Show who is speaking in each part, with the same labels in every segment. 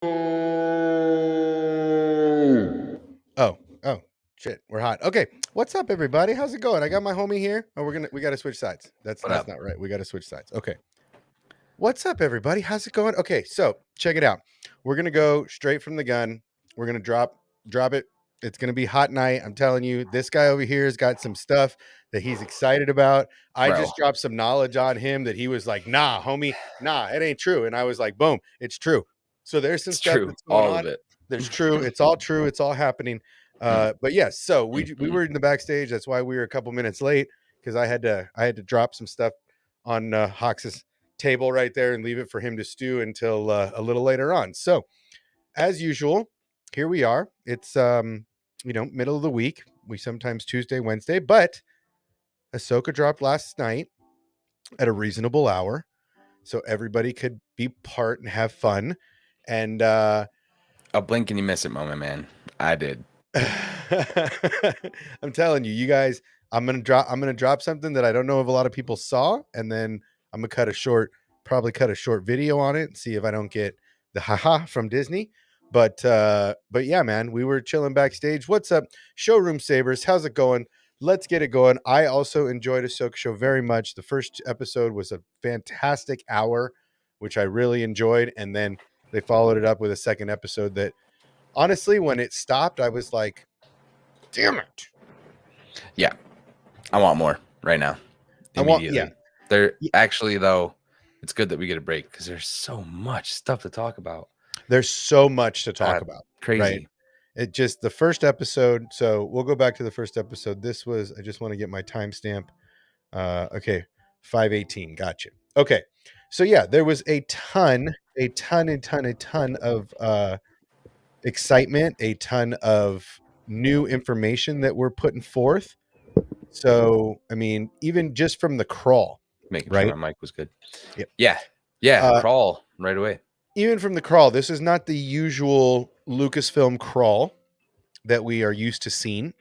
Speaker 1: Oh, shit. We're hot. Okay. What's up, everybody? How's it going? I got my homie here. Oh, we gotta switch sides. That's
Speaker 2: What up?
Speaker 1: not right. We gotta switch sides. Okay. What's up, everybody? How's it going? Okay, so check it out. We're gonna go straight from the gun. We're gonna drop it. It's gonna be hot night. I'm telling you, this guy over here has got some stuff that he's excited about. I
Speaker 2: Bro.
Speaker 1: just dropped some knowledge on him that he was like, nah, homie, nah, it ain't true. And I was like, boom, it's true. So there's some
Speaker 2: It's
Speaker 1: stuff
Speaker 2: true.
Speaker 1: that's going
Speaker 2: All
Speaker 1: on.
Speaker 2: of it.
Speaker 1: There's true. It's all true. It's all happening. But yes, so we were in the backstage. That's why we were a couple minutes late, because I had to drop some stuff on Hawks's table right there and leave it for him to stew until a little later on. So as usual, here we are. It's middle of the week. We sometimes Tuesday, Wednesday, but AHSOKA dropped last night at a reasonable hour, so everybody could be part and have fun. And
Speaker 2: A blink and you miss it moment, man. I did.
Speaker 1: I'm telling you, you guys, I'm gonna drop something that I don't know if a lot of people saw, and then I'm gonna probably cut a short video on it and see if I don't get the haha from Disney. But yeah, man, we were chilling backstage. What's up, Showroom Sabers? How's it going? Let's get it going. I also enjoyed AHSOKA show very much. The first episode was a fantastic hour, which I really enjoyed, and then they followed it up with a second episode that, honestly, when it stopped, I was like, damn it.
Speaker 2: Yeah. I want more right now. Immediately. There actually, though, it's good that we get a break because there's so much stuff to talk about.
Speaker 1: There's so much to talk about.
Speaker 2: Crazy.
Speaker 1: Right? It just, the first episode. So we'll go back to the first episode. This was, I just want to get my timestamp. Okay. 5:18. Gotcha. Okay. So yeah, there was a ton of excitement, a ton of new information that we're putting forth. So, I mean, even just from the crawl,
Speaker 2: Making
Speaker 1: right?
Speaker 2: sure my mic was good.
Speaker 1: Yep.
Speaker 2: Yeah. Crawl right away.
Speaker 1: Even from the crawl, this is not the usual Lucasfilm crawl that we are used to seeing.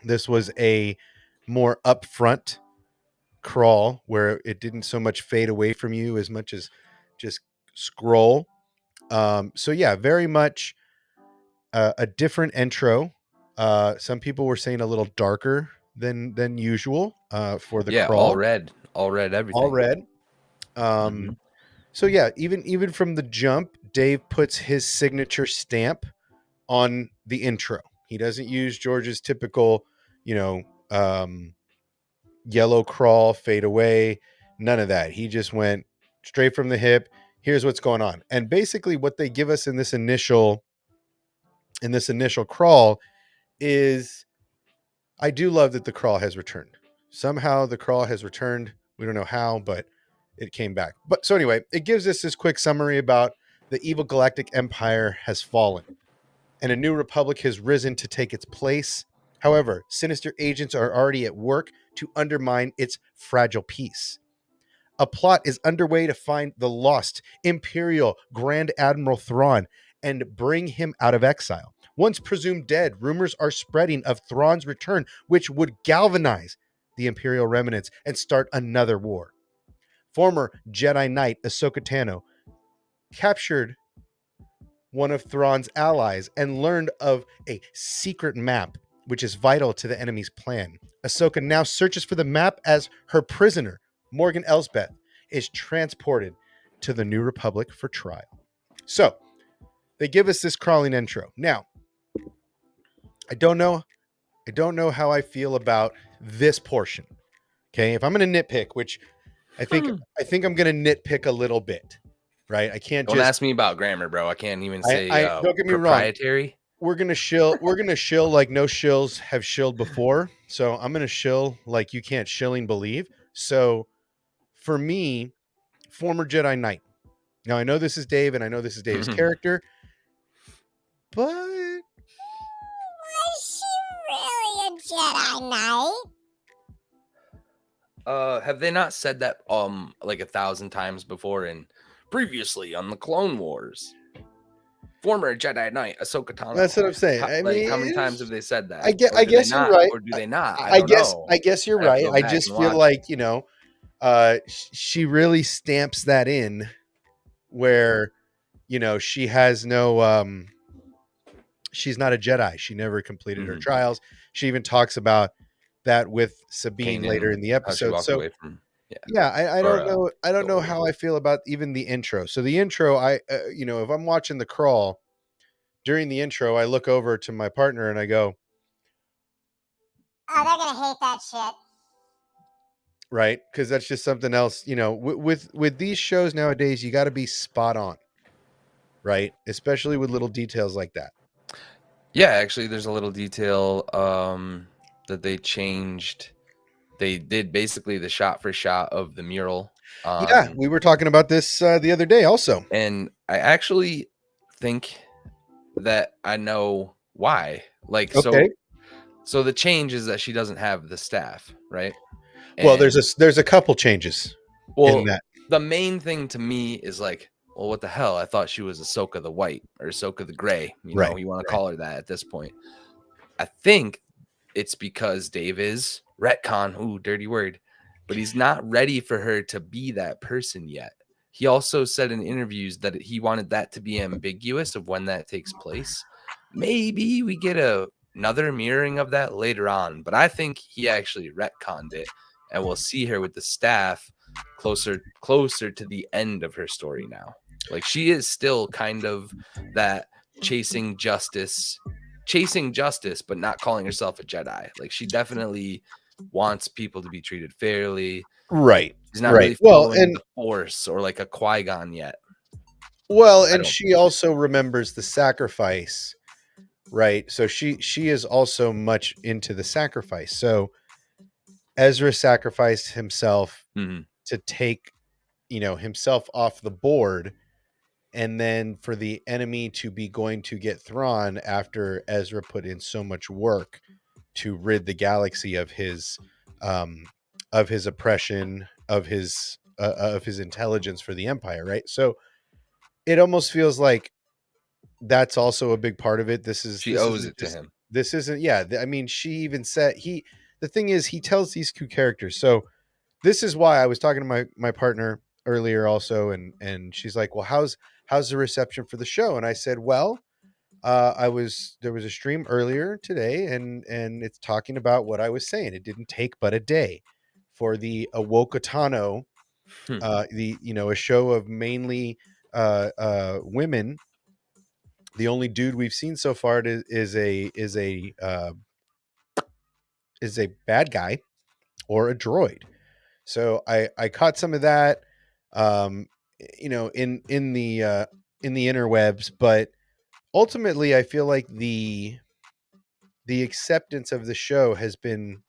Speaker 1: This was a more upfront crawl where it didn't so much fade away from you as much as just scroll. So yeah, very much a different intro. Some people were saying a little darker than usual for the crawl.
Speaker 2: All red everything.
Speaker 1: All red. So yeah, even from the jump, Dave puts his signature stamp on the intro. He doesn't use George's typical, yellow crawl, fade away, none of that. He just went straight from the hip. Here's what's going on. And basically what they give us in this initial crawl is, I do love that the crawl has returned. Somehow the crawl has returned. We don't know how, but it came back. But so anyway, it gives us this quick summary about the evil galactic empire has fallen and a new republic has risen to take its place. However, sinister agents are already at work to undermine its fragile peace. A plot is underway to find the lost Imperial Grand Admiral Thrawn and bring him out of exile. Once presumed dead, rumors are spreading of Thrawn's return, which would galvanize the Imperial remnants and start another war. Former Jedi Knight Ahsoka Tano captured one of Thrawn's allies and learned of a secret map, which is vital to the enemy's plan. Ahsoka now searches for the map as her prisoner, Morgan Elsbeth, is transported to the New Republic for trial. So they give us this crawling intro. Now, I don't know how I feel about this portion. Okay, if I'm going to nitpick, which I think I'm going to nitpick a little bit, right? I can't
Speaker 2: Don't ask me about grammar, bro. I can't even say
Speaker 1: don't get me
Speaker 2: proprietary.
Speaker 1: Wrong. We're gonna shill like no shills have shilled before. So I'm gonna shill like you can't shilling believe. So for me, former Jedi Knight. Now I know this is Dave, and I know this is Dave's character, but
Speaker 3: was she really a Jedi Knight?
Speaker 2: Have they not said that like 1,000 times before in previously on the Clone Wars? Former Jedi Knight Ahsoka Tano.
Speaker 1: That's what I'm saying.
Speaker 2: I mean, how many times have they said that?
Speaker 1: I guess you're right.
Speaker 2: Or do they not?
Speaker 1: I guess you're right. I just feel like, she really stamps that in where she has no she's not a Jedi. She never completed her trials. She even talks about that with Sabine later in the
Speaker 2: how she
Speaker 1: episode.
Speaker 2: walked
Speaker 1: So
Speaker 2: away from
Speaker 1: I don't know. I don't know how I feel about even the intro. So the intro, if I'm watching The Crawl during the intro, I look over to my partner and I go,
Speaker 3: "Oh, they're gonna hate that shit."
Speaker 1: right? Because that's just something else. With these shows nowadays, you got to be spot on, right? Especially with little details like that.
Speaker 2: Yeah, actually, there's a little detail that they changed. They did basically the shot for shot of the mural.
Speaker 1: Yeah, we were talking about this the other day also.
Speaker 2: And I actually think that I know why. Like,
Speaker 1: Okay.
Speaker 2: so the change is that she doesn't have the staff, right?
Speaker 1: Well, there's a couple changes in that.
Speaker 2: The main thing to me is like, well, what the hell? I thought she was Ahsoka the White or Ahsoka the Gray. You
Speaker 1: Right,
Speaker 2: want to call her that at this point. I think it's because Dave is retcon. Ooh, dirty word. But he's not ready for her to be that person yet. He also said in interviews that he wanted that to be ambiguous of when that takes place. Maybe we get another mirroring of that later on, but I think he actually retconned it, and we'll see her with the staff closer to the end of her story now. Like, she is still kind of that chasing justice, but not calling herself a Jedi. Like, she definitely wants people to be treated fairly.
Speaker 1: Right.
Speaker 2: She's not really following the Force or like a Qui-Gon yet.
Speaker 1: Well, and she also remembers the sacrifice, right? So she is also much into the sacrifice. So Ezra sacrificed himself to take, himself off the board, and then for the enemy to be going to get Thrawn after Ezra put in so much work to rid the galaxy of his oppression, of his intelligence for the Empire, right? So it almost feels like that's also a big part of it.
Speaker 2: She owes it to him.
Speaker 1: This isn't, yeah. I mean, she even said the thing is, he tells these two characters. So this is why I was talking to my partner earlier also, and she's like, well, how's the reception for the show? And I said, well, there was a stream earlier today, and it's talking about what I was saying. It didn't take but a day for the AHSOKA Tano, a show of mainly women. The only dude we've seen so far is a bad guy or a droid. So I caught some of that, in the interwebs, but ultimately I feel like the acceptance of the show has been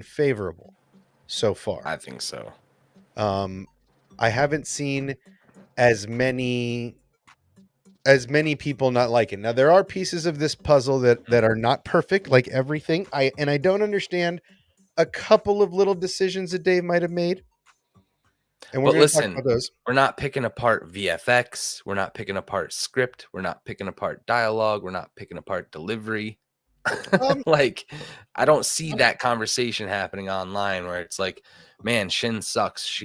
Speaker 1: favorable so far.
Speaker 2: I think so.
Speaker 1: I haven't seen as many people not like it. Now there are pieces of this puzzle that are not perfect, like everything. I don't understand a couple of little decisions that Dave might have made. And we're going to talk about those.
Speaker 2: We're not picking apart VFX. We're not picking apart script. We're not picking apart dialogue. We're not picking apart delivery. Like, I don't see that conversation happening online where it's like, man, Shin sucks.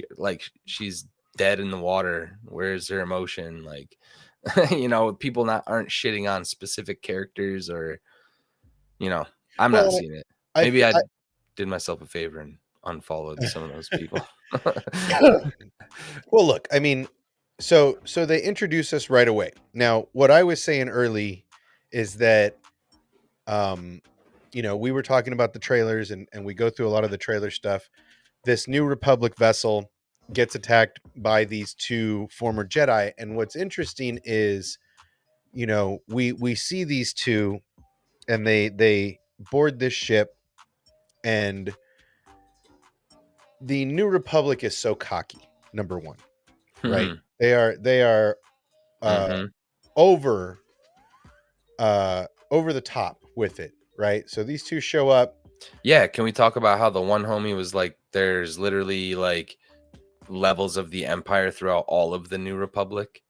Speaker 2: She's dead in the water. Where's her emotion? Like, people aren't shitting on specific characters, or, I'm not seeing it. Maybe I did myself a favor and unfollowed some of those people.
Speaker 1: Well, look, I mean, so they introduce us right away. Now, what I was saying early is that, we were talking about the trailers, and we go through a lot of the trailer stuff. This New Republic vessel gets attacked by these two former Jedi. And what's interesting is, we see these two, and they board this ship, and the New Republic is so cocky. Number one, right? They are over the top with it, right? So these two show up.
Speaker 2: Yeah, can we talk about how the one homie was like, there's literally like levels of the Empire throughout all of the New Republic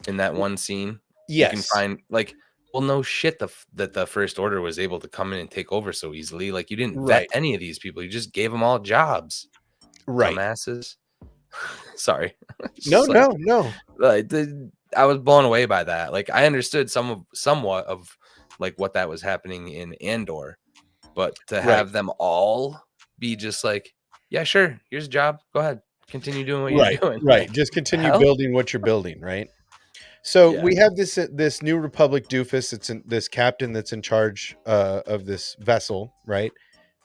Speaker 2: in that one scene?
Speaker 1: Yes.
Speaker 2: You can find, like, well, no shit that the First Order was able to come in and take over so easily. Like, you didn't vet any of these people. You just gave them all jobs.
Speaker 1: Right.
Speaker 2: Dumbasses. Sorry. It's
Speaker 1: No,
Speaker 2: just like,
Speaker 1: no.
Speaker 2: I was blown away by that. Like I understood somewhat of like what that was happening in Andor, but to
Speaker 1: Right.
Speaker 2: have them all be just like, yeah, sure, here's a job. Go ahead, continue doing what you're
Speaker 1: Right.
Speaker 2: doing.
Speaker 1: Right.
Speaker 2: Like,
Speaker 1: Just continue
Speaker 2: hell,
Speaker 1: building what you're building, right? So
Speaker 2: yeah.
Speaker 1: we have this New Republic doofus. It's this captain that's in charge of this vessel, right?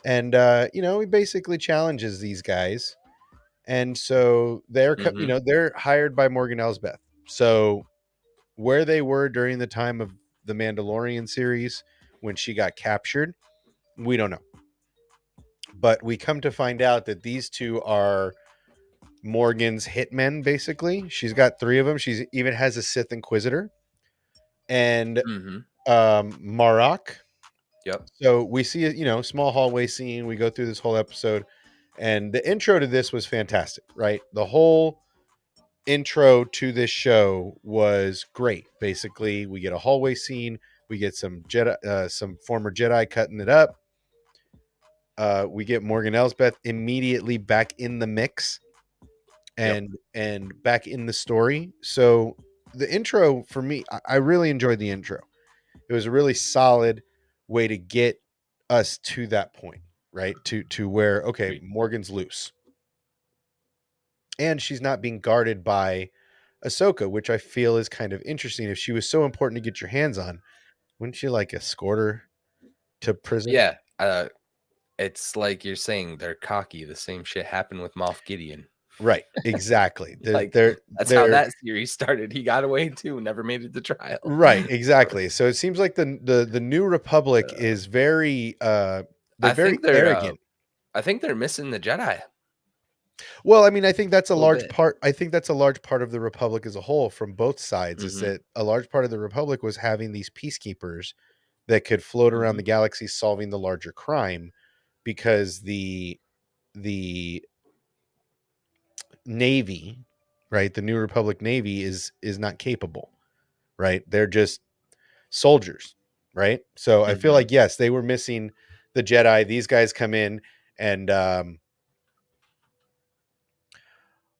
Speaker 1: And he basically challenges these guys, and so
Speaker 2: Mhm.
Speaker 1: they're hired by Morgan Elsbeth. So where they were during the time of the Mandalorian series when she got captured, we don't know. But we come to find out that these two are Morgan's hitmen, basically. She's got 3 of them. She even has a Sith Inquisitor and
Speaker 2: Mhm.
Speaker 1: Marok.
Speaker 2: Yep.
Speaker 1: So we see a small hallway scene. We go through this whole episode, and the intro to this was fantastic, right? The whole intro to this show was great. Basically, we get a hallway scene. We get some some former Jedi cutting it up. We get Morgan Elsbeth immediately back in the mix
Speaker 2: Yep.
Speaker 1: and back in the story. So the intro for me, I really enjoyed the intro. It was a really solid way to get us to that point, right? To where okay,
Speaker 2: Agreed.
Speaker 1: Morgan's loose. And she's not being guarded by Ahsoka, which I feel is kind of interesting. If she was so important to get your hands on, wouldn't you like escort her to prison?
Speaker 2: Yeah. It's like you're saying they're cocky. The same shit happened with Moff Gideon.
Speaker 1: Right, exactly. They're
Speaker 2: Like
Speaker 1: they're
Speaker 2: that's how
Speaker 1: they're
Speaker 2: that series started. He got away too, never made it to trial.
Speaker 1: right, exactly. So it seems like the New Republic is very they're
Speaker 2: I
Speaker 1: very
Speaker 2: think they're
Speaker 1: arrogant.
Speaker 2: I think they're missing the Jedi
Speaker 1: Well, I mean, I think that's a
Speaker 2: a little
Speaker 1: large
Speaker 2: bit.
Speaker 1: part. I think that's a large part of the Republic as a whole from both sides is
Speaker 2: Mhm.
Speaker 1: that a large part of the Republic was having these peacekeepers that could float around
Speaker 2: Mhm.
Speaker 1: the galaxy solving the larger crime because the Navy, right? The New Republic Navy is not capable, right? They're just soldiers, right? So I feel
Speaker 2: Mhm.
Speaker 1: like yes, they were missing the Jedi. These guys come in and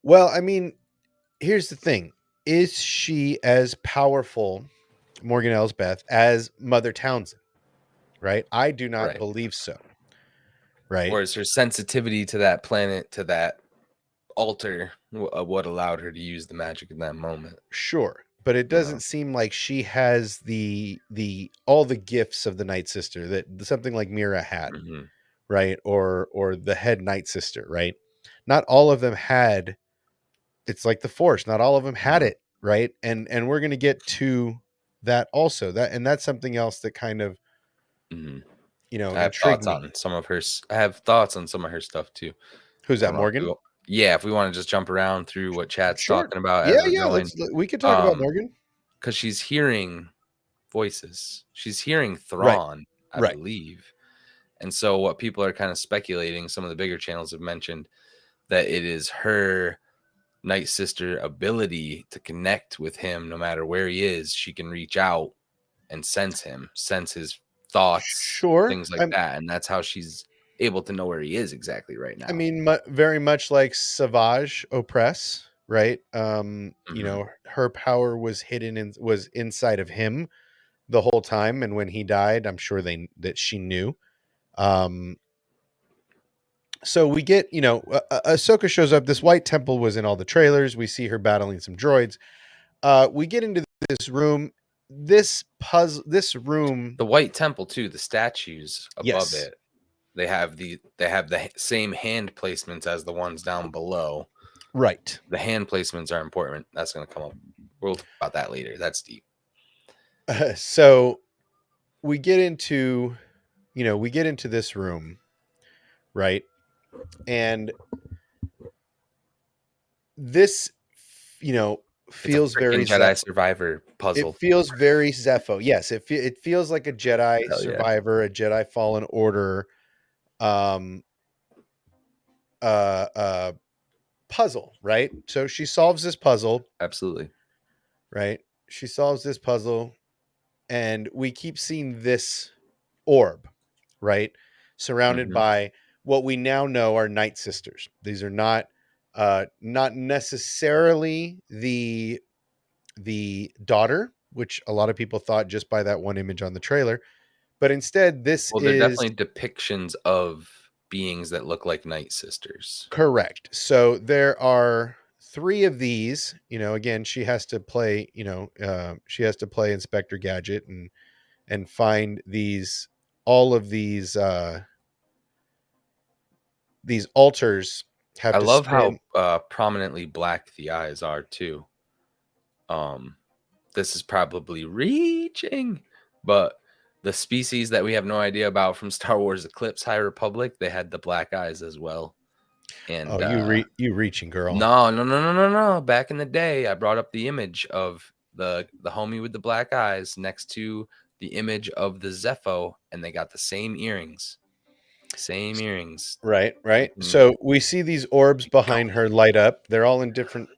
Speaker 1: well, I mean, here's the thing. Is she as powerful, Morgan Elsbeth, as Mother Townsend? Right? I do not
Speaker 2: Right.
Speaker 1: believe so. Right?
Speaker 2: Or is her sensitivity to that planet, to that altar, what allowed her to use the magic in that moment?
Speaker 1: Sure. But it
Speaker 2: You know.
Speaker 1: doesn't seem like she has the all the gifts of the Night Sister that something like Mira had,
Speaker 2: Mhm.
Speaker 1: right? Or the head Night Sister, right? Not all of them had it's like the Force, not all of them had
Speaker 2: Mhm.
Speaker 1: it, right? And we're gonna get to that also. That's something else that kind of,
Speaker 2: Mhm. I have
Speaker 1: intrigued
Speaker 2: thoughts
Speaker 1: me.
Speaker 2: on some of her. I have thoughts on some of her stuff too.
Speaker 1: Who's
Speaker 2: I
Speaker 1: that,
Speaker 2: don't know if
Speaker 1: Morgan?
Speaker 2: yeah, if we want to just jump around through what chat's
Speaker 1: Sure.
Speaker 2: talking about
Speaker 1: Yeah,
Speaker 2: as we're
Speaker 1: yeah.
Speaker 2: going,
Speaker 1: We could talk about
Speaker 2: um,
Speaker 1: Morgan.
Speaker 2: because she's hearing voices. She's hearing
Speaker 1: Right.
Speaker 2: Thrawn, I
Speaker 1: Right.
Speaker 2: believe. And so what people are kind of speculating, some of the bigger channels have mentioned that it is her Night Sister ability to connect with him no matter where he is. She can reach out and sense him, sense his thoughts,
Speaker 1: Sure.
Speaker 2: things like that. And that's how she's able to know where he is exactly right
Speaker 1: I
Speaker 2: now.
Speaker 1: mean, very much like Savage Opress, right?
Speaker 2: Hmm.
Speaker 1: Her power was hidden was inside of him the whole time, and when he died, I'm sure that she knew. Um, so we get, Ahsoka shows up. This white temple was in all the trailers. We see her battling some droids. We get into this room. This room,
Speaker 2: The White Temple too, the statues above
Speaker 1: yes,
Speaker 2: it, they have the same hand placements as the ones down below.
Speaker 1: right.
Speaker 2: The hand placements are important. That's going to come up. We'll talk about that later. That's deep.
Speaker 1: So we get into, this room, right? And this, you know,
Speaker 2: It's a
Speaker 1: feels very
Speaker 2: freaking Jedi
Speaker 1: Zeph.
Speaker 2: Survivor
Speaker 1: It
Speaker 2: puzzle.
Speaker 1: feels very Zepho. Yes, it feels like a Jedi
Speaker 2: Hell yeah.
Speaker 1: Survivor, a Jedi Fallen Order, um, uh, uh, puzzle, right? So she solves this puzzle,
Speaker 2: Absolutely.
Speaker 1: right? She solves this puzzle, and we keep seeing this orb, right? Surrounded
Speaker 2: Hmm.
Speaker 1: by what we now know are Night Sisters. These are not Not necessarily the daughter, which a lot of people thought just by that one image on the trailer, but instead this
Speaker 2: Well, they're
Speaker 1: is
Speaker 2: definitely depictions of beings that look like Night Sisters.
Speaker 1: correct. So there are 3 of these. Again, she has to play. She has to play Inspector Gadget and find all of these altars have
Speaker 2: I
Speaker 1: to
Speaker 2: love how
Speaker 1: stand.
Speaker 2: prominently black the eyes are too. This is probably reaching, but the species that we have no idea about from Star Wars Eclipse High Republic, they had the black eyes as well. And
Speaker 1: Oh, you reaching, girl.
Speaker 2: no. Back in the day, I brought up the image of the homie with the black eyes next to the image of the Zepho, and they got the same earrings. Same earrings.
Speaker 1: Right.
Speaker 2: Mhm.
Speaker 1: So we see these orbs behind her light up. They're all in different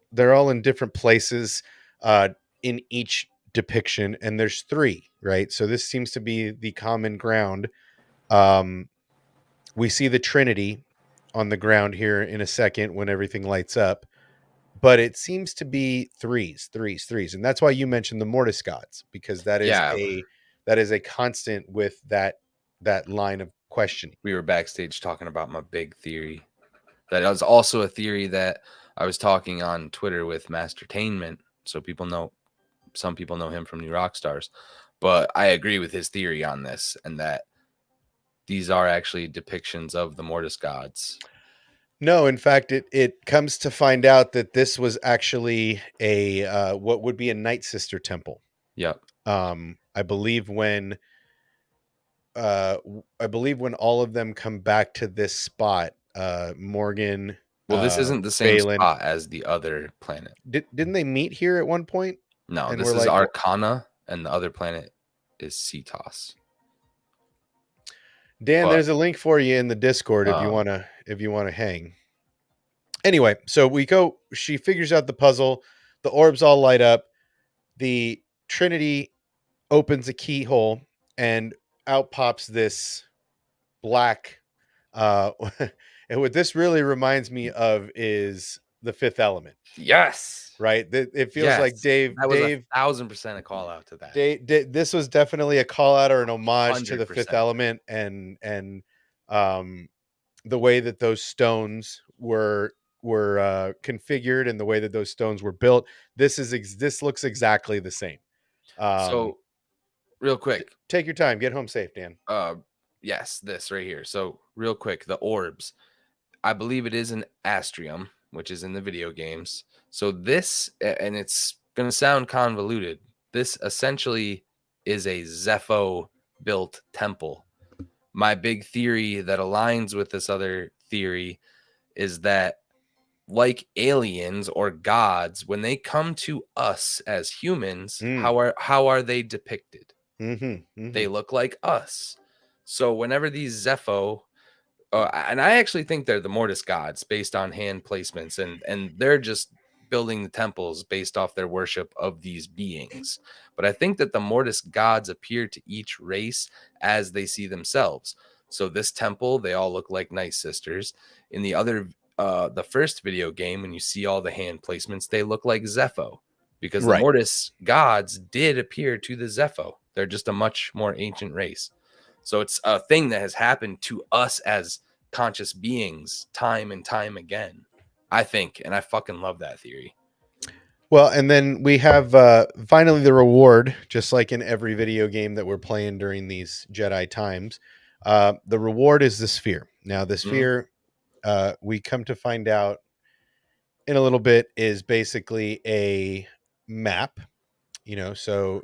Speaker 1: places in each depiction, and there's 3, right? So this seems to be the common ground. We see the Trinity on the ground here in a second when everything lights up, but it seems to be threes, and that's why you mentioned the Mortis gods, because that is
Speaker 2: Yeah,
Speaker 1: a constant with that line of questioning.
Speaker 2: we were backstage talking about my big theory. That was also a theory that I was talking on Twitter with Mastertainment. So some people know him from New Rockstars. But I agree with his theory on this, and that these are actually depictions of the Mortis gods.
Speaker 1: No, in fact, it comes to find out that this was actually a what would be a Night Sister temple.
Speaker 2: Yep.
Speaker 1: I believe when all of them come back to this spot, Morgan,
Speaker 2: Well, this isn't the same
Speaker 1: Balin,
Speaker 2: spot as the other planet.
Speaker 1: didn't they meet here at one point?
Speaker 2: No,
Speaker 1: And
Speaker 2: this
Speaker 1: we're
Speaker 2: is
Speaker 1: like,
Speaker 2: Arcana, and the other planet is Cetos.
Speaker 1: Dan,
Speaker 2: But
Speaker 1: there's a link for you in the Discord if you wanna hang. Anyway, so we go. She figures out the puzzle. The orbs all light up. The Trinity opens a keyhole, and out pops this black. And what this really reminds me of is the Fifth Element,
Speaker 2: yes,
Speaker 1: right? It feels like Dave.
Speaker 2: That was 1,000% a call out to that.
Speaker 1: This was definitely a call out or an homage to the Fifth
Speaker 2: 100%.
Speaker 1: Element, and the way that those stones were configured and the way that those stones were built. This looks exactly the same.
Speaker 2: So, real quick,
Speaker 1: Take your time. Get home safe, Dan.
Speaker 2: yes, this right here. So, real quick, the orbs. I believe it is an astrium, which is in the video games. So this, and it's going to sound convoluted, this essentially is a Zepho built temple. My big theory that aligns with this other theory is that, like aliens or gods, when they come to us as humans, how are they depicted? They look like us. So whenever these Zepho, and I actually think they're the Mortis gods based on hand placements, and they're just building the temples based off their worship of these beings. But I think that the Mortis gods appear to each race as they see themselves. So this temple, they all look like Night Sisters. In the first video game, when you see all the hand placements, they look like Zepho, because the
Speaker 1: Right.
Speaker 2: Mortis gods did appear to the Zepho. They're just a much more ancient race. So it's a thing that has happened to us as conscious beings time and time again, I think. And I fucking love that theory.
Speaker 1: Well, and then we have finally the reward, just like in every video game that we're playing during these Jedi times. The reward is the sphere. Now, the sphere, we come to find out in a little bit, is basically a map. So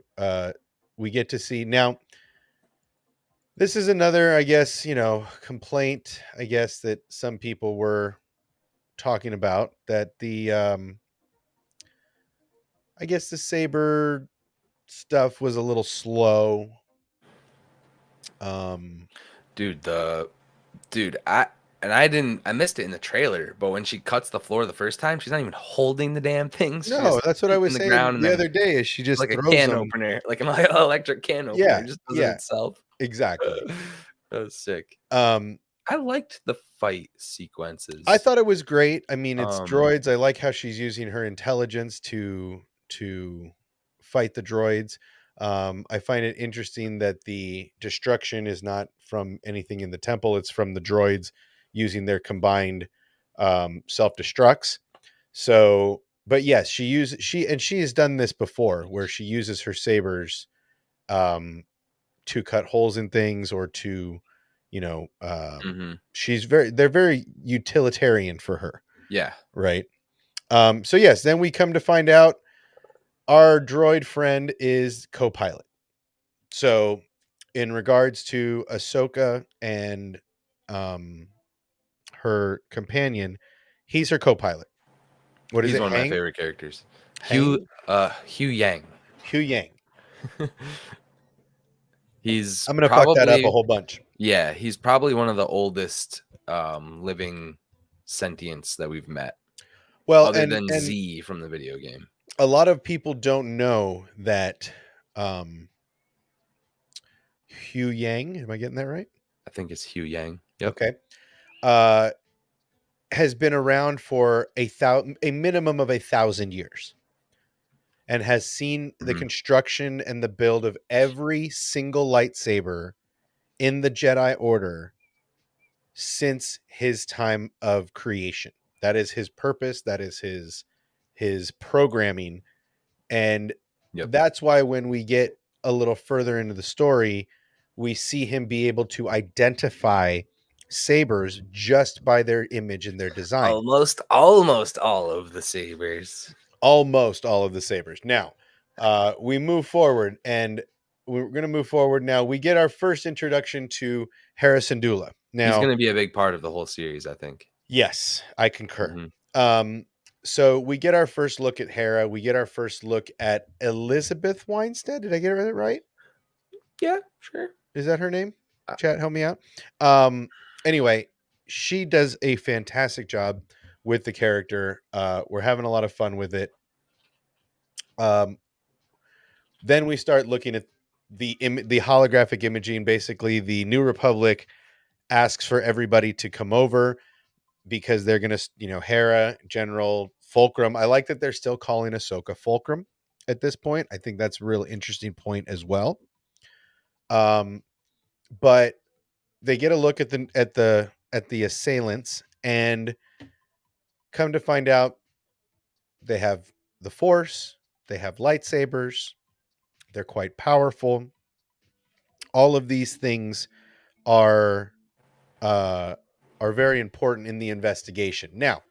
Speaker 1: we get to see now. This is another, I guess, complaint, I guess, that some people were talking about, that I guess the saber stuff was a little slow.
Speaker 2: I missed it in the trailer, but when she cuts the floor the first time, she's not even holding the damn things.
Speaker 1: No, that's what I was
Speaker 2: the
Speaker 1: saying
Speaker 2: ground
Speaker 1: the other day. Is she just
Speaker 2: like a
Speaker 1: throws
Speaker 2: can
Speaker 1: them.
Speaker 2: opener, like an electric can opener,
Speaker 1: Yeah,
Speaker 2: just does
Speaker 1: yeah.
Speaker 2: it itself.
Speaker 1: Exactly.
Speaker 2: That was sick. I liked the fight sequences.
Speaker 1: I thought it was great. I mean, it's
Speaker 2: Um,
Speaker 1: droids. I like how she's using her intelligence to fight the droids. I find it interesting that the destruction is not from anything in the temple; it's from the droids using their combined self destructs. So, but yes, she has done this before, where she uses her sabers to cut holes in things or to, you know, they're very utilitarian for her,
Speaker 2: yeah.
Speaker 1: right? So yes, then we come to find out our droid friend is co-pilot. So in regards to Ahsoka and her companion, he's her co-pilot. What is
Speaker 2: He's
Speaker 1: it?
Speaker 2: one of my
Speaker 1: Hang?
Speaker 2: favorite characters.
Speaker 1: Hang?
Speaker 2: Hugh Yang.
Speaker 1: Hugh Yang.
Speaker 2: He's
Speaker 1: I'm gonna fuck that up a
Speaker 2: probably
Speaker 1: whole bunch.
Speaker 2: yeah, he's probably one of the oldest living sentients that we've met.
Speaker 1: Well,
Speaker 2: Other
Speaker 1: and
Speaker 2: than Z from the video game.
Speaker 1: a lot of people don't know that Hugh Yang, am I getting that right?
Speaker 2: I think it's Hugh Yang. Yep.
Speaker 1: Okay. Has been around for a minimum of 1,000 years, and has seen the construction and the build of every single lightsaber in the Jedi Order since his time of creation. That is his purpose. That is his programming. And that's why when we get a little further into the story, we see him be able to identify sabers just by their image and their design.
Speaker 2: Almost all of the sabers.
Speaker 1: Almost all of the sabers. Now, we move forward, and we're going to move forward now. We get our first introduction to Hera Syndulla. Now,
Speaker 2: he's going to be a big part of the whole series, I think.
Speaker 1: Yes, I concur. So we get our first look at Hera. We get our first look at Elizabeth Weinstead. Did I get it right?
Speaker 2: Yeah, sure.
Speaker 1: Is that her name? Chat, help me out. Anyway, she does a fantastic job with the character. We're having a lot of fun with it. Then we start looking at the holographic imaging. Basically, the New Republic asks for everybody to come over because they're going to, Hera, General Fulcrum. I like that they're still calling Ahsoka Fulcrum at this point. I think that's a real interesting point as well. But they get a look at the assailants, and come to find out they have the Force, they have lightsabers, they're quite powerful. All of these things are very important in the investigation. Now,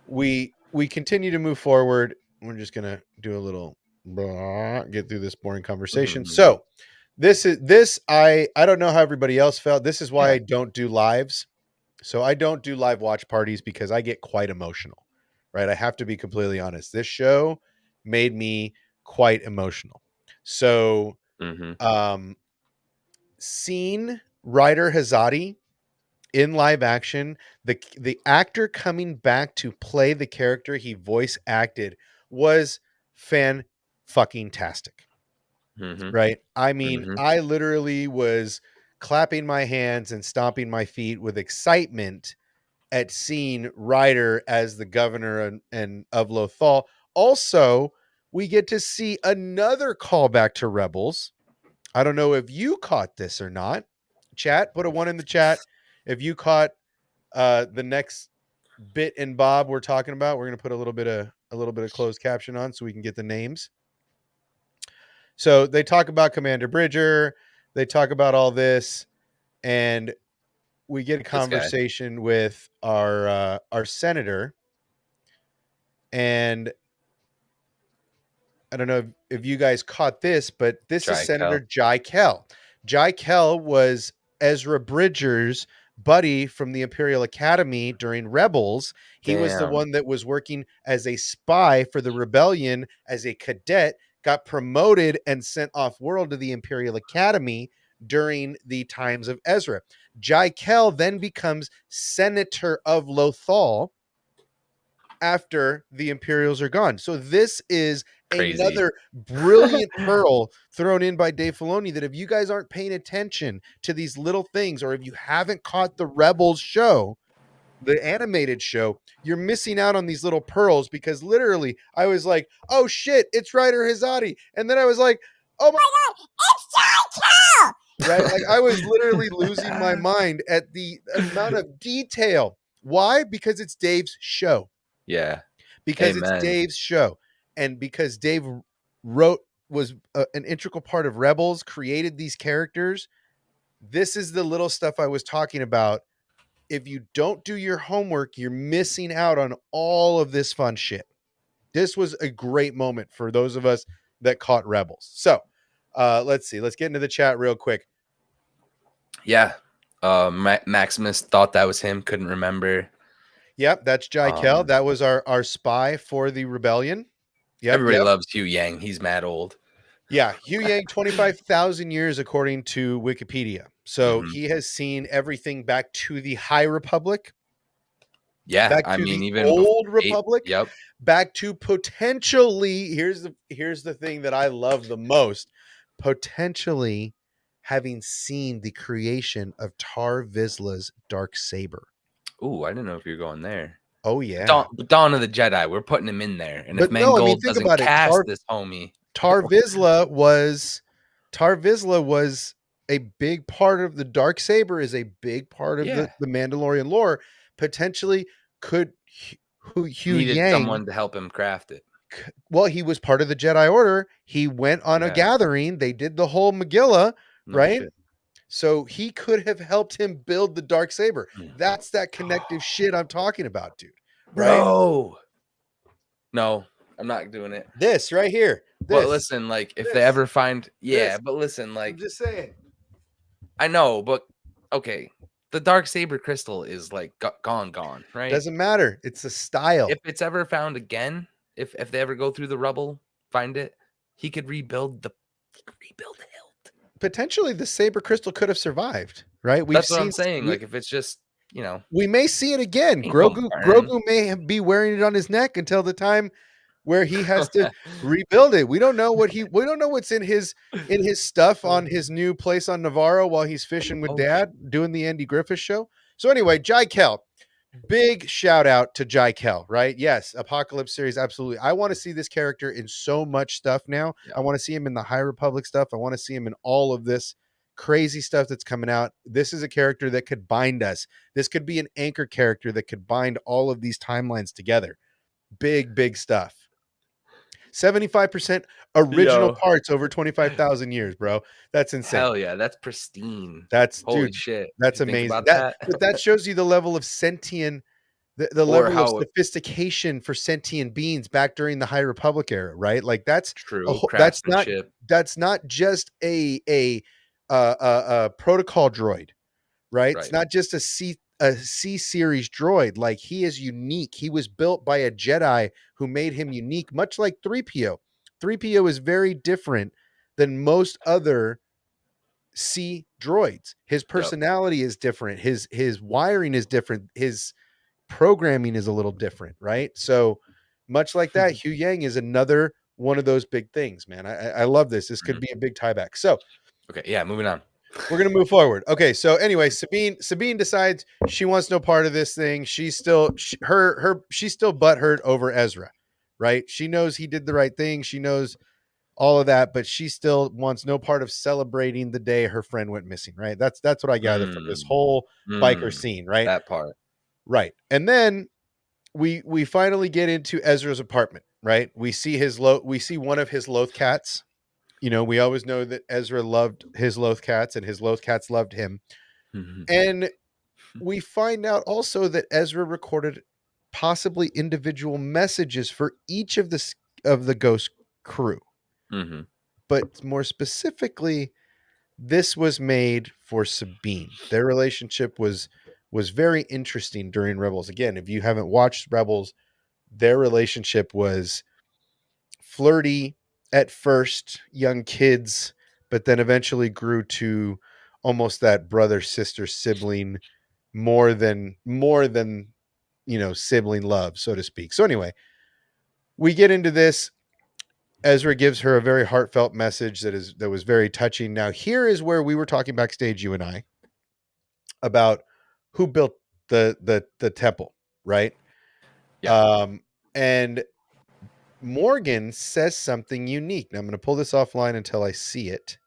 Speaker 1: we continue to move forward. We're just gonna do a little get through this boring conversation. So I don't know how everybody else felt. This is why I don't do lives. So I don't do live watch parties because I get quite emotional, right? I have to be completely honest. This show made me quite emotional. So, seeing Ryder Hazadi in live action, the actor coming back to play the character he voice acted was fan-fucking-tastic. Right? I mean, I literally was clapping my hands and stomping my feet with excitement at seeing Ryder as the governor and of Lothal. Also, we get to see another callback to Rebels. I don't know if you caught this or not. Chat, put a 1 in the chat if you caught the next bit and bob we're talking about. We're going to put a little bit of closed caption on so we can get the names. So they talk about Commander Bridger. They talk about all this, and we get a conversation with our senator. And I don't know if you guys caught this, but this is Senator Jai Kell. Jai Kell was Ezra Bridger's buddy from the Imperial Academy during Rebels. He was the one that was working as a spy for the rebellion as a cadet, got promoted and sent off world to the Imperial Academy during the times of Ezra. Jai Kell then becomes Senator of Lothal after the Imperials are gone. So this is
Speaker 2: Crazy.
Speaker 1: another brilliant pearl thrown in by Dave Filoni that if you guys aren't paying attention to these little things, or if you haven't caught the Rebels show, the animated show, you're missing out on these little pearls, because literally I was like, oh shit, it's Ryder Hazadi. And then I was like, oh my
Speaker 3: It's Jedi.
Speaker 1: right? Like I was literally losing my mind at the amount of detail. Why? Because it's Dave's show.
Speaker 2: Yeah.
Speaker 1: Because it's
Speaker 2: Amen.
Speaker 1: Dave's show. And because Dave was an integral part of Rebels, created these characters. This is the little stuff I was talking about. If you don't do your homework, you're missing out on all of this fun shit. This was a great moment for those of us that caught Rebels. So let's see. Let's get into the chat real quick.
Speaker 2: Yeah. Maximus thought that was him. Couldn't remember.
Speaker 1: Yep, that's Jai Kel. That was our spy for the rebellion. Yep,
Speaker 2: Everybody loves Hugh Yang. He's mad old.
Speaker 1: Yeah, Hugh Yang, 25,000 years according to Wikipedia. So he has seen everything back to the High Republic.
Speaker 2: Yeah,
Speaker 1: back
Speaker 2: I
Speaker 1: to
Speaker 2: mean,
Speaker 1: the
Speaker 2: even
Speaker 1: old Republic.
Speaker 2: Yep.
Speaker 1: Back to potentially, here's the thing that I love the most, potentially having seen the creation of Tar Vizsla's dark saber.
Speaker 2: Ooh, I didn't know if you were going there.
Speaker 1: Oh yeah,
Speaker 2: Dawn of the Jedi. We're putting him in there, and
Speaker 1: but
Speaker 2: if Mangold
Speaker 1: think
Speaker 2: doesn't
Speaker 1: about it.
Speaker 2: cast this homie,
Speaker 1: Tar Vizsla was a big part of the dark saber. Is a big part of the Mandalorian lore. Potentially could Hugh
Speaker 2: needed
Speaker 1: Yang
Speaker 2: someone to help him craft it.
Speaker 1: Well, he was part of the Jedi Order. He went on a gathering. They did the whole Megillah, right?
Speaker 2: Shit.
Speaker 1: So he could have helped him build the dark saber. That's that connective shit I'm talking about, dude. Right?
Speaker 2: Bro. No, I'm not doing it.
Speaker 1: This right here.
Speaker 2: But listen, like if they ever find, but listen, like
Speaker 1: I'm just saying.
Speaker 2: I know, but okay, the dark saber crystal is like gone, right?
Speaker 1: Doesn't matter. It's a style.
Speaker 2: If it's ever found again, if they ever go through the rubble, find it, he could rebuild the hilt.
Speaker 1: Potentially, the saber crystal could have survived, right?
Speaker 2: That's what I'm saying. Like if it's just,
Speaker 1: we may see it again. Grogu may be wearing it on his neck until the time where he has to rebuild it. We don't know what's in his stuff on his new place on Navarro while he's fishing with Dad doing the Andy Griffith show. So anyway, Jai Kel, big shout out to Jai Kel, right? Yes, Apocalypse series, absolutely. I want to see this character in so much stuff now. I want to see him in the High Republic stuff. I want to see him in all of this crazy stuff that's coming out. This is a character that could bind us. This could be an anchor character that could bind all of these timelines together. Big stuff. 75% original parts over 25,000 years, bro. That's insane.
Speaker 2: Hell yeah, that's pristine.
Speaker 1: Holy
Speaker 2: shit.
Speaker 1: That's amazing. But that shows you the level of sentient, the level of sophistication for sentient beings back during the High Republic era, right? Like that's
Speaker 2: true.
Speaker 1: That's not just a protocol droid, right? It's not just a C series droid. Like he is unique. He was built by a Jedi who made him unique, much like 3PO. 3PO is very different than most other C droids. His personality is different. His wiring is different. His programming is a little different, right? So much like that, Hugh Yang is another one of those big things, man. I love this. This could be a big tieback. So
Speaker 2: moving on.
Speaker 1: We're gonna move forward. Okay, so anyway, Sabine decides she wants no part of this thing. She's still she's still butthurt over Ezra, right? She knows he did the right thing. She knows all of that, but she still wants no part of celebrating the day her friend went missing, right? That's what I gather from this whole biker scene, right?
Speaker 2: That part,
Speaker 1: right? And then we finally get into Ezra's apartment, right? We see one of his loth cats. We always know that Ezra loved his loth cats and his loth cats loved him. And we find out also that Ezra recorded possibly individual messages for each of the Ghost crew. But more specifically, this was made for Sabine. Their relationship was very interesting during Rebels. Again, if you haven't watched Rebels, their relationship was flirty at first, young kids, but then eventually grew to almost that brother, sister, sibling, more than sibling love, so to speak. So anyway, we get into this. Ezra gives her a very heartfelt message that was very touching. Now, here is where we were talking backstage, you and I, about who built the temple, right?
Speaker 2: Yeah.
Speaker 1: And Morgan says something unique. Now I'm going to pull this offline until I see it.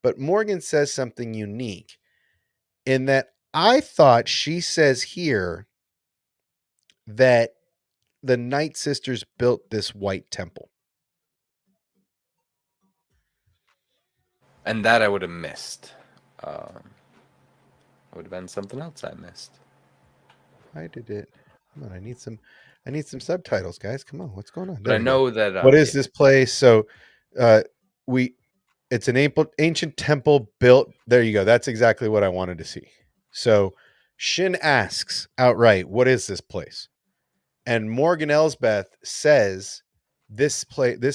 Speaker 1: But Morgan says something unique in that I thought she says here that the Night Sisters built this white temple.
Speaker 2: And that I would have missed. Would have been something else I missed.
Speaker 1: Why did it? Come on, I need some subtitles, guys. Come on, what's going on?
Speaker 2: But
Speaker 1: There
Speaker 2: I
Speaker 1: we go.
Speaker 2: know that.
Speaker 1: What is this place? So, we it's an ancient temple built. There you go. That's exactly what I wanted to see. So, Shin asks outright, "What is this place?" And Morgan Elsbeth says, "This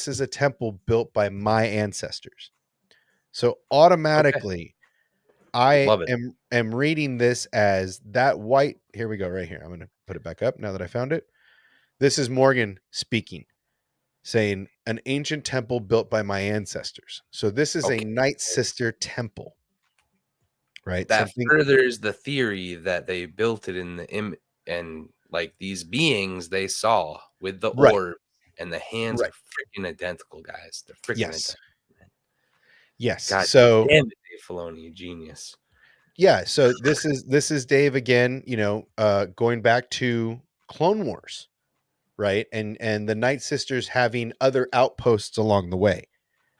Speaker 1: is a temple built by my ancestors." So automatically, I
Speaker 2: Love it.
Speaker 1: am reading this as that white. Here we go, right here. I'm going to put it back up now that I found it. This is Morgan speaking, saying an ancient temple built by my ancestors. So this is a
Speaker 2: Okay.
Speaker 1: Night Sister temple, right?
Speaker 2: That
Speaker 1: Something
Speaker 2: furthers the theory that they built it in the and like these beings they saw with the
Speaker 1: right,
Speaker 2: orb and the hands
Speaker 1: right.
Speaker 2: are freaking identical, guys. They're freaking
Speaker 1: Yes,
Speaker 2: identical. Man.
Speaker 1: yes.
Speaker 2: God
Speaker 1: So
Speaker 2: damn it, Dave Filoni, you genius.
Speaker 1: yeah, so this is Dave again. Going back to Clone Wars, right? And the Night Sisters having other outposts along the way,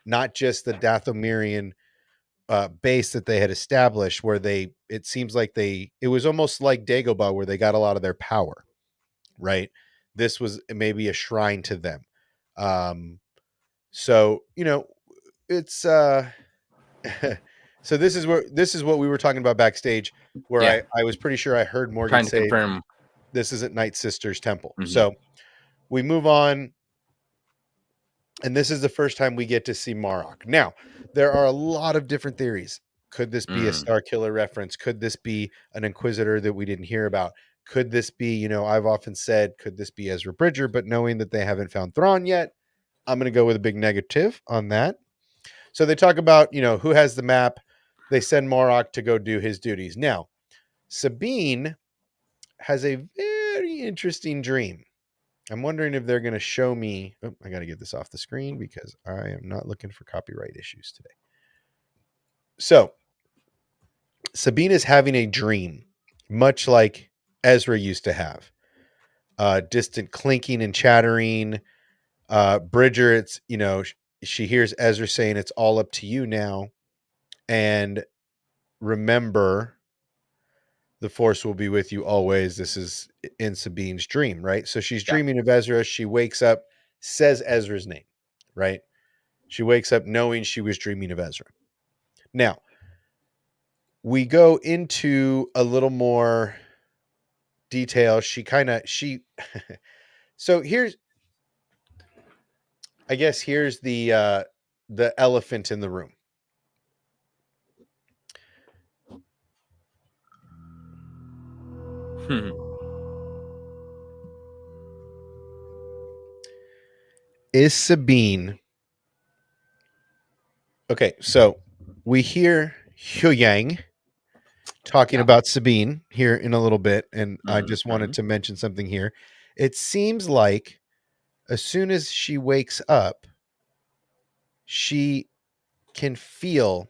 Speaker 1: not just the Dathomirian base that they had established, where it seems like it was almost like Dagobah, where they got a lot of their power, right? This was maybe a shrine to them. So it's so this is what we were talking about backstage, where
Speaker 2: Yeah.
Speaker 1: I was pretty sure I heard Morgan
Speaker 2: Trying to
Speaker 1: say
Speaker 2: confirm.
Speaker 1: this isn't Night Sisters temple.
Speaker 2: Mhm.
Speaker 1: So we move on, and this is the first time we get to see Marok. Now, there are a lot of different theories. Could this be a Star Killer reference? Could this be an Inquisitor that we didn't hear about? Could this be, I've often said, could this be Ezra Bridger? But knowing that they haven't found Thrawn yet, I'm going to go with a big negative on that. So they talk about, who has the map. They send Marok to go do his duties. Now, Sabine has a very interesting dream. I'm wondering if they're going to show me. Oh, I got to get this off the screen because I am not looking for copyright issues today. So, Sabine is having a dream, much like Ezra used to have. Distant clinking and chattering. Bridger, it's, she hears Ezra saying, "It's all up to you now." And remember, the Force will be with you always. This is in Sabine's dream, right? So she's
Speaker 2: Yeah.
Speaker 1: dreaming of Ezra. She wakes up, says Ezra's name, right? She wakes up knowing she was dreaming of Ezra. Now, we go into a little more detail. So here's the elephant in the room. Is Sabine okay? So we hear Hu Yang talking about Sabine here in a little bit, and I just wanted to mention something here. It seems like as soon as she wakes up, she can feel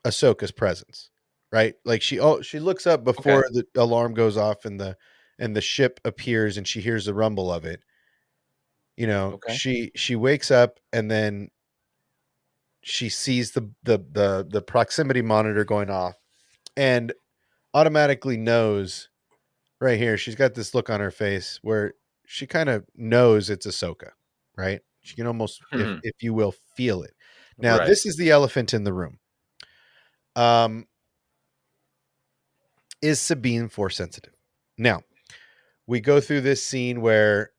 Speaker 1: Ahsoka's presence, right? Like she looks up
Speaker 2: Okay.
Speaker 1: before the alarm goes off and the ship appears and she hears the rumble of it.
Speaker 2: Okay.
Speaker 1: She wakes up and then she sees the proximity monitor going off and automatically knows right here. She's got this look on her face where she kind of knows it's Ahsoka, right? She can almost, if you will, feel it. Now,
Speaker 2: Right.
Speaker 1: this is the elephant in the room. Is Sabine Force sensitive? Now, we go through this scene where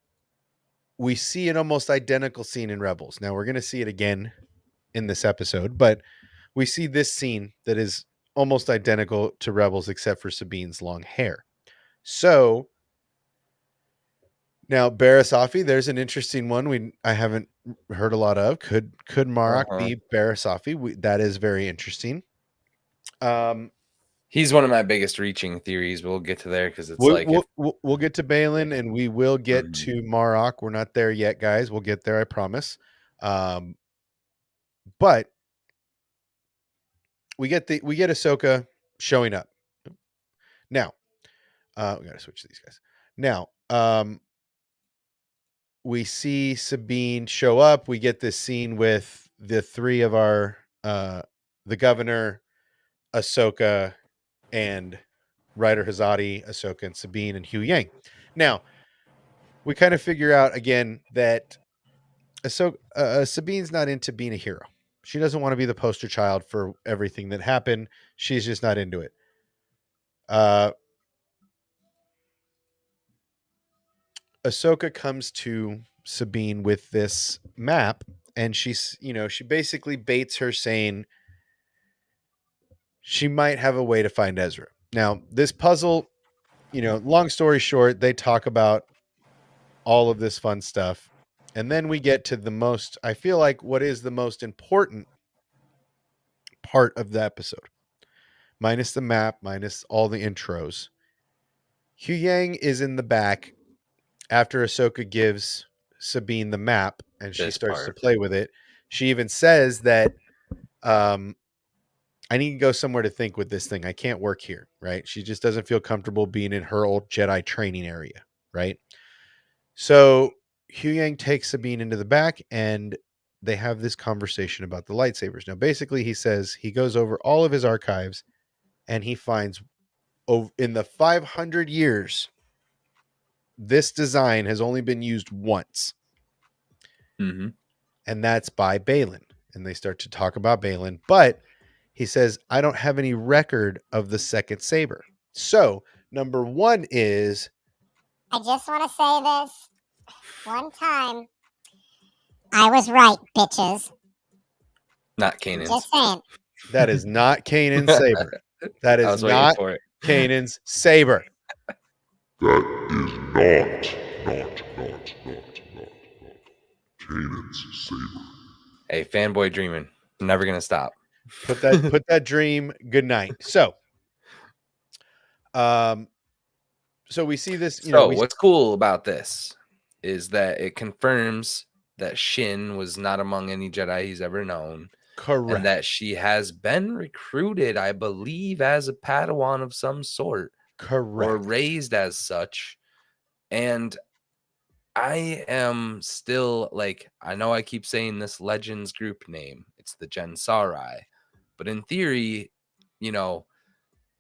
Speaker 1: we see an almost identical scene in Rebels. Now, we're going to see it again in this episode, but we see this scene that is almost identical to Rebels except for Sabine's long hair. So, Now, Barasafi, there's an interesting one I haven't heard a lot of. Could Marok be Barasafi? That is very interesting.
Speaker 2: He's one of my biggest reaching theories. We'll get to there because it's like
Speaker 1: we'll get to Balin and we will get to Marok. We're not there yet, guys. We'll get there, I promise. But we get AHSOKA showing up. Now, we gotta switch these guys. Now, we see Sabine show up. We get this scene with the three of our the governor, AHSOKA, and Ryder Hazadi, AHSOKA, and Sabine, and Hu Yang. Now, we kind of figure out again that Sabine's not into being a hero. She doesn't want to be the poster child for everything that happened. She's just not into it. AHSOKA comes to Sabine with this map, and she basically baits her, saying she might have a way to find Ezra. Now, this puzzle, long story short, they talk about all of this fun stuff. And then we get to I feel like what is the most important part of the episode, minus the map, minus all the intros. Hu Yang is in the back after AHSOKA gives Sabine the map and she starts to play with it. She even says that, I need to go somewhere to think with this thing. I can't work here, right? She just doesn't feel comfortable being in her old Jedi training area, right? So Hu Yang takes Sabine into the back and they have this conversation about the lightsabers. Now, basically, he says he goes over all of his archives and he finds in the 500 years, this design has only been used once.
Speaker 2: Mm-hmm.
Speaker 1: And that's by Balin. And they start to talk about Balin. But he says, I don't have any record of the second saber. So, number one is...
Speaker 3: I just want to say this one time. I was right, bitches.
Speaker 2: Not Kanan's.
Speaker 3: Just saying.
Speaker 1: That is not Kanan's saber. That is not Kanan's saber.
Speaker 4: That is not Kanan's saber.
Speaker 2: Hey, fanboy dreaming. I'm never gonna stop.
Speaker 1: Put that dream. Good night. So we see this.
Speaker 2: What's cool about this is that it confirms that Shin was not among any Jedi he's ever known.
Speaker 1: Correct.
Speaker 2: And that she has been recruited, I believe, as a Padawan of some sort.
Speaker 1: Correct.
Speaker 2: Or raised as such. And I am still I know I keep saying this Legends group name. It's the Jensari. But in theory,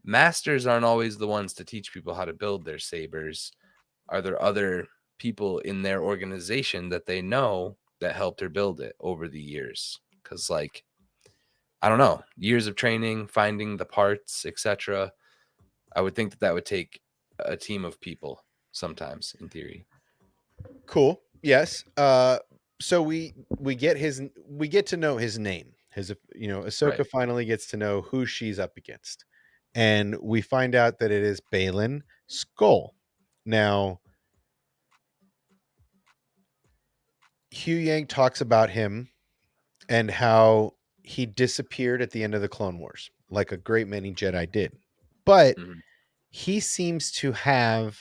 Speaker 2: masters aren't always the ones to teach people how to build their sabers. Are there other people in their organization that they know that helped her build it over the years? Because, I don't know, years of training, finding the parts, etc. I would think that would take a team of people sometimes, in theory.
Speaker 1: Cool. Yes. So we get to know his name. AHSOKA finally gets to know who she's up against. And we find out that it is Balin Skull. Now, Hu Yang talks about him and how he disappeared at the end of the Clone Wars, like a great many Jedi did. But he seems to have,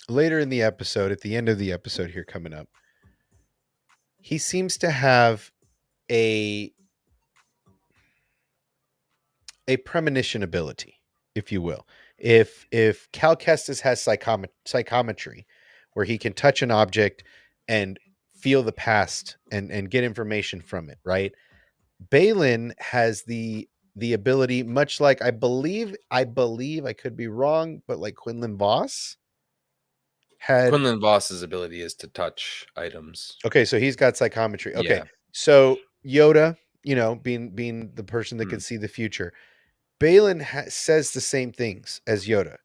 Speaker 1: later in the episode, at the end of the episode here coming up, he seems to have a premonition ability, if you will. If Cal Kestis has psychometry, where he can touch an object and feel the past and get information from it, right? Balin has the ability, much like I believe I could be wrong, but like Quinlan Voss had.
Speaker 2: Quinlan Voss's ability is to touch items.
Speaker 1: Okay, so he's got psychometry. Okay, so Yoda, being the person that can see the future, Balin says the same things as Yoda.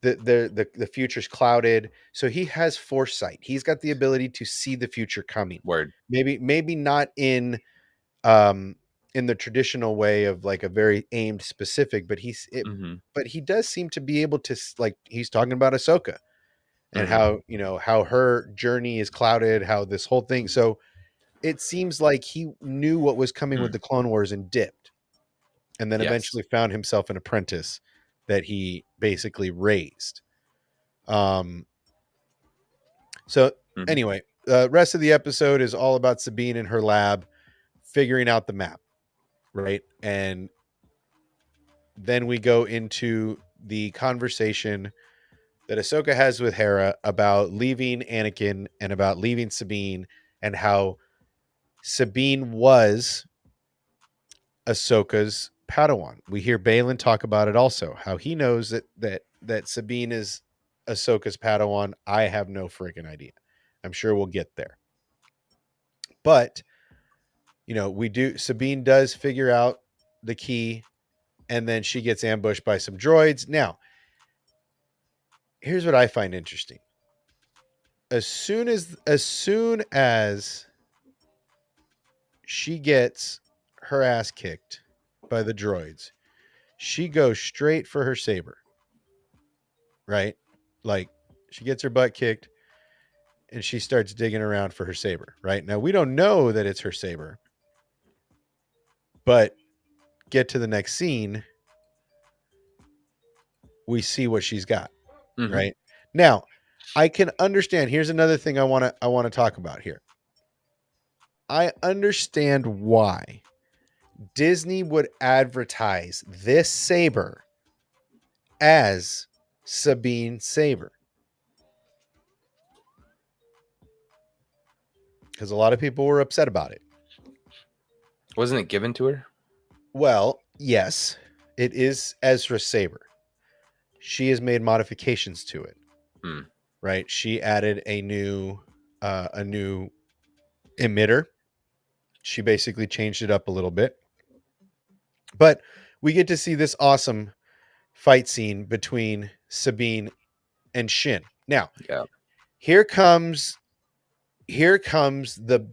Speaker 1: The future's clouded, so he has foresight. He's got the ability to see the future coming.
Speaker 2: Word.
Speaker 1: Maybe not in the traditional way of like a very aimed specific, but but he does seem to be able to, like, he's talking about AHSOKA, and
Speaker 2: Mhm.
Speaker 1: how, you know, how her journey is clouded, how this whole thing. So it seems like he knew what was coming with the Clone Wars and dipped, and then
Speaker 2: Yes.
Speaker 1: eventually found himself an apprentice that he basically raised. So
Speaker 2: Mhm.
Speaker 1: anyway, the rest of the episode is all about Sabine in her lab figuring out the map, right? And then we go into the conversation that Ahsoka has with Hera about leaving Anakin and about leaving Sabine, and how Sabine was Ahsoka's Padawan. We hear Balin talk about it also, how he knows that Sabine is Ahsoka's Padawan. I have no freaking idea. I'm sure we'll get there. But, you know, Sabine does figure out the key, and then she gets ambushed by some droids. Now, here's what I find interesting. As soon as she gets her ass kicked by the droids, she goes straight for her saber, right? Like, she gets her butt kicked and she starts digging around for her saber, right? Now, we don't know that it's her saber, but get to the next scene, we see what she's got,
Speaker 2: Mhm.
Speaker 1: right? Now, I can understand. Here's another thing I want to talk about here. I understand why Disney would advertise this saber as Sabine Saber, because a lot of people were upset about it.
Speaker 2: Wasn't it given to her?
Speaker 1: Well, yes, it is Ezra's saber. She has made modifications to it, right? She added a new emitter. She basically changed it up a little bit, but we get to see this awesome fight scene between Sabine and Shin. Now,
Speaker 2: Yeah.
Speaker 1: here comes the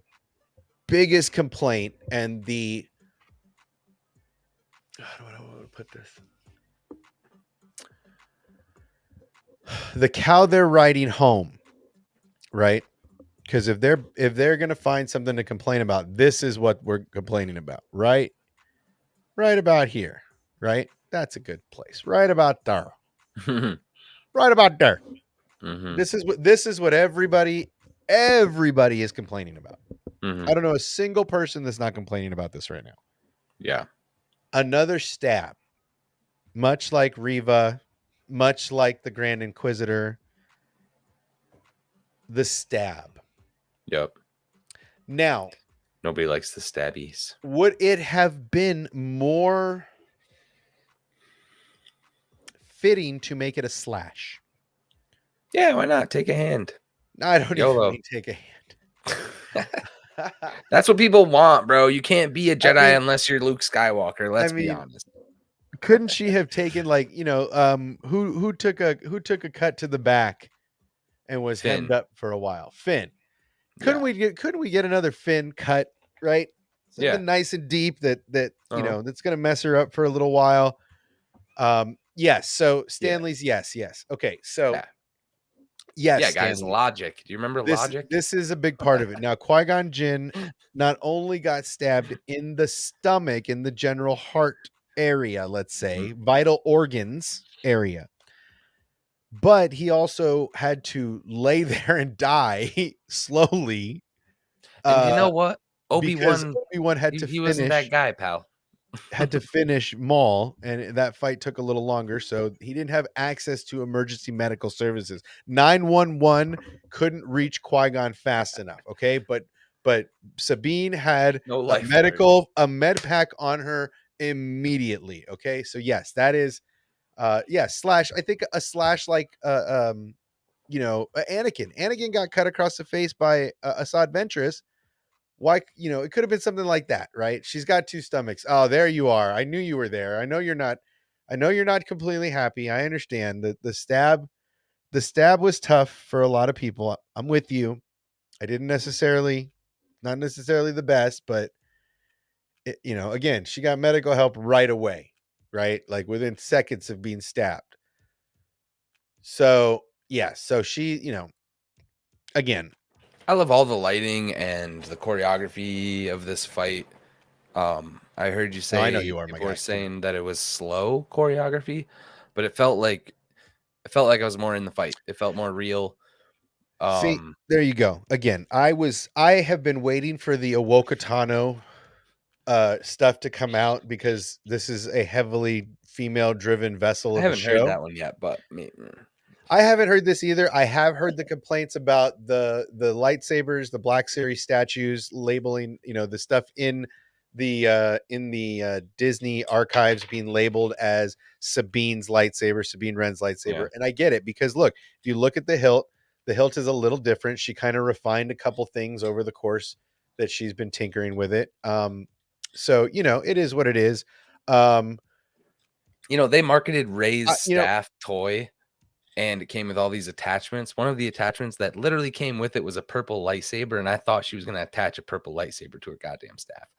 Speaker 1: biggest complaint and the, how do I want to put this? The cow they're riding home, right? Because if they're gonna find something to complain about, this is what we're complaining about, right? Right about here, right? That's a good place. Right about there.
Speaker 2: Mhm.
Speaker 1: Right about there.
Speaker 2: Mhm.
Speaker 1: This is what everybody is complaining about.
Speaker 2: Mhm.
Speaker 1: I don't know a single person that's not complaining about this right now.
Speaker 2: Yeah.
Speaker 1: Another stab, much like Riva, much like the Grand Inquisitor, the stab.
Speaker 2: Yep.
Speaker 1: Now,
Speaker 2: Nobody likes the stabbies.
Speaker 1: would it have been more fitting to make it a slash?
Speaker 2: Yeah, why not? Take a hand.
Speaker 1: I don't even
Speaker 2: YOLO.
Speaker 1: mean take a hand.
Speaker 2: That's what people want, bro. You can't be a Jedi
Speaker 1: mean-
Speaker 2: unless you're Luke Skywalker. Let's be
Speaker 1: mean,
Speaker 2: honest.
Speaker 1: Couldn't she have taken, like, you know, who took a cut to the back and was
Speaker 2: Finn.
Speaker 1: hemmed up for a while? Finn.
Speaker 2: Yeah.
Speaker 1: Couldn't we get another Finn cut, right? Something
Speaker 2: Yeah.
Speaker 1: nice and deep that you
Speaker 2: Uh-huh.
Speaker 1: know, that's gonna mess her up for a little while. Yes. So Stanley's yes. Okay. So
Speaker 2: Yeah.
Speaker 1: yes,
Speaker 2: Yeah, guys,
Speaker 1: Stanley.
Speaker 2: logic. Do you remember logic?
Speaker 1: This is a big part of it. Now, Qui-Gon Jinn not only got stabbed in the stomach, in the general heart area, let's say, vital organs area, but he also had to lay there and die slowly.
Speaker 2: And you know what?
Speaker 1: Because
Speaker 2: Obi-Wan,
Speaker 1: Obi-Wan had
Speaker 2: he
Speaker 1: to
Speaker 2: wasn't that guy, pal.
Speaker 1: finish Maul, and that fight took a little longer, so he didn't have access to emergency medical services. 911 couldn't reach Qui-Gon fast enough, okay? But Sabine had
Speaker 2: No
Speaker 1: a
Speaker 2: life
Speaker 1: med pack on her immediately, okay? So yes, that is slash, I think a slash like you know, Anakin got cut across the face by Asajj Ventress. Why, you know, it could have been something like that, right? She's got two stomachs. Oh, there you are. I knew you were there. I know you're not completely happy. I understand that the stab was tough for a lot of people. I'm with you. I didn't not necessarily the best, but you know, again, she got medical help right away, right? Like within seconds of being stabbed. So yeah, so she, again,
Speaker 2: I love all the lighting and the choreography of this fight. I heard you
Speaker 1: no, I know
Speaker 2: say
Speaker 1: you are my
Speaker 2: people were
Speaker 1: guy.
Speaker 2: saying that it was slow choreography, but it felt like I was more in the fight. It felt more real.
Speaker 1: See, there you go. Again, I have been waiting for the Awoka Tano stuff to come out because this is a heavily female driven vessel
Speaker 2: I
Speaker 1: of a
Speaker 2: haven't heard
Speaker 1: show.
Speaker 2: that one yet, but
Speaker 1: I haven't heard this either. I have heard the complaints about the lightsabers, the Black Series statues, labeling, the stuff in the Disney archives being labeled as Sabine's lightsaber, Sabine Wren's lightsaber.
Speaker 2: Yeah.
Speaker 1: And I get it because look, if you look at the hilt is a little different. She kind of refined a couple things over the course that she's been tinkering with it. So it is what it is.
Speaker 2: They marketed Ray's
Speaker 1: You know,
Speaker 2: staff toy, and it came with all these attachments. One of the attachments that literally came with it was a purple lightsaber, and I thought she was going to attach a purple lightsaber to her goddamn staff.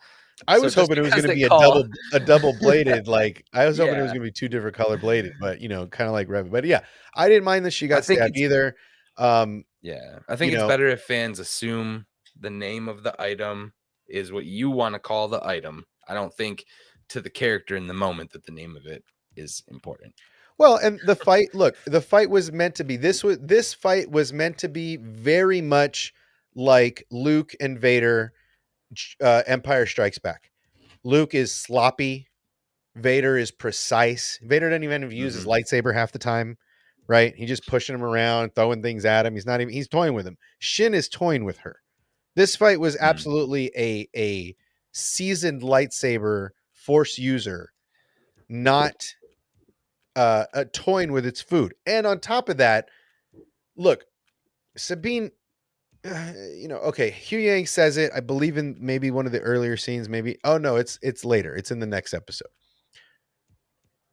Speaker 1: I was hoping it was going to be a double bladed. Like I was hoping it was going to be two different color bladed, but kind of like Rev. But yeah, I didn't mind that she got stabbed either.
Speaker 2: Yeah, I think it's better if fans assume the name of the item is what you want to call the item. I don't think to the character in the moment that the name of it is important.
Speaker 1: Well, and the fight, look, the fight was meant to be this fight was meant to be very much like Luke and Vader, Empire Strikes Back. Luke is sloppy. Vader is precise. Vader doesn't even use his lightsaber half the time, right? He's just pushing him around, throwing things at him. He's toying with him. Shin is toying with her. This fight was absolutely a seasoned lightsaber force user, not toying with its food. And on top of that, look, Sabine, okay, Hugh Yang says it, I believe in maybe one of the earlier scenes, maybe. Oh no, it's later. It's in the next episode.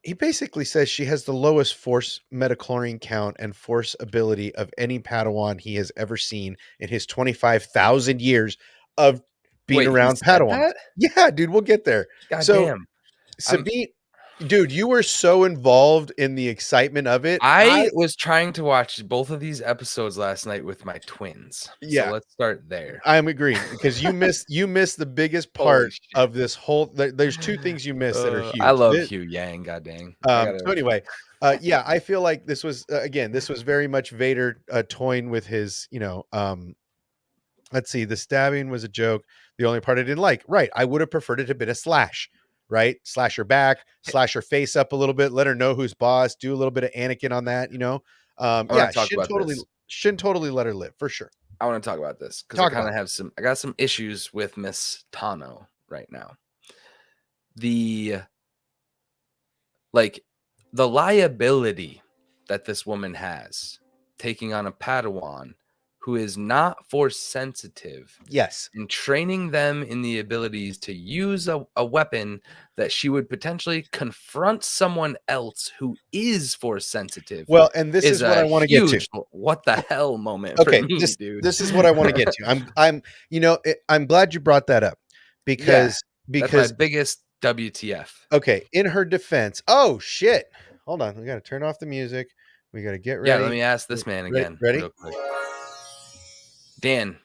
Speaker 1: He basically says she has the lowest force metachlorine count and force ability of any Padawan he has ever seen in his 25,000 years of being around Padawans. Yeah, dude, we'll get there.
Speaker 2: God
Speaker 1: so,
Speaker 2: damn.
Speaker 1: Sabine, dude, you were so involved in the excitement of it.
Speaker 2: I was trying to watch both of these episodes last night with my twins.
Speaker 1: Yeah.
Speaker 2: So let's start there.
Speaker 1: I'm agreeing because you missed the biggest part of this whole. There's two things you missed that are huge.
Speaker 2: I love Hugh Yang. God dang.
Speaker 1: So anyway, yeah, I feel like this was this was very much Vader toying with his. Let's see, the stabbing was a joke. The only part I didn't like. Right, I would have preferred it to have been a slash. Right, slash her back, slash her face up a little bit, let her know who's boss. Do a little bit of Anakin on that. Yeah, shouldn't totally let her live for sure.
Speaker 2: I want to talk about this because I got some issues with Miss Tano right now. The liability that this woman has taking on a Padawan who is not force sensitive.
Speaker 1: Yes.
Speaker 2: And training them in the abilities to use a weapon that she would potentially confront someone else who is force sensitive.
Speaker 1: Well, and this is what I want to get to.
Speaker 2: What the hell moment
Speaker 1: for me,
Speaker 2: dude.
Speaker 1: This is what I want to get to. I'm glad you brought that up because
Speaker 2: that's my biggest WTF.
Speaker 1: Okay, in her defense. Oh shit. Hold on. We got to turn off the music. We got to get ready.
Speaker 2: Yeah, let me ask this man again.
Speaker 1: Ready?
Speaker 2: Real quick. Dan,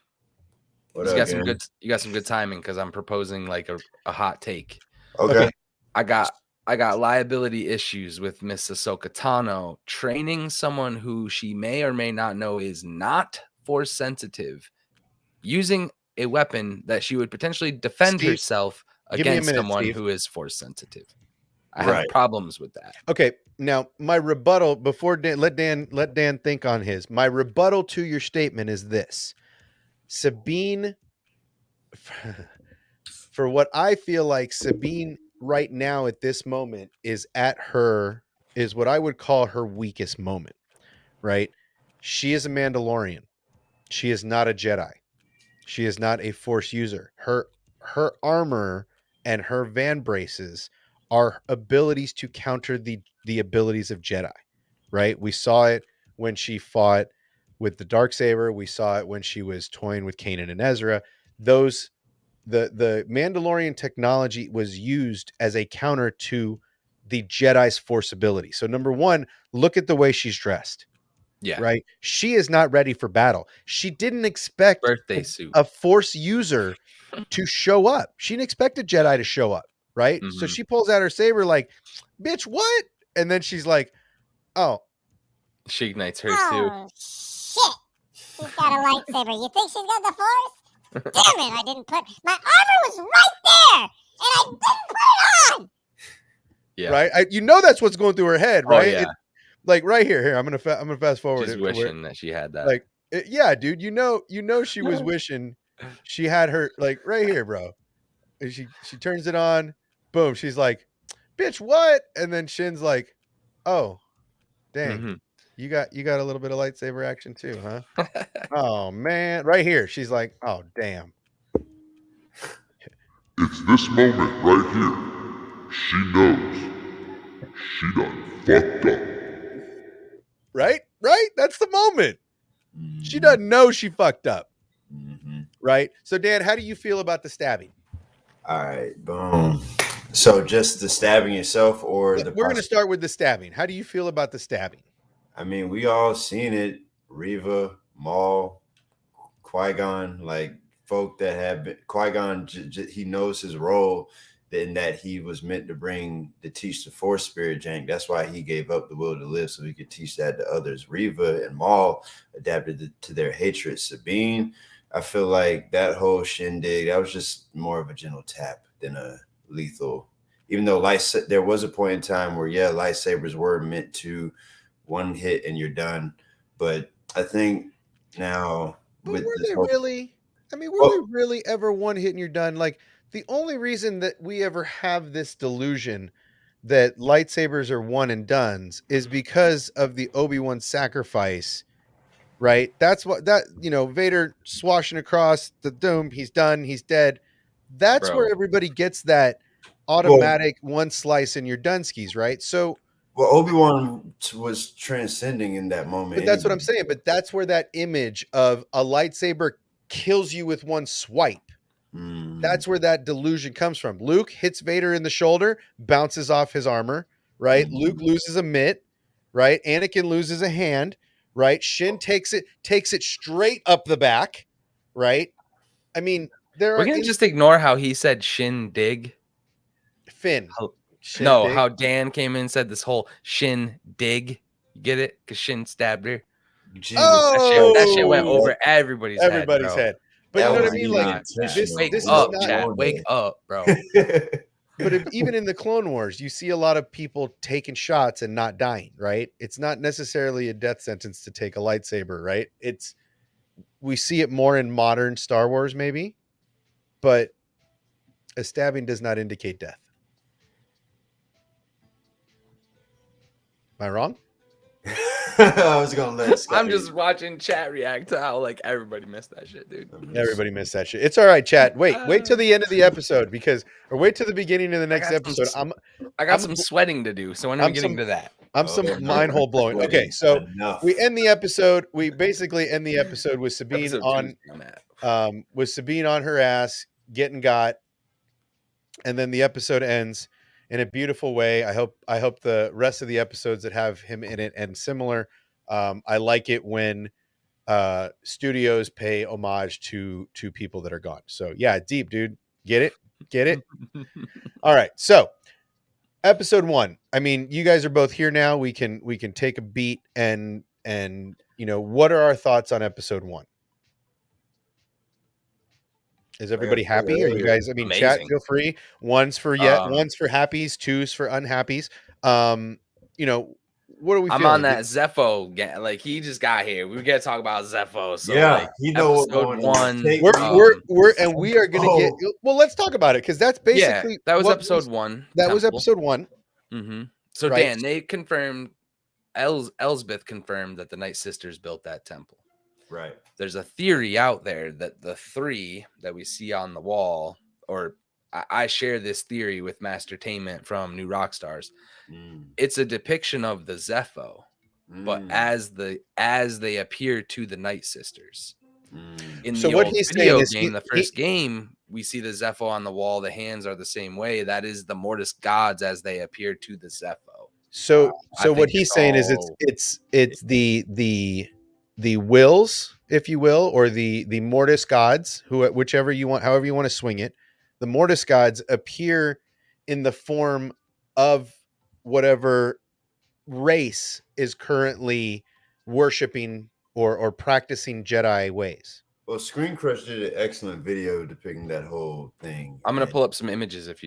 Speaker 2: you got some good timing because I'm proposing like a hot take.
Speaker 5: Okay.
Speaker 2: I got liability issues with Miss AHSOKA Tano training someone who she may or may not know is not force sensitive, using a weapon that she would potentially defend herself against someone who is force sensitive. I have problems with that.
Speaker 1: Okay, now my rebuttal before let Dan think on his. My rebuttal to your statement is this. Sabine, for what I feel like Sabine right now at this moment is what I would call her weakest moment, right? She is a Mandalorian. She is not a Jedi. She is not a Force user. Her armor and her van braces are abilities to counter the abilities of Jedi, right? We saw it when she fought with the Darksaber. We saw it when she was toying with Kanan and Ezra. The Mandalorian technology was used as a counter to the Jedi's Force ability. So number one, look at the way she's dressed.
Speaker 2: Yeah.
Speaker 1: Right? She is not ready for battle. She didn't expect
Speaker 2: Birthday suit.
Speaker 1: a Force user to show up. She didn't expect a Jedi to show up, right? So
Speaker 2: Mhm.
Speaker 1: she pulls out her saber like, bitch, what? And then she's like, oh,
Speaker 2: She ignites hers too.
Speaker 3: Oh, shit. She's got a lightsaber. You think she's got the Force? Damn it, I didn't put... My armor was right there, and I didn't put it on.
Speaker 2: Yeah.
Speaker 1: right? You know that's what's going through her head,
Speaker 2: Oh,
Speaker 1: right?
Speaker 2: yeah.
Speaker 1: Like right here. Here, I'm gonna fast forward.
Speaker 2: She's
Speaker 1: it to where-
Speaker 2: wishing that she had that.
Speaker 1: like, yeah, dude. You know she was wishing she had her like right here, bro. And she turns it on. Boom. She's like, bitch, what? And then Shin's like, oh, dang.
Speaker 2: Mhm.
Speaker 1: You got a little bit of lightsaber action too, huh? Oh man, right here. She's like, oh damn.
Speaker 4: It's this moment right here. She knows. She done fucked up.
Speaker 1: Right? That's the moment. She
Speaker 5: Mhm.
Speaker 1: doesn't know she fucked up.
Speaker 5: Mhm.
Speaker 1: Right? So Dan, how do you feel about the stabbing?
Speaker 5: All right, boom. So just the stabbing itself, or the
Speaker 1: We're gonna start with the stabbing. How do you feel about the stabbing?
Speaker 5: I mean, we all seen it. Reva, Maul, Qui-Gon, like folk that have been Qui-Gon. He knows his role, in that he was meant to teach the Force spirit jank. That's why he gave up the will to live, so he could teach that to others. Reva and Maul adapted to their hatred. Sabine, I feel like that whole shindig, that was just more of a gentle tap than a lethal. Even though there was a point in time where lightsabers were meant to one hit and you're done. But I think now
Speaker 1: But
Speaker 5: with
Speaker 1: were
Speaker 5: this
Speaker 1: they
Speaker 5: whole,
Speaker 1: really? I mean, were
Speaker 5: Well-
Speaker 1: they really ever one hit and you're done? Like the only reason that we ever have this delusion that lightsabers are one and dones is because of the Obi-Wan sacrifice, right? That's what Vader swashing across the dome, he's done, he's dead. That's
Speaker 2: Bro.
Speaker 1: where everybody gets that automatic one slice and you're done skis, right? So
Speaker 5: well, Obi-Wan was transcending in that moment.
Speaker 1: but that's what I'm
Speaker 5: anyway.
Speaker 1: saying. But that's where that image of a lightsaber kills you with one swipe.
Speaker 5: Mm.
Speaker 1: That's where that delusion comes from. Luke hits Vader in the shoulder, bounces off his armor, right? Luke loses a mitt, right? Anakin loses a hand, right? Shin takes it straight up the back, right? I mean, there
Speaker 2: We're
Speaker 1: are
Speaker 2: gonna just ignore how he said shin dig.
Speaker 1: Finn.
Speaker 2: How-
Speaker 1: Shin
Speaker 2: no,
Speaker 1: dig.
Speaker 2: how Dan came in and said this whole shin dig. You get it? Because Shin stabbed her.
Speaker 5: Jesus.
Speaker 2: That shit went
Speaker 1: Oh!
Speaker 2: over everybody's
Speaker 1: everybody's
Speaker 2: head.
Speaker 1: head. But
Speaker 5: That
Speaker 1: you know what I
Speaker 5: was
Speaker 1: mean?
Speaker 5: even
Speaker 1: Like
Speaker 5: intentional.
Speaker 2: Wake
Speaker 1: this is
Speaker 2: up,
Speaker 1: not-
Speaker 2: chat. Wake up, bro.
Speaker 1: But even in the Clone Wars, you see a lot of people taking shots and not dying, right? It's not necessarily a death sentence to take a lightsaber, right? We see it more in modern Star Wars, maybe, but a stabbing does not indicate death. Am I wrong?
Speaker 5: I was gonna let Scott.
Speaker 2: I'm just watching chat react to how like everybody missed that shit, dude.
Speaker 1: Everybody missed that shit. It's all right, chat. Wait till the end of the episode or wait till the beginning of the next
Speaker 2: got some
Speaker 1: episode.
Speaker 2: I got
Speaker 1: I'm-
Speaker 2: some sweating to do, so when are we
Speaker 1: I'm
Speaker 2: getting
Speaker 1: some-
Speaker 2: to that?
Speaker 1: I'm some
Speaker 5: no,
Speaker 1: mind hole blowing. Okay, so
Speaker 5: enough.
Speaker 1: we end the episode. We basically end the episode with Sabine
Speaker 2: Episode
Speaker 1: on
Speaker 2: 2's on that.
Speaker 1: with Sabine on her ass getting got, and then the episode ends in a beautiful way. I hope the rest of the episodes that have him in it end similar. I like it when studios pay homage to people that are gone. So yeah, deep dude, get it. All right, so episode 1. I mean, you guys are both here now. We can take a beat and what are our thoughts on episode 1? Is everybody happy? Are you guys? I mean, chat.
Speaker 2: Amazing.
Speaker 1: Feel free. One's for one's for happies, two's for unhappies. What are we?
Speaker 2: I'm
Speaker 1: feeling?
Speaker 2: on that Zepho. Like he just got here. We gotta talk about Zepho. So
Speaker 5: Yeah,
Speaker 2: like,
Speaker 5: he know what
Speaker 2: episode
Speaker 5: going on.
Speaker 2: 1.
Speaker 1: We are gonna get. Well, let's talk about it because that's basically
Speaker 2: yeah, that was
Speaker 1: what
Speaker 2: episode 1.
Speaker 1: That was episode 1.
Speaker 2: Mm-hmm. So
Speaker 1: Right.
Speaker 2: Dan, they confirmed. Elsbeth confirmed that the Night Sisters built that temple.
Speaker 5: Right.
Speaker 2: There's a theory out there that the 3 that we see on the wall, or I share this theory with Mastertainment from New Rockstars. It's a depiction of the Zepho, but as they appear to the Night Sisters. In
Speaker 1: So
Speaker 2: the
Speaker 1: what
Speaker 2: old
Speaker 1: he's
Speaker 2: video
Speaker 1: saying is
Speaker 2: game, the first game, we see the Zepho on the wall. The hands are the same way. That is the Mortis gods as they appear to the Zepho.
Speaker 1: So
Speaker 2: I
Speaker 1: what
Speaker 2: think
Speaker 1: he's
Speaker 2: it's
Speaker 1: saying is
Speaker 2: all-
Speaker 1: it's the wills, if you will, or the mortis gods, whichever you want, however you want to swing it. The mortis gods appear in the form of whatever race is currently worshiping or practicing Jedi ways.
Speaker 5: Well, Screen Crush did an excellent video depicting that whole thing.
Speaker 2: I'm gonna
Speaker 5: and-
Speaker 2: pull up some images if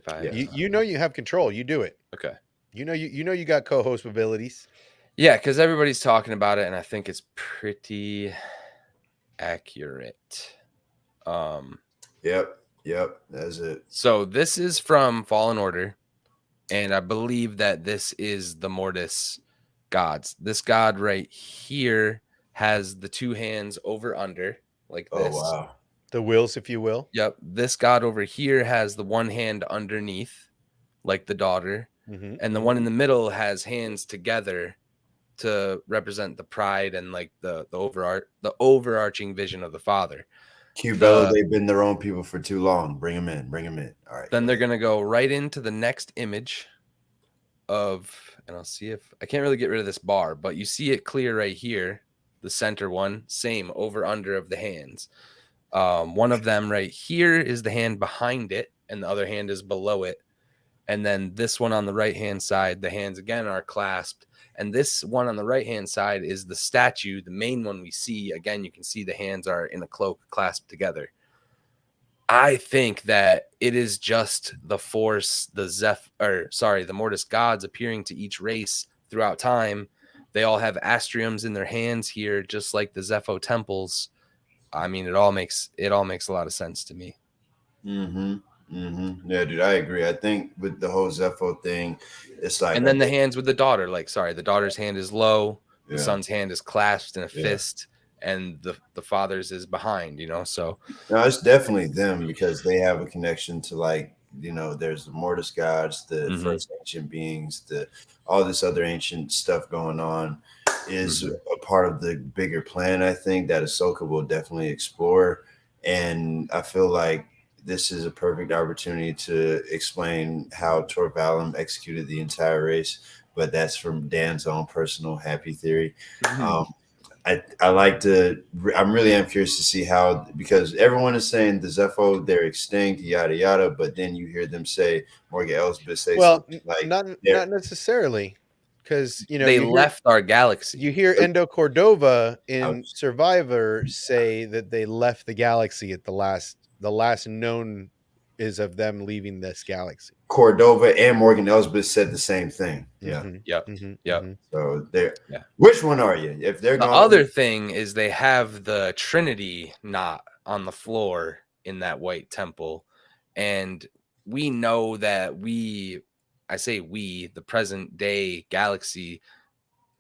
Speaker 2: I
Speaker 5: Yeah.
Speaker 1: You know you have control. You do it.
Speaker 2: okay.
Speaker 1: You know you got co-host abilities.
Speaker 2: Yeah, because everybody's talking about it, and I think it's pretty accurate.
Speaker 5: Yep, that's it.
Speaker 2: So this is from Fallen Order, and I believe that this is the Mortis gods. This god right here has the two hands over under like
Speaker 5: Oh
Speaker 2: this.
Speaker 5: wow.
Speaker 1: The wills, if you will.
Speaker 2: Yep. This god over here has the one hand underneath, like the daughter,
Speaker 1: Mm-hmm.
Speaker 2: and the one in the middle has hands together to represent the pride and like the overarching vision of the father.
Speaker 5: Q-Bello, they've been their own people for too long. Bring them in. All right.
Speaker 2: Then they're gonna go right into the next image of, and I'll see if I can't really get rid of this bar, but you see it clear right here, the center one, same over under of the hands. One of them right here is the hand behind it, and the other hand is below it. And then this one on the right hand side, the hands again are clasped. And this one on the right hand side is the statue, the main one we see. Again, you can see the hands are in a cloak clasped together. I think that it is just the Force, the Mortis gods appearing to each race throughout time. They all have astriums in their hands here, just like the Zepho temples. I mean, it all makes a lot of sense to me.
Speaker 5: Yeah, dude, I agree. I think with the whole Zepho thing, it's like,
Speaker 2: And then the hands with the daughter, the daughter's hand is low, the
Speaker 5: Yeah.
Speaker 2: son's hand is clasped in a
Speaker 5: Yeah.
Speaker 2: fist, and the father's is behind, so
Speaker 5: no, it's definitely them because they have a connection to there's the Mortis gods, the
Speaker 2: Mhm.
Speaker 5: first ancient beings, all this other ancient stuff going on is a part of the bigger plan. I think that AHSOKA will definitely explore, and I feel like this is a perfect opportunity to explain how Tor Valum executed the entire race, but that's from Dan's own personal happy theory. I like to. I'm really am curious to see how, because everyone is saying the Zepho they're extinct, yada yada, but then you hear them say Morgan Elsbeth say something like
Speaker 1: not necessarily, because
Speaker 2: they left our galaxy.
Speaker 1: You hear Endo Cordova in
Speaker 5: Ouch.
Speaker 1: Survivor say that they left the galaxy at the last known is of them leaving this galaxy.
Speaker 5: Cordova and Morgan Elsbeth said the same thing. Yeah.
Speaker 1: Mhm,
Speaker 2: Yep.
Speaker 1: mhm,
Speaker 2: Yep.
Speaker 1: mhm.
Speaker 5: So there.
Speaker 2: Yeah.
Speaker 5: Which one are you? If they're
Speaker 2: The
Speaker 5: gone,
Speaker 2: other thing is they have the Trinity knot on the floor in that white temple. And we know that the present day galaxy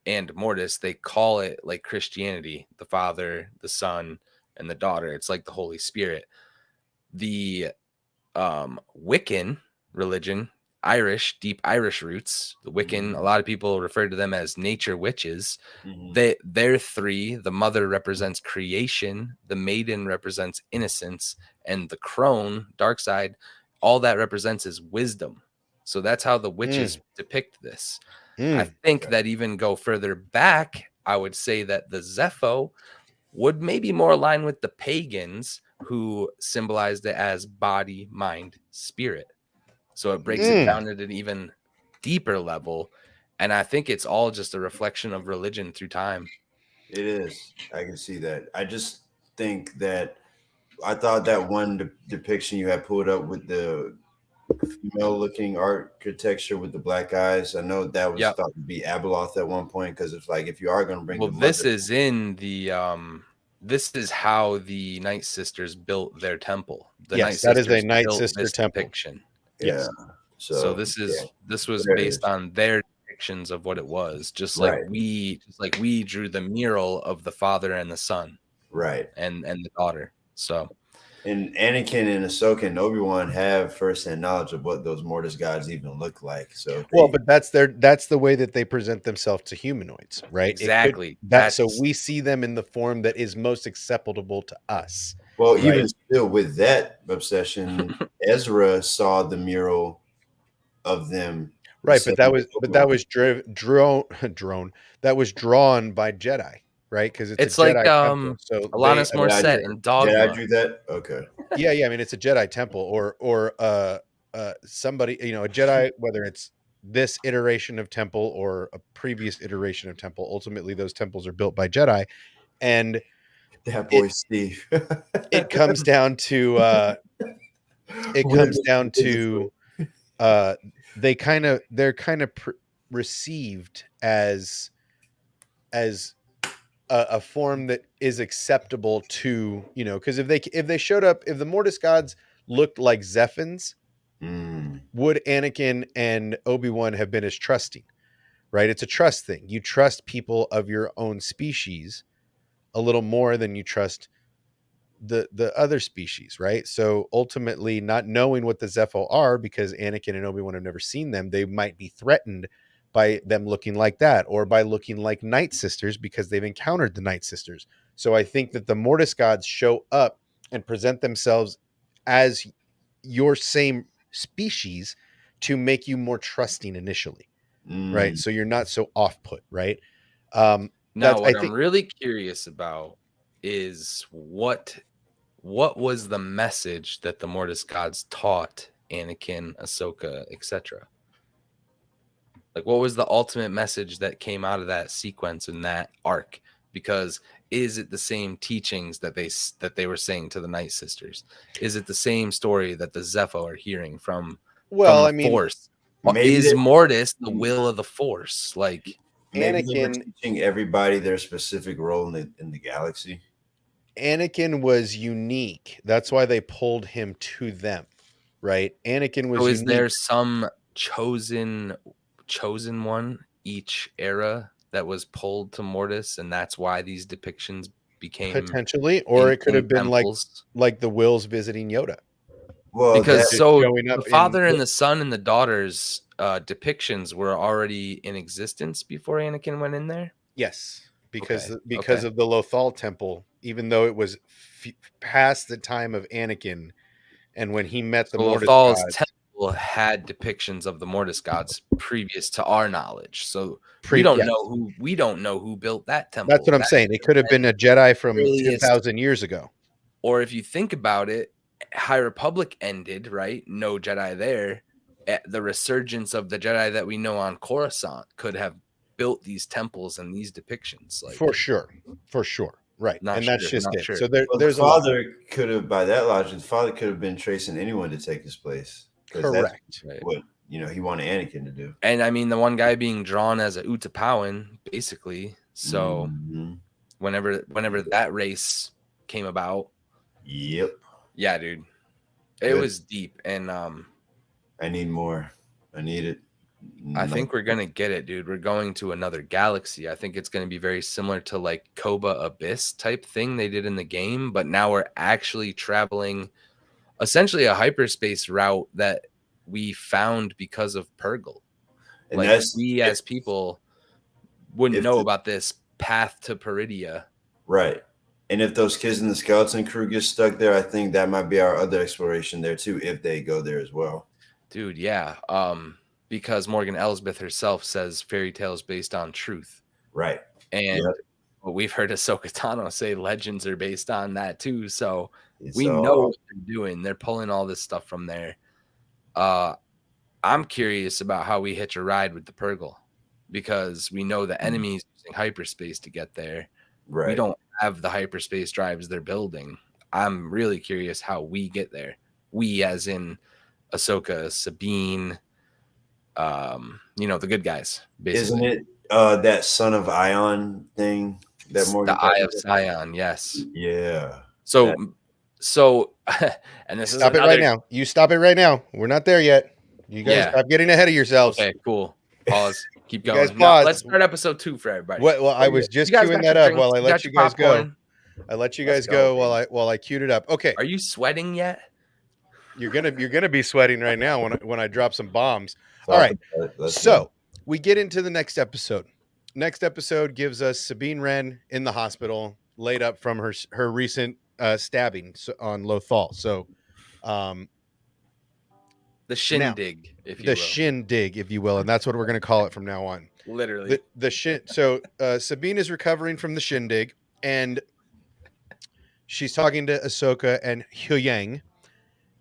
Speaker 2: and Mortis, they call it like Christianity, the Father, the Son, and the Daughter. It's like the Holy Spirit. The Wiccan religion, deep Irish roots, the Wiccan, a lot of people refer to them as nature witches. They're three. The mother represents creation, the maiden represents innocence, and the crone, dark side, all that represents is wisdom. So that's how the witches depict this. I think that even go further back, I would say that the Zepho would maybe more align with the pagans, who symbolized it as body, mind, spirit. So it breaks it down at an even deeper level. And I think it's all just a reflection of religion through time.
Speaker 5: It is. I can see that. I just think that I thought that one depiction you had pulled up with the female-looking architecture with the black eyes, I know that was thought to be Abeloth at one point, because it's like if you are going to bring
Speaker 2: this is in the this is how the Night Sisters built their temple. The
Speaker 1: Yes, that is a Night Sister temple.
Speaker 2: Depiction.
Speaker 1: Yes.
Speaker 2: So this was based on their depictions of what it was, just like we drew the mural of the Father and the Son,
Speaker 5: right,
Speaker 2: and the Daughter. So,
Speaker 5: and Anakin and Ahsoka and Obi-Wan have first-hand knowledge of what those Mortis gods even look like. So
Speaker 1: but that's the way that they present themselves to humanoids, right?
Speaker 2: Exactly.
Speaker 1: So we see them in the form that is most acceptable to us.
Speaker 5: Well, even still with that obsession, Ezra saw the mural of them.
Speaker 1: Right,
Speaker 5: So
Speaker 1: but that was drone that was drawn by Jedi, right? Because it's a
Speaker 2: It's like
Speaker 1: Jedi temple. So they
Speaker 2: Alanis Morissette in
Speaker 5: Jedi
Speaker 2: Dogma.
Speaker 5: drew that. Okay.
Speaker 1: yeah, I mean it's a Jedi temple or somebody, you know, a Jedi, whether it's this iteration of temple or a previous iteration of temple, ultimately those temples are built by Jedi. And
Speaker 5: That
Speaker 1: it
Speaker 5: boy Steve.
Speaker 1: it comes down to it comes down to uh they're kind of received as a form that is acceptable to, you know, because if they showed up, if the Mortis gods looked like Zephins,
Speaker 5: Mm,
Speaker 1: would Anakin and Obi-Wan have been as trusting? Right, it's a trust thing. You trust people of your own species a little more than you trust the other species, right? So ultimately, not knowing what the Zepho are, because Anakin and Obi-Wan have never seen them, they might be threatened by them looking like that, or by looking like Night Sisters because they've encountered the Night Sisters. So I think that the Mortis gods show up and present themselves as your same species to make you more trusting initially, right?
Speaker 5: mm.
Speaker 1: So you're not so off put, right?
Speaker 2: Now,
Speaker 1: That's I
Speaker 2: what I'm
Speaker 1: think.
Speaker 2: really curious about is what was the message that the Mortis gods taught Anakin, Ahsoka, etc. Like, what was the ultimate message that came out of that sequence in that arc? Because is it the same teachings that they were saying to the Night Sisters? Is it the same story that the Zepho are hearing from
Speaker 1: Well,
Speaker 2: the
Speaker 1: I mean,
Speaker 2: Force?
Speaker 5: Maybe
Speaker 2: Is
Speaker 5: they
Speaker 2: Mortis the will of the Force? Like,
Speaker 5: maybe they were
Speaker 1: Anakin
Speaker 5: teaching everybody their specific role in the galaxy.
Speaker 1: Anakin was unique. That's why they pulled him to them, right? Anakin
Speaker 2: so
Speaker 1: was
Speaker 2: is
Speaker 1: unique.
Speaker 2: there some chosen one each era that was pulled to Mortis, and that's why these depictions became
Speaker 1: Potentially, or it could
Speaker 2: in
Speaker 1: have been
Speaker 2: temples?
Speaker 1: like the Wills visiting Yoda,
Speaker 5: Well, that
Speaker 2: Because
Speaker 1: just
Speaker 2: so
Speaker 1: showing
Speaker 2: the
Speaker 1: up in.
Speaker 2: father and the son and the daughter's depictions were already in existence before Anakin went in there.
Speaker 1: Yes, because
Speaker 2: Okay,
Speaker 1: because
Speaker 2: okay.
Speaker 1: of the Lothal temple, even though it was past the time of Anakin, and when he met the
Speaker 2: So
Speaker 1: Mortis
Speaker 2: Lothal's
Speaker 1: gods,
Speaker 2: temple had depictions of the Mortis gods previous to our knowledge. So we don't
Speaker 1: yes,
Speaker 2: know who built that
Speaker 1: that's
Speaker 2: temple.
Speaker 1: what I'm
Speaker 2: That
Speaker 1: saying. It could have been a Jedi from
Speaker 2: earliest,
Speaker 1: 10,000 years ago.
Speaker 2: or if you think about it, High Republic ended, right? No Jedi there. The resurgence of the Jedi that we know on Coruscant could have built these temples and these depictions.
Speaker 1: For
Speaker 2: Like,
Speaker 1: sure, for sure, right?
Speaker 2: not
Speaker 1: And that's
Speaker 2: sure,
Speaker 1: just
Speaker 2: not
Speaker 1: it.
Speaker 2: sure.
Speaker 1: So
Speaker 5: well, the
Speaker 1: there's a lot.
Speaker 5: father could have, by that logic, the father could have been tracing anyone to take his place because that's
Speaker 1: Correct.
Speaker 2: Right.
Speaker 5: what he wanted Anakin to do.
Speaker 2: And I mean, the one guy being drawn as a Utapawan, basically. So
Speaker 5: Mhm.
Speaker 2: whenever that race came about,
Speaker 5: Yep,
Speaker 2: yeah, dude, it
Speaker 5: Good.
Speaker 2: was deep. And
Speaker 5: I need more. I need it.
Speaker 2: I
Speaker 5: Like,
Speaker 2: think we're gonna get it, dude. We're going to another galaxy. I think it's gonna be very similar to like Koba Abyss type thing they did in the game, but now we're actually traveling essentially a hyperspace route that we found because of Purgle.
Speaker 5: and
Speaker 2: Like,
Speaker 5: that's
Speaker 2: we as people wouldn't
Speaker 5: if
Speaker 2: know
Speaker 5: the,
Speaker 2: about this path to Peridia.
Speaker 5: right. And if those kids in the skeleton crew get stuck there, I think that might be our other exploration there too, if they go there as well.
Speaker 2: Dude, yeah. Because Morgan Elsbeth herself says fairy tales based on truth.
Speaker 5: Right.
Speaker 2: And
Speaker 5: Yep.
Speaker 2: what we've heard Ahsoka Tano say legends are based on that too. So
Speaker 5: It's
Speaker 2: we know what they're doing. They're pulling all this stuff from there. I'm curious about how we hitch a ride with the Purgle, because we know the enemy's using hyperspace to get there.
Speaker 5: right.
Speaker 2: We don't have the hyperspace drives they're building. I'm really curious how we get there. We as in Ahsoka, Sabine, the good guys, basically.
Speaker 5: Isn't it that Son of Ion thing that Morgan
Speaker 2: The Eye
Speaker 5: talked
Speaker 2: of Sion, yes.
Speaker 5: about? Yeah.
Speaker 2: So and this is
Speaker 1: Stop it right
Speaker 2: another.
Speaker 1: now. You stop it right now. We're not there yet. You guys
Speaker 2: Yeah.
Speaker 1: stop getting ahead of yourselves.
Speaker 2: Okay, cool. Pause. Keep
Speaker 1: You guys
Speaker 2: going. Now,
Speaker 1: pause.
Speaker 2: let's start episode 2 for everybody.
Speaker 1: Well, I was just
Speaker 2: You guys
Speaker 1: queuing
Speaker 2: got
Speaker 1: that
Speaker 2: your
Speaker 1: up
Speaker 2: drinks,
Speaker 1: while I
Speaker 2: you
Speaker 1: let
Speaker 2: got
Speaker 1: you
Speaker 2: your
Speaker 1: guys go.
Speaker 2: popcorn.
Speaker 1: I let you
Speaker 2: Let's
Speaker 1: guys go
Speaker 2: baby.
Speaker 1: while I queued it up. Okay.
Speaker 2: Are you sweating yet?
Speaker 1: You're gonna be sweating right now when I drop some bombs. All
Speaker 5: Talk
Speaker 1: right.
Speaker 5: about it. Let's
Speaker 1: So
Speaker 5: go.
Speaker 1: we get into the next episode. Next episode gives us Sabine Wren in the hospital, laid up from her recent stabbing on Lothal. So,
Speaker 2: The shindig, if you
Speaker 1: The
Speaker 2: will.
Speaker 1: shindig, if you will, and that's what we're going to call it from now on.
Speaker 2: Literally.
Speaker 1: The shin. So Sabine is recovering from the shindig, and she's talking to Ahsoka and Hyang,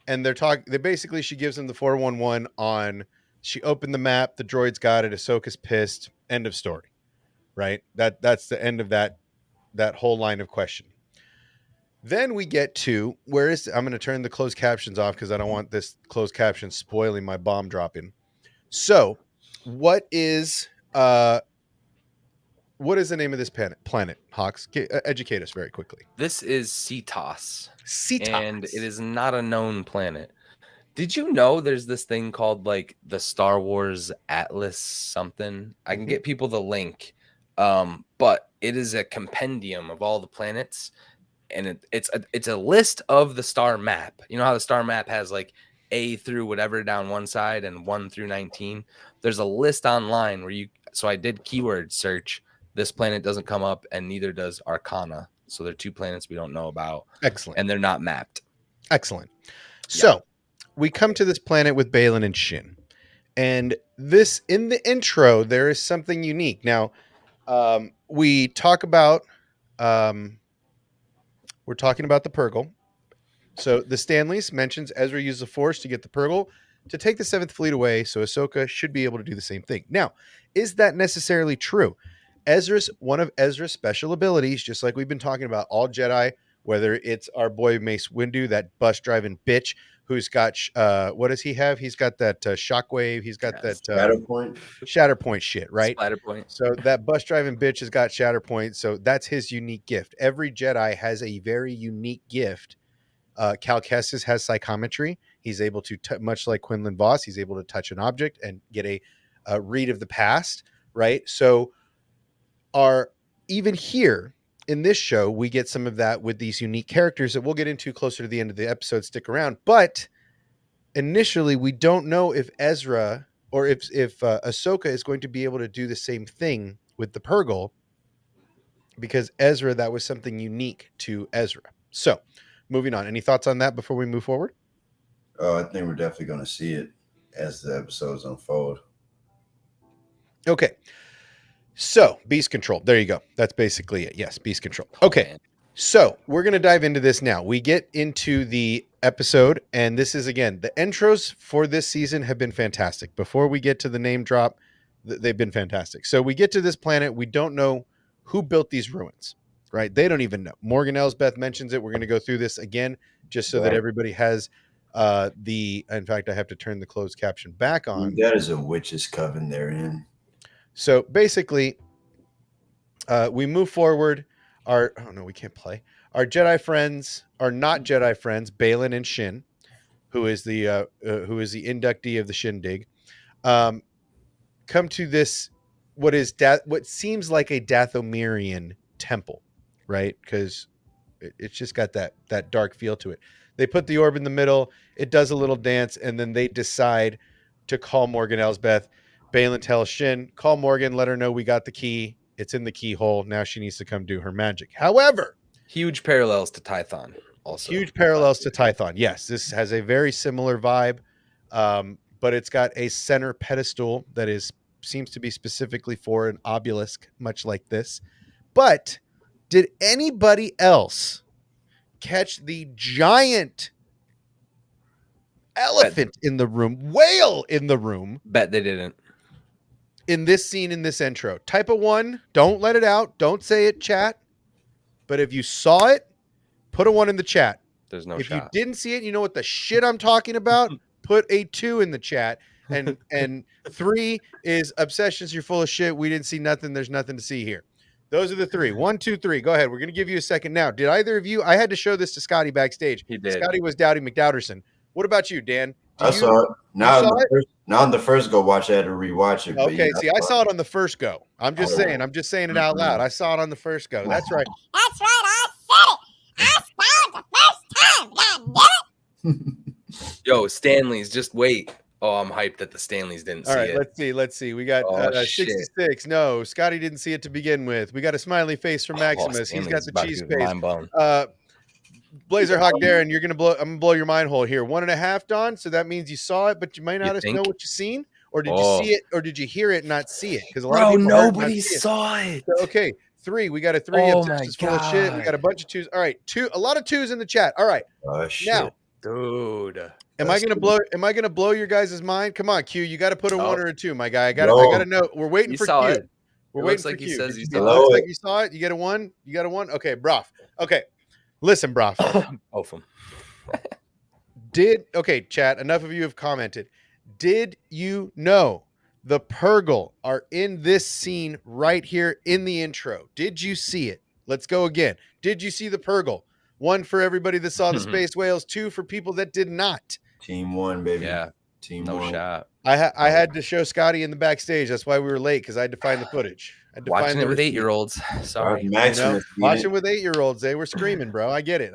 Speaker 1: and they're talking. They basically, she gives them the 411 on. She opened the map. The droids got it. Ahsoka's pissed. End of story. Right. That's the end of that whole line of questioning. Then we get to I'm going to turn the closed captions off because I don't want this closed caption spoiling my bomb dropping. So, what is the name of this planet? Hawks, educate us very quickly.
Speaker 2: This is Cetos.
Speaker 1: Cetos.
Speaker 2: And it is not a known planet. Did you know there's this thing called like the Star Wars Atlas something? I can get people the link. But it is a compendium of all the planets. And it's a list of the star map. You know how the star map has like A through whatever down one side and 1 through 19. There's a list online where so I did keyword search. This planet doesn't come up, and neither does Arcana. So they're 2 planets we don't know about.
Speaker 1: Excellent.
Speaker 2: And they're not mapped.
Speaker 1: Excellent. So we come to this planet with Baylan and Shin. And this, in the intro, there is something unique. Now, we talk about we're talking about the Purgle. So the Stanleys mentions Ezra used the Force to get the Purgle to take the 7th Fleet away, so Ahsoka should be able to do the same thing. Now, is that necessarily true? One of Ezra's special abilities, just like we've been talking about, all Jedi, whether it's our boy Mace Windu, that bus driving bitch who's got what does he have? He's got that shockwave. He's got that Shatterpoint shit, right?
Speaker 2: Splatterpoint.
Speaker 1: So that bus driving bitch has got Shatterpoint. So that's his unique gift. Every Jedi has a very unique gift. Cal Kestis has psychometry. He's able to, much like Quinlan Voss, he's able to touch an object and get a read of the past, right? So even here in this show, we get some of that with these unique characters that we'll get into closer to the end of the episode. Stick around. But initially, we don't know if Ezra or if Ahsoka is going to be able to do the same thing with the Purgle, because Ezra, that was something unique to Ezra. So moving on. Any thoughts on that before we move forward?
Speaker 5: Oh, I think we're definitely going to see it as the episodes unfold.
Speaker 1: Okay. So, beast control. There you go. That's basically it. Yes, beast control. Okay. So, we're going to dive into this now. We get into the episode, and this is, again, the intros for this season have been fantastic. Before we get to the name drop, they've been fantastic. So, we get to this planet. We don't know who built these ruins, right? They don't even know. Morgan Elsbeth mentions it. We're going to go through this again, just so that everybody has in fact, I have to turn the closed caption back on.
Speaker 5: That is a witch's coven they're in.
Speaker 1: So basically, we move forward. We can't play. Our Jedi friends are not Jedi friends, Baylan and Shin, who is the inductee of the Shindig, come to this what seems like a Dathomirian temple, right? Because it's just got that dark feel to it. They put the orb in the middle. It does a little dance, and then they decide to call Morgan Elsbeth. Baylan tells Shin, call Morgan, let her know we got the key. It's in the keyhole. Now she needs to come do her magic. However,
Speaker 2: huge parallels to Tython. Also,
Speaker 1: huge parallels to Tython. Yes, this has a very similar vibe, but it's got a center pedestal that seems to be specifically for an obelisk, much like this. But did anybody else catch the giant elephant in the room, whale in the room?
Speaker 2: Bet they didn't.
Speaker 1: In this scene, in this intro, type of 1, don't let it out. Don't say it, chat. But if you saw it, put a 1 in the chat.
Speaker 2: There's no
Speaker 1: if
Speaker 2: shot.
Speaker 1: you didn't see it, you know what the shit I'm talking about? Put a 2 in the chat. And 3 is obsessions. You're full of shit. We didn't see nothing. There's nothing to see here. Those are the 3. 1, 2, 3. Go ahead. We're going to give you a second now. Did either of you? I had to show this to Scotty backstage.
Speaker 2: He did.
Speaker 1: Scotty was Dowdy McDowderson. What about you, Dan?
Speaker 5: I saw it. Now on the first go watch, I had to rewatch it.
Speaker 1: Okay, I saw it on the first go. I'm just saying it out loud. I saw it on the first go. That's right.
Speaker 3: That's right. I said it. I saw it the first time. God damn it.
Speaker 2: Yo, Stanley's, just wait. Oh, I'm hyped that the Stanleys didn't see it.
Speaker 1: All right, let's see. We got 66. No, Scotty didn't see it to begin with. We got a smiley face from Maximus. He's got the cheese face. Blazer Hawk Darren, I'm gonna blow your mind hole here. 1.5, Don. So that means you saw it, but you might not know what you seen, or did you see it, or did you hear it and not see it? Because a lot of
Speaker 2: Bro,
Speaker 1: people heard it and not
Speaker 2: nobody
Speaker 1: see it.
Speaker 2: saw it.
Speaker 1: So, okay, 3. We got a 3.
Speaker 2: Oh
Speaker 1: Obsessed
Speaker 2: my
Speaker 1: is full of shit. We got a
Speaker 2: God.
Speaker 1: bunch of 2s. All right, 2. A lot of 2s in the chat. All right,
Speaker 5: Oh shit.
Speaker 1: now,
Speaker 2: Dude.
Speaker 1: am I gonna blow your guys' mind? Come on, Q. You got to put a 1 or a 2, my guy. I got to know. We're waiting
Speaker 2: You
Speaker 1: for
Speaker 2: saw
Speaker 1: Q.
Speaker 2: it.
Speaker 1: We're
Speaker 2: It
Speaker 1: waiting
Speaker 2: looks
Speaker 1: for
Speaker 2: like he
Speaker 1: Q.
Speaker 2: says you
Speaker 1: It
Speaker 2: saw
Speaker 1: looks
Speaker 5: it.
Speaker 1: like you saw it. You get a 1. You got a 1. Okay, Broff. Okay, listen, Broff.
Speaker 2: Both of them.
Speaker 1: Chat, enough of you have commented. Did you know the Purgle are in this scene right here in the intro? Did you see it? Let's go again. Did you see the Purgle? 1 for everybody that saw the space whales, 2 for people that did not.
Speaker 5: Team 1, baby.
Speaker 2: Yeah.
Speaker 5: Team
Speaker 2: No
Speaker 5: 1.
Speaker 2: shot.
Speaker 1: I had to show Scotty in the backstage. That's why we were late, because I had to find the footage. I had to
Speaker 2: Watching
Speaker 1: find
Speaker 2: it
Speaker 1: the
Speaker 2: with
Speaker 1: receipt.
Speaker 2: 8-year-olds. Sorry.
Speaker 5: Maximus
Speaker 1: Watching with 8-year-olds, they were screaming, bro. I get it.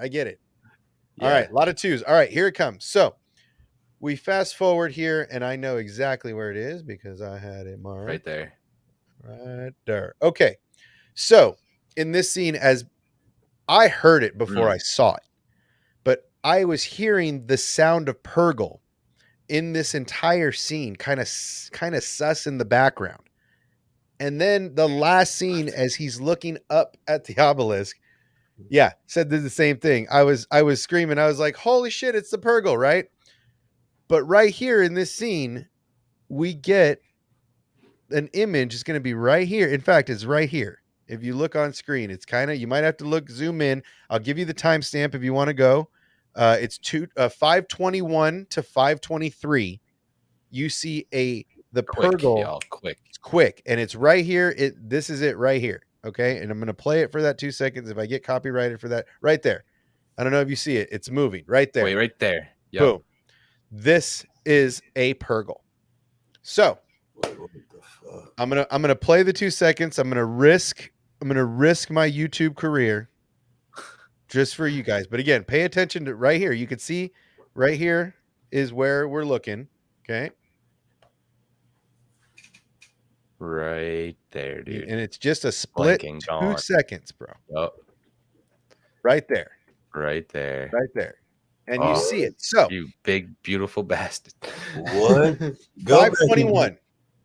Speaker 1: All right, a lot of 2s. All right, here it comes. So we fast forward here, and I know exactly where it is because I had it marked
Speaker 2: Right there.
Speaker 1: right there. Okay, so in this scene, as I heard it before I saw it, but I was hearing the sound of Purgle in this entire scene, kind of sus in the background. And then the last scene, as he's looking up at the obelisk, said the same thing. I was screaming. I was like, holy shit, it's the Purgle, right? But right here in this scene, we get an image. It's going to be right here. In fact, it's right here. If you look on screen, it's you might have to zoom in. I'll give you the timestamp if you want to go. It's 5:21 to 5:23. You see the Purgle.
Speaker 2: Y'all, quick.
Speaker 1: It's quick, and it's right here. This is it right here. Okay, and I'm going to play it for that 2 seconds. If I get copyrighted for that, right there. I don't know if you see it. It's moving right there.
Speaker 2: Wait, right there. Yep.
Speaker 1: Boom. This is a Purgle. So I'm gonna play the 2 seconds. I'm gonna risk my YouTube career just for you guys. But again, pay attention to right here. You can see right here is where we're looking. Okay.
Speaker 2: Right there, dude.
Speaker 1: And it's just a split 2 seconds, bro.
Speaker 2: Oh.
Speaker 1: Right there.
Speaker 2: Right there.
Speaker 1: Right there. And you see it. So
Speaker 2: you big beautiful bastard.
Speaker 5: What?
Speaker 1: 5:21.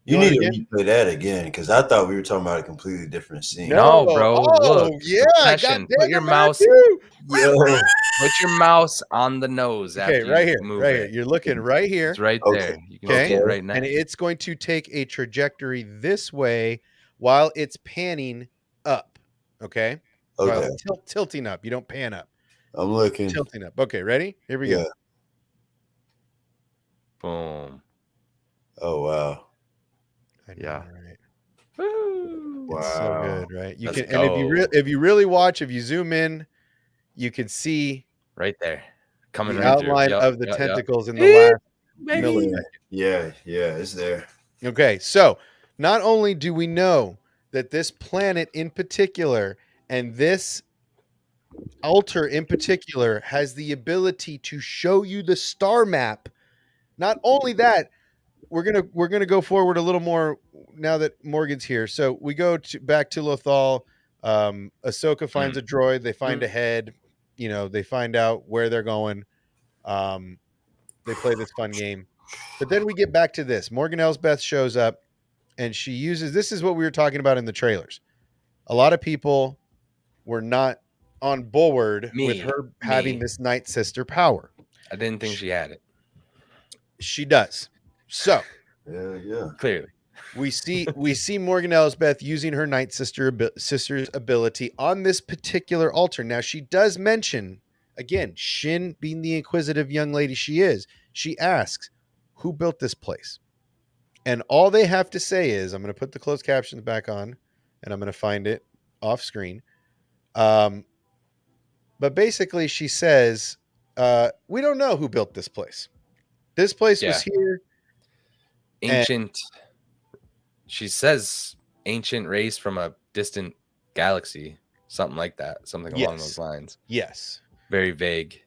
Speaker 5: You need to replay that again, because I thought we were talking about a completely different scene.
Speaker 2: No, bro.
Speaker 1: Oh,
Speaker 2: look.
Speaker 1: yeah.
Speaker 2: Put your mouse. Put your mouse on the nose.
Speaker 1: Okay,
Speaker 2: after
Speaker 1: right
Speaker 2: you
Speaker 1: here.
Speaker 2: move
Speaker 1: Right
Speaker 2: it.
Speaker 1: here. You're looking right here.
Speaker 2: It's right there. You can see it right now.
Speaker 1: And it's going to take a trajectory this way while it's panning up. Okay.
Speaker 5: Okay.
Speaker 1: While tilting up. You don't pan up.
Speaker 5: I'm looking.
Speaker 1: Tilting up. Okay, ready? Here we go.
Speaker 2: Boom.
Speaker 5: Oh wow.
Speaker 1: I know,
Speaker 2: Yeah.
Speaker 1: right.
Speaker 2: Woo.
Speaker 5: Wow.
Speaker 1: It's so good, right? You
Speaker 2: Let's
Speaker 1: can, and if you really watch, if you zoom in, you can see
Speaker 2: right there. Coming
Speaker 1: the
Speaker 2: right
Speaker 1: outline
Speaker 2: through.
Speaker 1: of the tentacles in the last millisecond.
Speaker 5: Yeah, it's there.
Speaker 1: Okay, so not only do we know that this planet in particular and this altar in particular has the ability to show you the star map, not only that, we're gonna go forward a little more now that Morgan's here. So we go back to Lothal. AHSOKA finds a droid. They find a head. They find out where they're going. They play this fun game. But then we get back to this. Morgan Elsbeth shows up, and she uses, this is what we were talking about in the trailers. A lot of people were not on board with her having this Night Sister power.
Speaker 2: I didn't think she had it.
Speaker 1: She does. So,
Speaker 5: yeah.
Speaker 2: Clearly.
Speaker 1: we see Morgan Elsbeth using her Night Sister's ability on this particular altar. Now, she does mention, again, Shin being the inquisitive young lady she is, she asks, who built this place? And all they have to say is, I'm going to put the closed captions back on, and I'm going to find it off screen. But basically, she says, we don't know who built this place. This place was here.
Speaker 2: Ancient. She says ancient race from a distant galaxy. Something like that. Something along those lines.
Speaker 1: Yes.
Speaker 2: Very vague.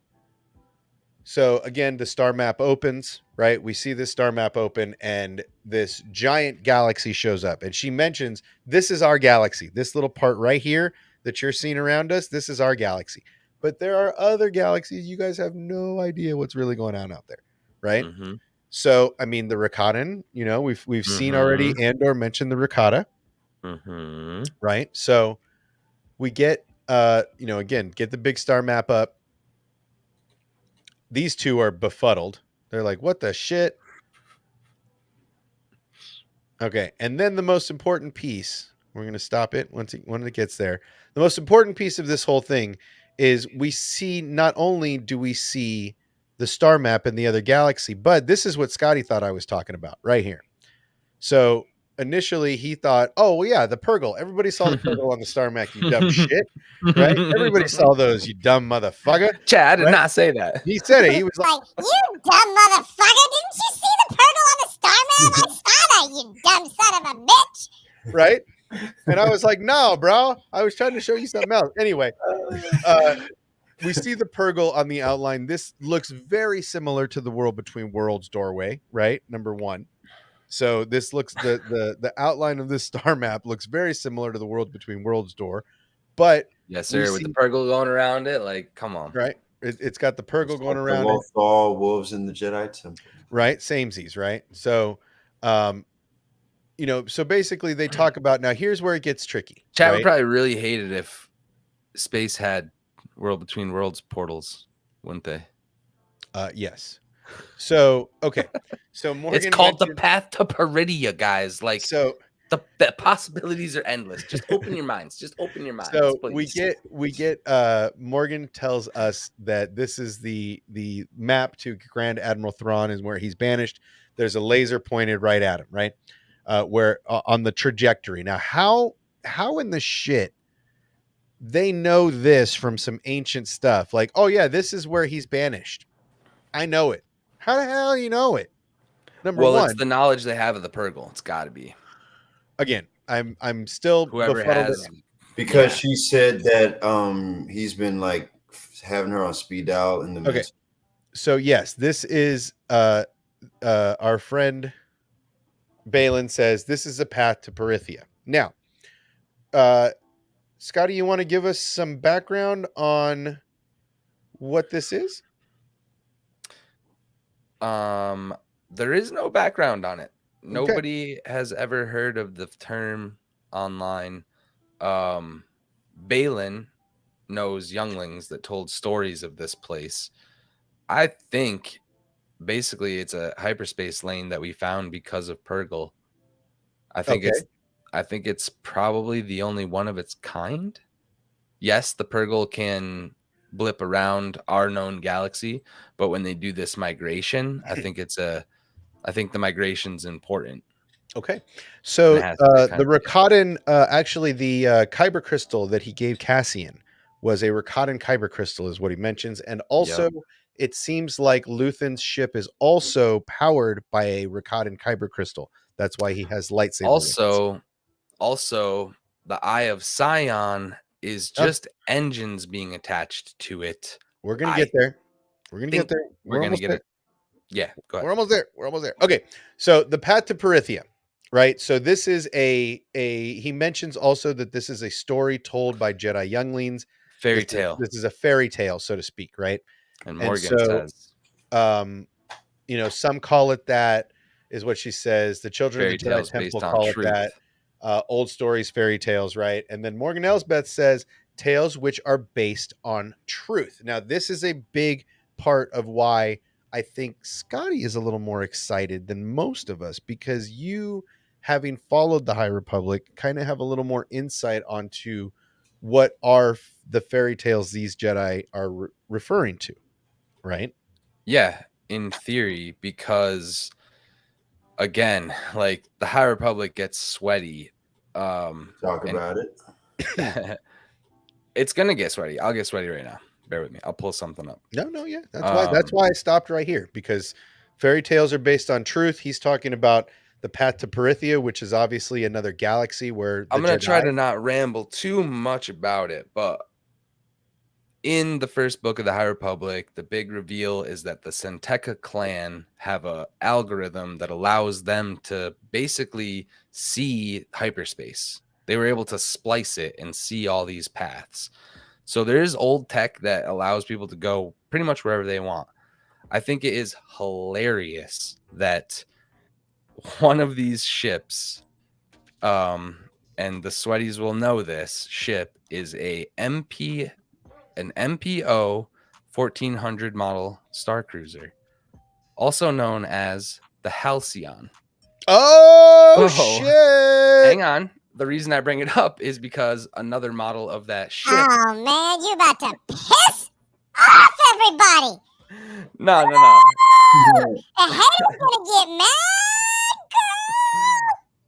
Speaker 1: So again, the star map opens, right? We see this star map open and this giant galaxy shows up. And she mentions, this is our galaxy. This little part right here that you're seeing around us, this is our galaxy. but there are other galaxies. You guys have no idea what's really going on out there, right?
Speaker 2: Mm-hmm.
Speaker 1: So, I mean, the Rakatan, you know, we've seen already Andor mention the Rakata,
Speaker 2: Mm-hmm.
Speaker 1: right? So we get, you know, again, get the big star map up. These two are befuddled. They're like, what the shit? Okay. And then the most important piece, we're going to stop it when it gets there. The most important piece of this whole thing is we see, not only do we see the star map in the other galaxy, but this is what Scotty thought I was talking about right here. So initially he thought, oh, well, yeah, the Purgle. Everybody saw the Purgle on the star map, you dumb shit, right? Everybody saw those, you dumb motherfucker.
Speaker 2: Chad did
Speaker 1: Right?
Speaker 2: not say that.
Speaker 1: He said it. He was like,
Speaker 3: Like, you dumb motherfucker! Didn't you see the Purgle on the star map? I saw that, you dumb son of a bitch!
Speaker 1: right? And I was like, no, bro. I was trying to show you something else. Anyway, we see the Purgle on the outline. This looks very similar to the World Between Worlds doorway, right? Number one. So this looks the outline of this star map looks very similar to the World Between Worlds door, but
Speaker 2: Yes,
Speaker 1: we
Speaker 2: sir. With
Speaker 1: see,
Speaker 2: the Purgle going around it, like, come on.
Speaker 1: right, it's got the Purgle going around
Speaker 5: the
Speaker 1: it,
Speaker 5: all wolves in the Jedi temple.
Speaker 1: right? Samesies, right? So, you know, so basically they talk about, now here's where it gets tricky.
Speaker 2: Chad would
Speaker 1: right?
Speaker 2: probably really hate it if space had World Between Worlds portals, wouldn't they?
Speaker 1: Yes. So, okay. So Morgan
Speaker 2: It's called the
Speaker 1: mentioned-
Speaker 2: path to Peridia, guys. Like,
Speaker 1: so
Speaker 2: the possibilities are endless. Just open your minds. Just open your minds.
Speaker 1: so
Speaker 2: please.
Speaker 1: we get Morgan tells us that this is the map to Grand Admiral Thrawn is where he's banished. There's a laser pointed right at him, right? Where on the trajectory. Now, how in the shit they know this from some ancient stuff? Like, oh yeah, this is where he's banished. I know it. How the hell you know it? Number
Speaker 2: Well,
Speaker 1: one,
Speaker 2: it's the knowledge they have of the Purgle. It's got to be.
Speaker 1: again, I'm still
Speaker 2: Whoever
Speaker 1: befuddled.
Speaker 2: has.
Speaker 5: Because
Speaker 2: Yeah.
Speaker 5: she said that he's been like having her on speed dial in the
Speaker 1: Okay.
Speaker 5: midst.
Speaker 1: So yes, this is our friend Balin says this is a path to Perithia. Now, Scotty, you want to give us some background on what this is?
Speaker 2: There is no background on it. Nobody has ever heard of the term online. Balin knows younglings that told stories of this place. I think basically it's a hyperspace lane that we found because of Purgle. I think it's probably the only one of its kind. Yes, the Purgle can blip around our known galaxy, but when they do this migration, I think the migration's important.
Speaker 1: Okay. So
Speaker 2: And it has to
Speaker 1: the
Speaker 2: kind of-
Speaker 1: Rakatan, actually the Kyber crystal that he gave Cassian was a Rakatan Kyber crystal is what he mentions. And also it seems like Luthen's ship is also powered by a Rakatan Kyber crystal. That's why he has lightsaber.
Speaker 2: Also, the Eye of Sion is just engines being attached to it.
Speaker 1: We're going to get there. We're going to get there.
Speaker 2: We're going to get it. Yeah, go ahead.
Speaker 1: We're almost there. We're almost there. Okay. So the path to Perithia, right? So this is he mentions also that this is a story told by Jedi younglings.
Speaker 2: Fairy tale.
Speaker 1: This is a fairy tale, so to speak, right?
Speaker 2: And Morgan says,
Speaker 1: you know, some call it that, is what she says. The children
Speaker 2: fairy
Speaker 1: of the Jedi
Speaker 2: tales
Speaker 1: Temple
Speaker 2: based on
Speaker 1: call
Speaker 2: truth.
Speaker 1: it that. Old stories, fairy tales, right? And then Morgan Elsbeth says tales which are based on truth. Now, this is a big part of why I think Scotty is a little more excited than most of us, because you, having followed the High Republic, kind of have a little more insight onto what are the fairy tales these Jedi are referring to, right?
Speaker 2: Yeah, in theory, because again, like the High Republic gets sweaty.
Speaker 5: Talk about it.
Speaker 2: It's gonna get sweaty. I'll get sweaty right now. Bear with me. I'll pull something up.
Speaker 1: No, yeah. That's why I stopped right here, because fairy tales are based on truth. He's talking about the path to Perithia, which is obviously another galaxy where
Speaker 2: I'm gonna try to not ramble too much about it, but in the first book of the High Republic, the big reveal is that the Senteca clan have a algorithm that allows them to basically see hyperspace. They were able to splice it and see all these paths. So there is old tech that allows people to go pretty much wherever they want. I think it is hilarious that one of these ships, and the sweaties will know this ship is an MPO 1400 model star cruiser, also known as the Halcyon.
Speaker 1: Oh,
Speaker 2: Oh,
Speaker 1: shit!
Speaker 2: hang on. The reason I bring it up is because another model of that ship.
Speaker 3: Oh man, you about to piss off everybody.
Speaker 2: No.
Speaker 3: The haters gonna get mad.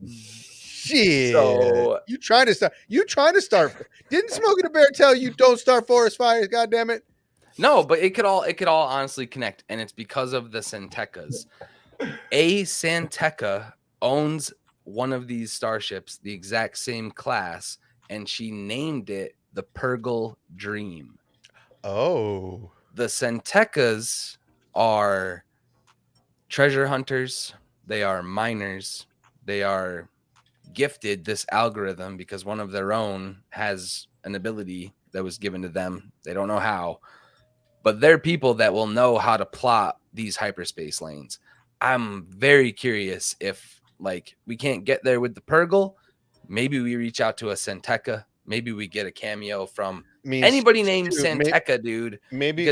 Speaker 1: Shit.
Speaker 2: So
Speaker 1: You trying to start. Didn't Smoking the Bear tell you don't start forest fires? God damn it.
Speaker 2: no, but it could all honestly connect, and it's because of the Santecas. A Santeca owns one of these starships, the exact same class, and she named it the Purgle Dream.
Speaker 1: Oh.
Speaker 2: The Santecas are treasure hunters, they are miners, they are gifted this algorithm because one of their own has an ability that was given to them. They don't know how, but they're people that will know how to plot these hyperspace lanes. I'm very curious if, like, we can't get there with the Purgle. Maybe we reach out to a Santeca. Maybe we get a cameo from anybody named Santeca, dude.
Speaker 1: Maybe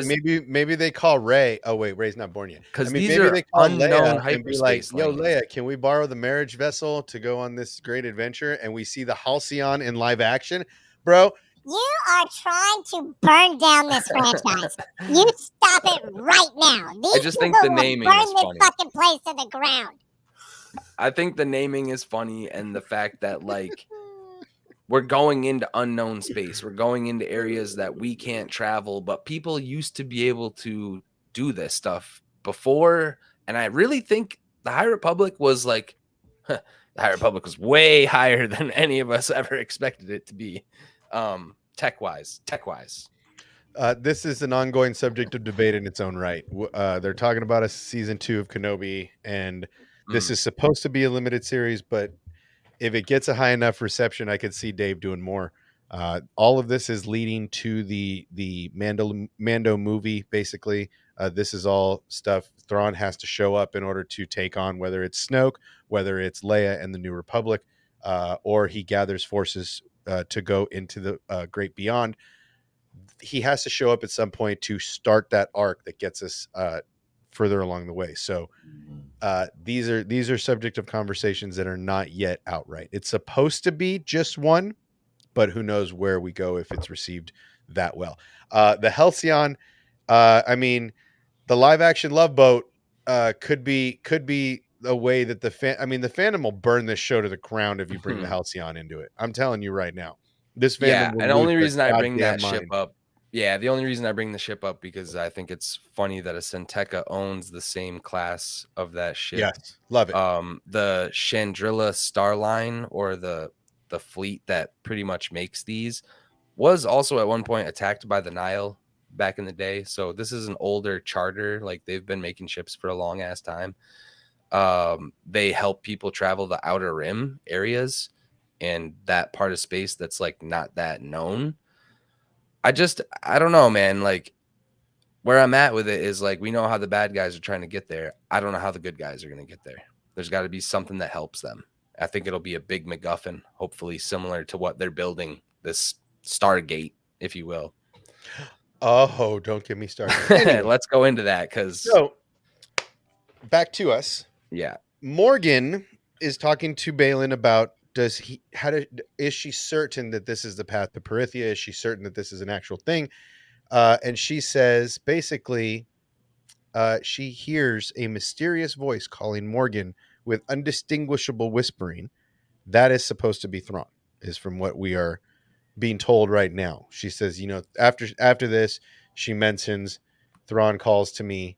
Speaker 1: they call Ray. Oh wait, Ray's not born yet.
Speaker 2: Because
Speaker 1: Maybe
Speaker 2: these are
Speaker 1: they call
Speaker 2: unknown
Speaker 1: Leia and be like,
Speaker 2: hyperspace
Speaker 1: "Yo,
Speaker 2: lanes.
Speaker 1: Leia, can we borrow the marriage vessel to go on this great adventure?" And we see the Halcyon in live action, bro.
Speaker 3: You are trying to burn down this franchise. You stop it right now. These
Speaker 2: just think
Speaker 3: people
Speaker 2: the
Speaker 3: will
Speaker 2: naming
Speaker 3: burn
Speaker 2: is
Speaker 3: this
Speaker 2: funny.
Speaker 3: fucking place to the ground.
Speaker 2: I think the naming is funny, and the fact that, like, we're going into unknown space. We're going into areas that we can't travel, but people used to be able to do this stuff before. And I really think the High Republic was like, the High Republic was way higher than any of us ever expected it to be, tech-wise.
Speaker 1: This is an ongoing subject of debate in its own right. They're talking about a season 2 of Kenobi, and this is supposed to be a limited series, but if it gets a high enough reception, I could see Dave doing more. All of this is leading to the Mando movie. Basically, this is all stuff Thrawn has to show up in order to take on, whether it's Snoke, whether it's Leia and the New Republic, or he gathers forces to go into the Great Beyond. He has to show up at some point to start that arc that gets us further along the way. So these are subject of conversations that are not yet outright. It's supposed to be just one, but who knows where we go if it's received that well. The Halcyon, I mean, the live action Love Boat could be a way that the fandom will burn this show to the ground if you bring the Halcyon into it. I'm telling you right now. This fandom will
Speaker 2: and the
Speaker 1: lose
Speaker 2: only
Speaker 1: their
Speaker 2: reason I bring that
Speaker 1: goddamn
Speaker 2: ship
Speaker 1: mind.
Speaker 2: up, the only reason I bring the ship up because I think it's funny that a Santeca owns the same class of that ship.
Speaker 1: Yes, love it.
Speaker 2: The Chandrilla Starline, or the fleet that pretty much makes these, was also at one point attacked by the Nile back in the day. So this is an older charter. Like, they've been making ships for a long ass time. They help people travel the outer rim areas and that part of space that's like not that known. I don't know, man. Like, where I'm at with it is, like, we know how the bad guys are trying to get there. I don't know how the good guys are going to get there. There's got to be something that helps them. I think it'll be a big MacGuffin, hopefully similar to what they're building, this Stargate, if you will.
Speaker 1: Oh, don't get me started. Anyway,
Speaker 2: let's go into that, because
Speaker 1: so back to us.
Speaker 2: Yeah.
Speaker 1: Morgan is talking to Balin about is she certain that this is the path to Perythia? Is she certain that this is an actual thing? And she says basically she hears a mysterious voice calling Morgan with undistinguishable whispering. That is supposed to be Thrawn, is from what we are being told right now. She says, after this, she mentions Thrawn calls to me,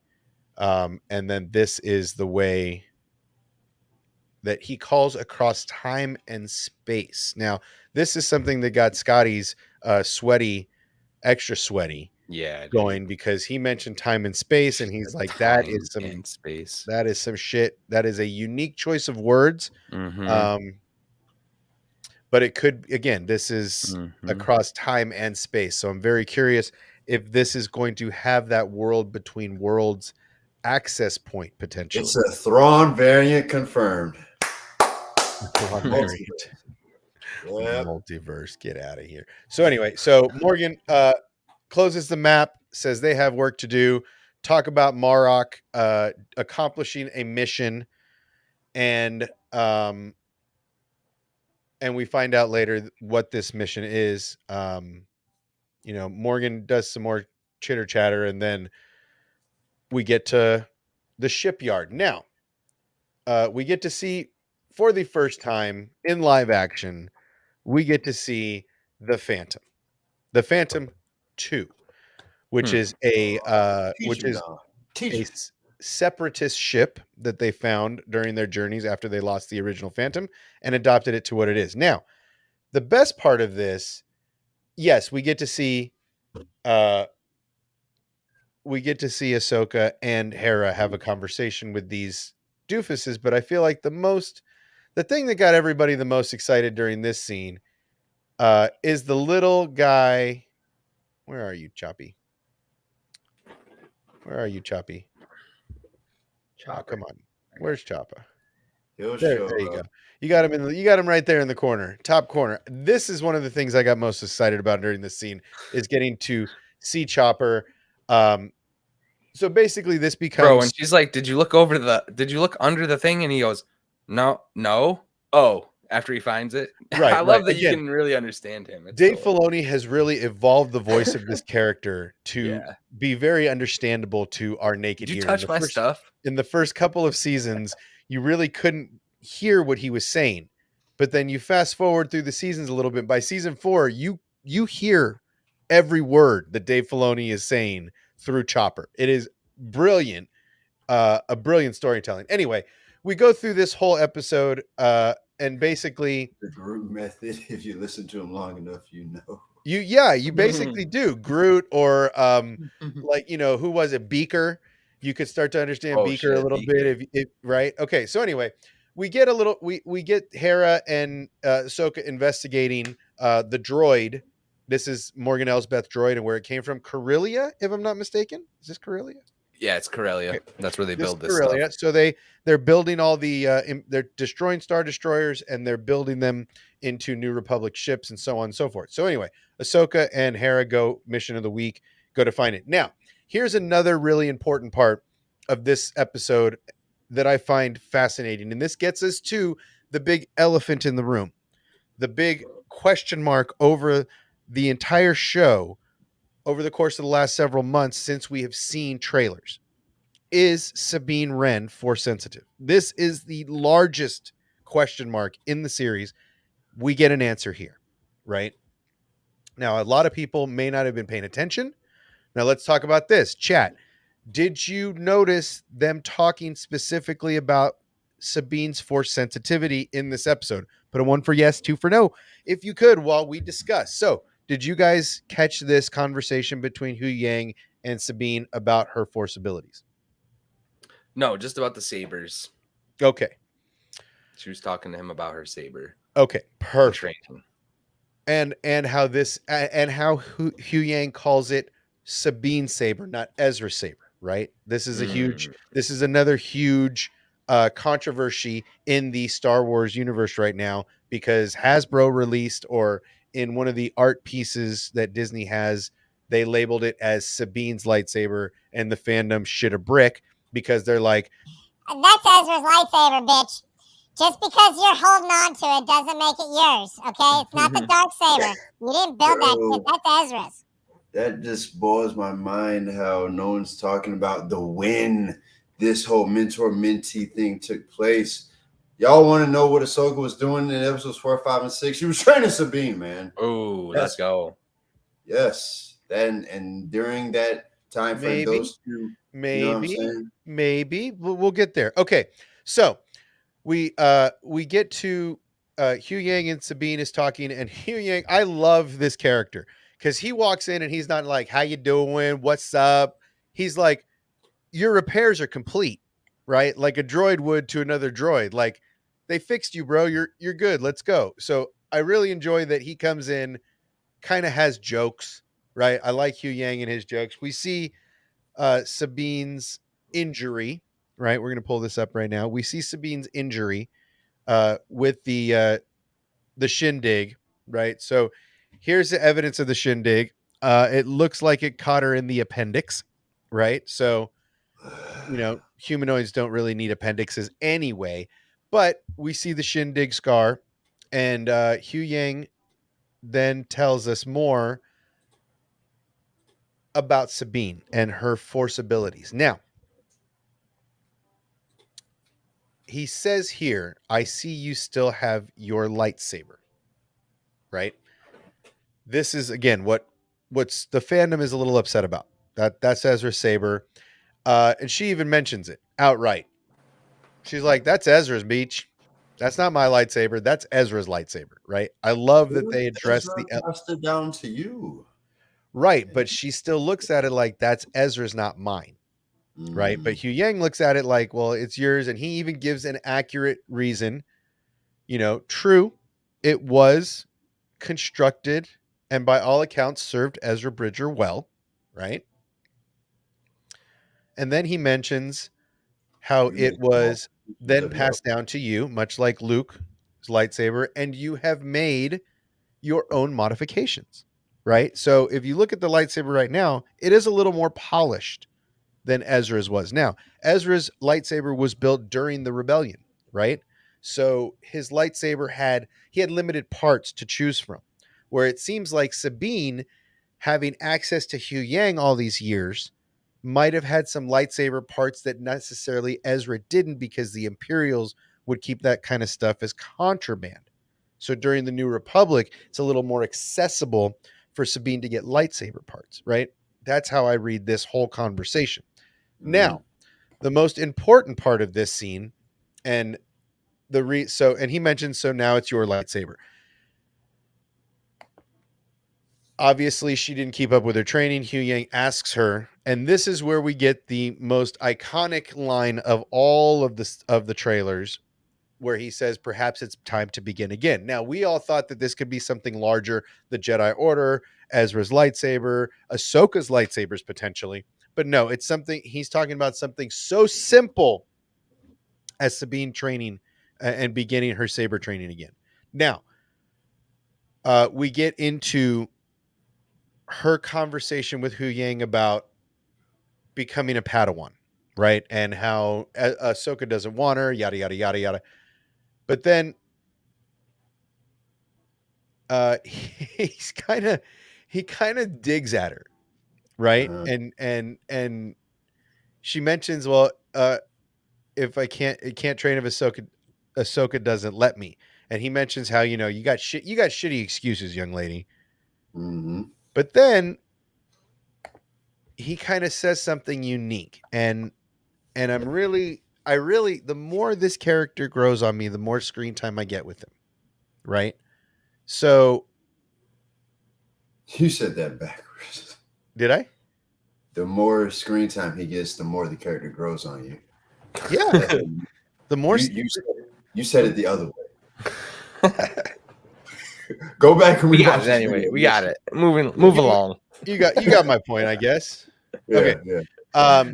Speaker 1: and then this is the way that he calls across time and space. Now, this is something that got Scotty's extra sweaty going, because he mentioned time and space, and he's like, that is some shit. That is a unique choice of words.
Speaker 2: Mm-hmm.
Speaker 1: but it could, again, this is
Speaker 2: Mhm.
Speaker 1: across time and space. So I'm very curious if this is going to have that world between worlds access point potentially.
Speaker 5: It's a Thrawn variant confirmed.
Speaker 1: Thrawn variant.
Speaker 5: Yep.
Speaker 1: Multiverse, get out of here. So anyway, so Morgan closes the map, says they have work to do, talk about Marok accomplishing a mission, and we find out later what this mission is. Morgan does some more chitter chatter, and then we get to the shipyard. Now, we get to see for the first time in live action, we get to see the Phantom 2, which is a separatist ship that they found during their journeys after they lost the original Phantom and adopted it to what it is. Now, the best part of this, yes, we get to see Ahsoka and Hera have a conversation with these doofuses, but I feel like the thing that got everybody the most excited during this scene is the little guy. Where are you, Choppy? Where are you, Choppy? Oh, come on. Where's Choppa?
Speaker 5: He'll
Speaker 1: There
Speaker 5: show
Speaker 1: you go.
Speaker 5: up.
Speaker 1: You got him right there in the corner, top corner. This is one of the things I got most excited about during this scene is getting to see Chopper. So basically this
Speaker 2: Bro,
Speaker 1: becomes
Speaker 2: and she's like, did you look under the thing? And he goes, no. Oh, after he finds it.
Speaker 1: Right,
Speaker 2: I love
Speaker 1: right.
Speaker 2: that
Speaker 1: Again,
Speaker 2: you can really understand him. It's
Speaker 1: Dave
Speaker 2: so-
Speaker 1: Filoni has really evolved the voice of this character to
Speaker 2: Yeah.
Speaker 1: be very understandable to our naked
Speaker 2: Did you
Speaker 1: ear.
Speaker 2: touch my stuff?
Speaker 1: In the first couple of seasons, you really couldn't hear what he was saying. But then you fast forward through the seasons a little bit. By season 4, you hear every word that Dave Filoni is saying through Chopper. It is brilliant, a brilliant storytelling. Anyway, we go through this whole episode, and basically
Speaker 5: The Groot method. If you listen to him long enough, you know.
Speaker 1: you basically do Groot or who was it, Beaker. You could start to understand
Speaker 2: Oh,
Speaker 1: Beaker a
Speaker 2: shit,
Speaker 1: little
Speaker 2: Beaker.
Speaker 1: bit if right. Okay, so anyway, we get Hera and Ahsoka investigating the droid. This is Morgan Elsbeth droid and where it came from, Corellia, if I'm not mistaken. Is this Corellia?
Speaker 2: Yeah, it's Corellia.
Speaker 1: Okay.
Speaker 2: That's where they
Speaker 1: This
Speaker 2: build this
Speaker 1: Corellia.
Speaker 2: stuff.
Speaker 1: So they're building all the they're destroying Star Destroyers and they're building them into New Republic ships and so on and so forth. So anyway, Ahsoka and Hera go mission of the week, go to find it. Now, here's another really important part of this episode that I find fascinating, and this gets us to the big elephant in the room, the big question mark over the entire show over the course of the last several months since we have seen trailers. Is Sabine Wren force sensitive? This is the largest question mark in the series. We get an answer here, right? Now, a lot of people may not have been paying attention. Now, let's talk about this. Chat, did you notice them talking specifically about Sabine's force sensitivity in this episode? Put a 1 for yes, 2 for no, if you could, while we discuss. So, did you guys catch this conversation between Hu Yang and Sabine about her force abilities?
Speaker 2: No, just about the sabers.
Speaker 1: Okay.
Speaker 2: She was talking to him about her saber.
Speaker 1: Okay,
Speaker 2: and
Speaker 1: perfect.
Speaker 2: training.
Speaker 1: And how Hu Yang calls it Sabine saber, not Ezra saber, right? This is this is another huge controversy in the Star Wars universe right now because Hasbro released, or in one of the art pieces that Disney has, they labeled it as Sabine's lightsaber, and the fandom shit a brick because they're like,
Speaker 3: That's Ezra's lightsaber, bitch. Just because you're holding on to it doesn't make it yours, okay? It's not the dark saber. You didn't build that shit. That's Ezra's.
Speaker 5: That just blows my mind how no one's talking about the when this whole mentor-mentee thing took place. Y'all want to know what Ahsoka was doing in episodes 4, 5, and 6? She was training Sabine, man.
Speaker 2: Oh,
Speaker 5: Yes.
Speaker 2: let's go.
Speaker 5: Yes. Then and during that time frame,
Speaker 1: Maybe.
Speaker 5: those two, you know what I'm saying?
Speaker 1: maybe we'll get there. Okay, so we get to Hu Yang and Sabine is talking, and Hu Yang, I love this character because he walks in and he's not like, "How you doing? What's up?" He's like, "Your repairs are complete," right? Like a droid would to another droid. Like, they fixed you, bro. You're good. Let's go. So I really enjoy that he comes in, kind of has jokes, right? I like Hugh Yang and his jokes. We see Sabine's injury, right? We're gonna pull this up right now. We see Sabine's injury with the shindig, right? So here's the evidence of the shindig. It looks like it caught her in the appendix, right? So humanoids don't really need appendixes anyway, but we see the shindig scar, and Hugh Yang then tells us more about Sabine and her force abilities. Now, he says here, I see you still have your lightsaber, right? This is again what's the fandom is a little upset about. That's Ezra's saber. And she even mentions it outright. She's like, that's Ezra's beach. That's not my lightsaber. That's Ezra's lightsaber, right? I love that they address
Speaker 5: Ezra passed it down to you.
Speaker 1: right, but she still looks at it like that's Ezra's, not mine. Right. But Hugh Yang looks at it like, well, it's yours. And he even gives an accurate reason. True, it was constructed and by all accounts served Ezra Bridger well. Right. And then he mentions how it was then passed down to you, much like Luke's lightsaber, and you have made your own modifications. Right. So if you look at the lightsaber right now, it is a little more polished than Ezra's was. Now, Ezra's lightsaber was built during the rebellion, right? So his lightsaber had limited parts to choose from, where it seems like Sabine, having access to Hugh Yang all these years, might have had some lightsaber parts that necessarily Ezra didn't, because the Imperials would keep that kind of stuff as contraband. So during the New Republic, it's a little more accessible for Sabine to get lightsaber parts, right? That's how I read this whole conversation. Now, the most important part of this scene, and and he mentions, so now it's your lightsaber. Obviously, she didn't keep up with her training. Hugh Yang asks her, and this is where we get the most iconic line of all of the trailers, where he says, perhaps it's time to begin again. Now, we all thought that this could be something larger, the Jedi Order, Ezra's lightsaber, Ahsoka's lightsabers potentially. But no, it's something, he's talking about something so simple as Sabine training and beginning her saber training again. Now, we get into her conversation with Hu Yang about becoming a Padawan, right? And how Ahsoka doesn't want her, yada, yada, yada, yada. But then he kind of digs at her, right? And she mentions, well, if it can't train if Ahsoka doesn't let me. And he mentions how, you got shitty excuses, young lady. But then he kind of says something unique, and I really, the more this character grows on me, the more screen time I get with him. Right. So
Speaker 5: you said that backwards.
Speaker 1: Did I?
Speaker 5: The more screen time he gets, the more the character grows on you.
Speaker 1: Yeah. The more
Speaker 5: you said it the other way. Go back and
Speaker 2: we got it anyway. We got it. Move along.
Speaker 1: You got my point, I guess.
Speaker 5: Yeah,
Speaker 1: okay.
Speaker 5: Yeah.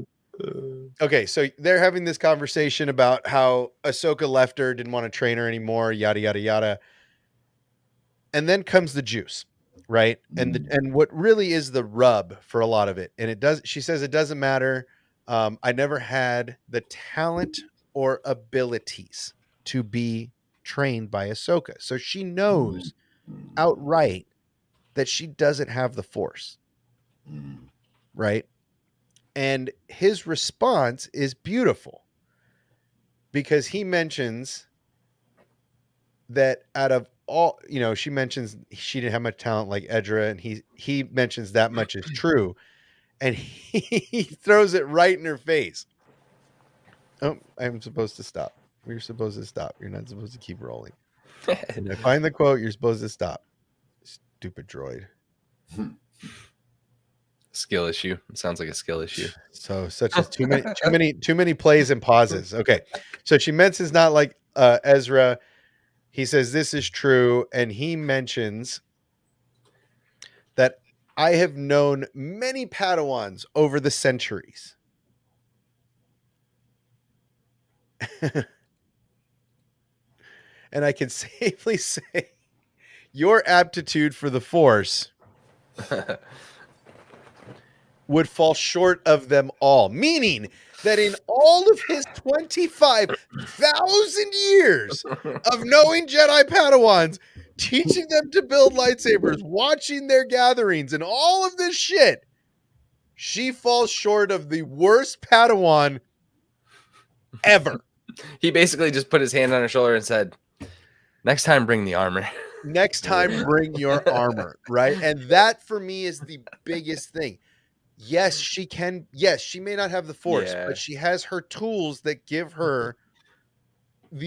Speaker 1: Okay, so they're having this conversation about how Ahsoka left her, didn't want to train her anymore, yada yada yada. And then comes the juice, right? And what really is the rub for a lot of it, and she says it doesn't matter. I never had the talent or abilities to be trained by Ahsoka. So she knows outright that she doesn't have the Force. Right? And his response is beautiful, because he mentions that out of all, she mentions she didn't have much talent like Ezra, and he mentions that much is true, and he throws it right in her face. Oh, I'm supposed to stop. You're supposed to stop. You're not supposed to keep rolling. When I find the quote, you're supposed to stop. Stupid droid.
Speaker 2: Skill issue. It sounds like a skill issue.
Speaker 1: So such as too many plays and pauses. Okay. So she mentions not like Ezra. He says this is true, and he mentions that I have known many Padawans over the centuries. And I can safely say your aptitude for the Force would fall short of them all. Meaning that in all of his 25,000 years of knowing Jedi Padawans, teaching them to build lightsabers, watching their gatherings, and all of this shit, she falls short of the worst Padawan ever.
Speaker 2: He basically just put his hand on her shoulder and said, "Next time, bring the armor."
Speaker 1: Next time, bring your armor, right? And that for me is the biggest thing. Yes, she can. Yes, she may not have the Force,
Speaker 2: Yeah.
Speaker 1: but she has her tools that give her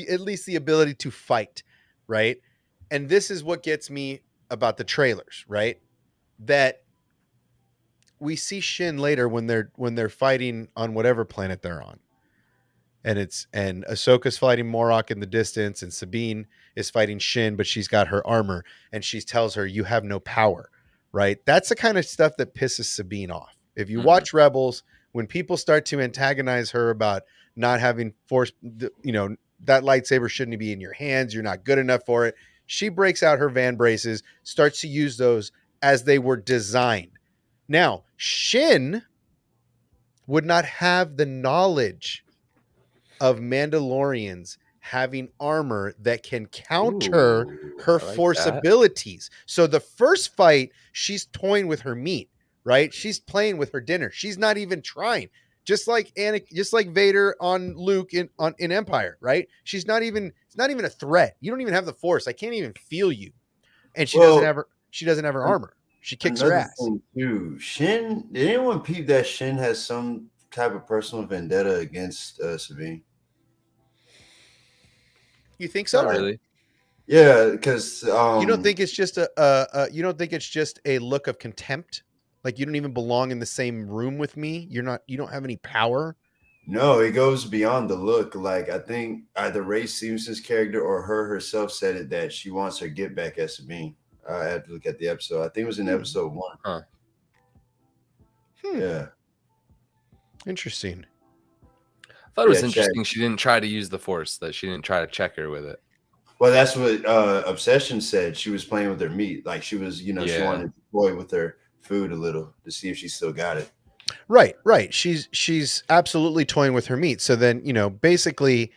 Speaker 1: at least the ability to fight, right? And this is what gets me about the trailers, right? That we see Shin later when they're fighting on whatever planet they're on. And Ahsoka's fighting Morok in the distance, and Sabine is fighting Shin, but she's got her armor, and she tells her, "You have no power," right? That's the kind of stuff that pisses Sabine off. If you watch Rebels, when people start to antagonize her about not having force, that lightsaber shouldn't be in your hands, you're not good enough for it, she breaks out her van braces, starts to use those as they were designed. Now, Shin would not have the knowledge of Mandalorians having armor that can counter her Force abilities. So the first fight, she's toying with her meat, right? She's playing with her dinner. She's not even trying. Just like Vader on Luke in Empire, right? It's not even a threat. You don't even have the Force. I can't even feel you. And she doesn't have her armor. She kicks her ass.
Speaker 5: Thing too. Shin, did anyone peep that Shin has some type of personal vendetta against Sabine?
Speaker 1: You think so?
Speaker 2: Not really.
Speaker 5: Yeah, because
Speaker 1: you don't think it's just a look of contempt? Like you don't even belong in the same room with me? You don't have any power?
Speaker 5: No, it goes beyond the look. Like I think either Ray Stevenson's character or her herself said it that she wants her get back at Sabine. I have to look at the episode. I think it was in episode 1.
Speaker 2: Huh.
Speaker 5: Yeah.
Speaker 1: Interesting.
Speaker 2: I thought it was interesting she didn't try to use the Force, that she didn't try to check her with it.
Speaker 5: Well, that's what Obsession said. She was playing with her meat. Like she was, she wanted to toy with her food a little to see if she still got it.
Speaker 1: Right. She's absolutely toying with her meat. So then, basically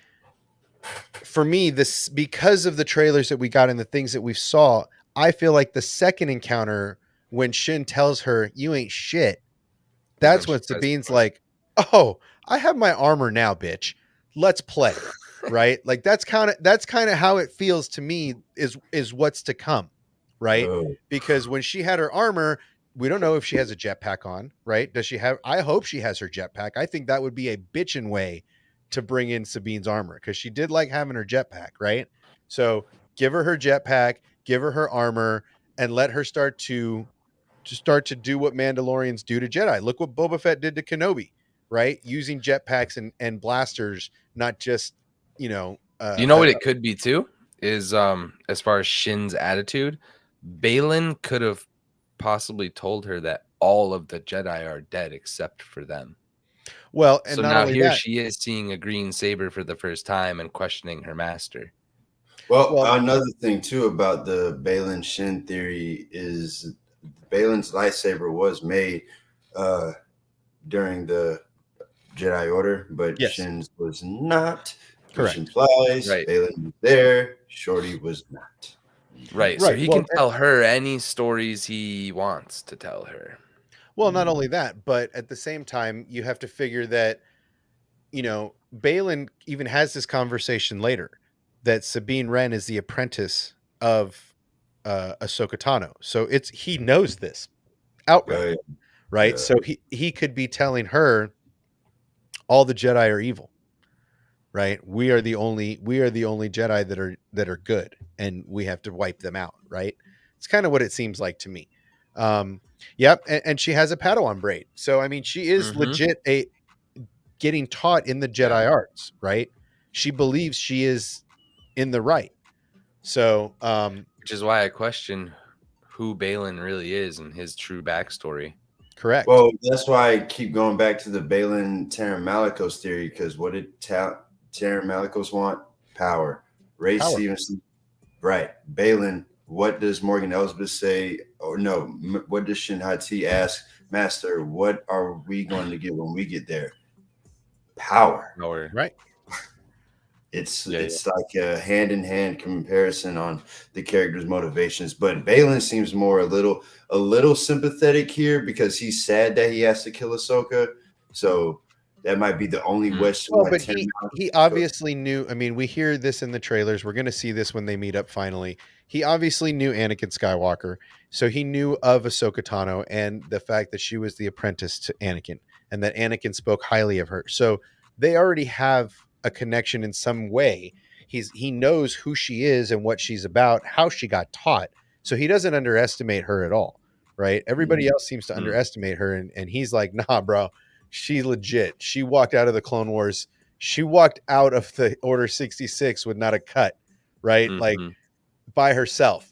Speaker 1: for me, this, because of the trailers that we got and the things that we saw, I feel like the second encounter when Shin tells her, "You ain't shit," that's when Sabine's like, "Oh, I have my armor now, bitch. Let's play." Right? Like that's kind of how it feels to me is what's to come, right?
Speaker 5: Oh.
Speaker 1: Because when she had her armor, we don't know if she has a jetpack on, right? Does she have? I hope she has her jetpack. I think that would be a bitchin' way to bring in Sabine's armor, because she did like having her jetpack, right? So give her jetpack, give her armor, and let her start to do what Mandalorians do to Jedi. Look what Boba Fett did to Kenobi, right? Using jetpacks and blasters, not just,
Speaker 2: you know what it could be too is as far as Shin's attitude, Balin could have possibly told her that all of the Jedi are dead except for them.
Speaker 1: Well, and
Speaker 2: so
Speaker 1: not
Speaker 2: now
Speaker 1: only
Speaker 2: here
Speaker 1: that,
Speaker 2: she is seeing a green saber for the first time and questioning her master.
Speaker 5: Well, another thing too about the Balin Shin theory is Balin's lightsaber was made during the Jedi Order, but Shin's was not.
Speaker 1: Correct.
Speaker 5: Which implies
Speaker 2: Right.
Speaker 5: Balin was there, Shorty was not.
Speaker 2: Right. So he can tell her any stories he wants to tell her.
Speaker 1: Well, not only that, but at the same time, you have to figure that, Balin even has this conversation later that Sabine Wren is the apprentice of Ahsoka Tano. So he knows this outright, right? Yeah. So he could be telling her all the Jedi are evil, right? We are the only Jedi that are good, and we have to wipe them out, right? It's kind of what it seems like to me. Yep, and she has a Padawan braid, so I mean, she is legit getting taught in the Jedi arts, right? She believes she is in the right, So,
Speaker 2: Which is why I question who Balin really is and his true backstory.
Speaker 1: correct.
Speaker 5: Well, that's why I keep going back to the Balin Terran Malicos theory, because what did Terran Malicos want? Power. Ray
Speaker 1: Power.
Speaker 5: Stevenson, right. Balin, what does Morgan Elsbeth say? Or no, what does Shin Hati ask? Master, what are we going to get when we get there? Power.
Speaker 1: Right.
Speaker 5: It's
Speaker 2: Yeah,
Speaker 5: like a hand-in-hand comparison on the character's motivations, but Balin seems more a little sympathetic here because he's sad that he has to kill Ahsoka. So that might be the only wish.
Speaker 1: Well, but he obviously knew. I mean, we hear this in the trailers. We're going to see this when they meet up finally. He obviously knew Anakin Skywalker, so he knew of Ahsoka Tano and the fact that she was the apprentice to Anakin, and that Anakin spoke highly of her. So they already have a connection in some way. He knows who she is and what she's about, how she got taught. So he doesn't underestimate her at all, right? Everybody else seems to underestimate her, and he's like, nah, bro. She's legit. She walked out of the Clone Wars. She walked out of the Order 66 with not a cut, right? Like by herself.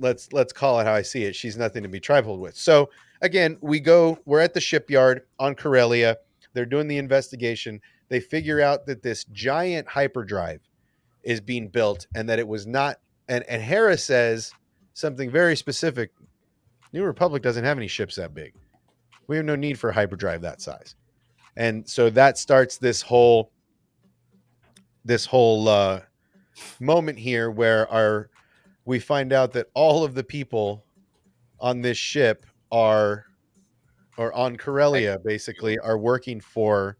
Speaker 1: Let's call it how I see it. She's nothing to be trifled with. So again, we're at the shipyard on Corellia. They're doing the investigation. They figure out that this giant hyperdrive is being built and that it was not, and Hera says something very specific. New Republic doesn't have any ships that big. We have no need for a hyperdrive that size. And so that starts this whole moment here where we find out that all of the people on this ship or on Corellia basically are working for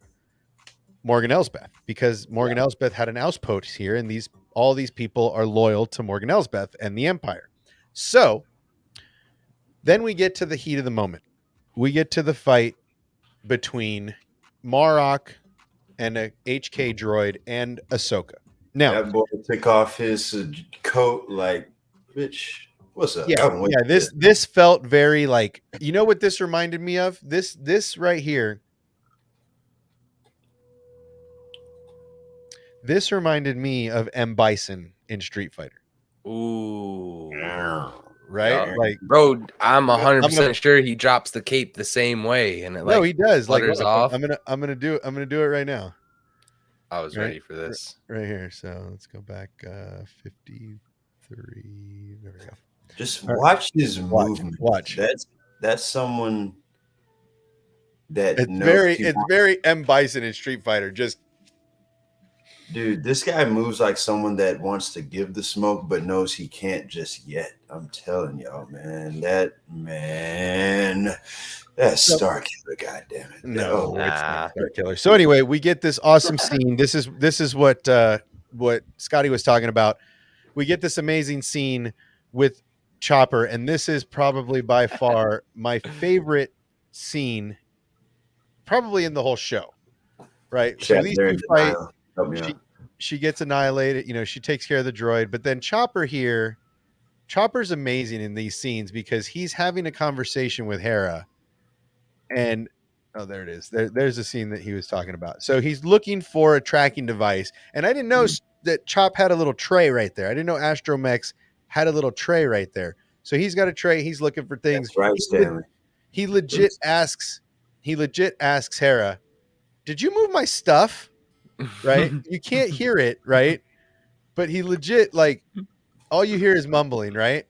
Speaker 1: Morgan Elsbeth, because Morgan Elsbeth had an outpost here, and all these people are loyal to Morgan Elsbeth and the Empire. So then we get to the heat of the moment. We get to the fight between Marok and a HK droid and Ahsoka. Now
Speaker 5: that boy took off his coat like, bitch, what's up?
Speaker 1: Yeah. This felt very like, you know what this reminded me of? This right here. This reminded me of M. Bison in Street Fighter.
Speaker 2: Ooh.
Speaker 1: Right?
Speaker 2: Yeah.
Speaker 1: Like,
Speaker 2: bro, I'm 100% sure he drops the cape the same way, and it
Speaker 1: no, he does. Like,
Speaker 2: off.
Speaker 1: I'm gonna do it right now.
Speaker 2: I was ready for this
Speaker 1: right here. So let's go back 53. There we go.
Speaker 5: Just watch his movement.
Speaker 1: Watch.
Speaker 5: That's someone that
Speaker 1: it's very M. Bison in Street Fighter. Just,
Speaker 5: dude, this guy moves like someone that wants to give the smoke but knows he can't just yet. I'm telling y'all, man. That's Star Killer, goddamn it.
Speaker 1: No, it's not Star Killer. So anyway, we get this awesome scene. This is what Scotty was talking about. We get this amazing scene with Chopper, and this is probably by far my favorite scene, probably in the whole show. Right? So these two fight. She gets annihilated. You know, she takes care of the droid, but then Chopper's amazing in these scenes because he's having a conversation with Hera. And there it is. There's a scene that he was talking about. So he's looking for a tracking device. And I didn't know that Chop had a little tray right there. I didn't know Astromech's had a little tray right there. So he's got a tray. He's looking for things.
Speaker 5: That's right, Stanley.
Speaker 1: He legit asks Hera, "Did you move my stuff?" Right? You can't hear it, right? But he legit, like, all you hear is mumbling, right?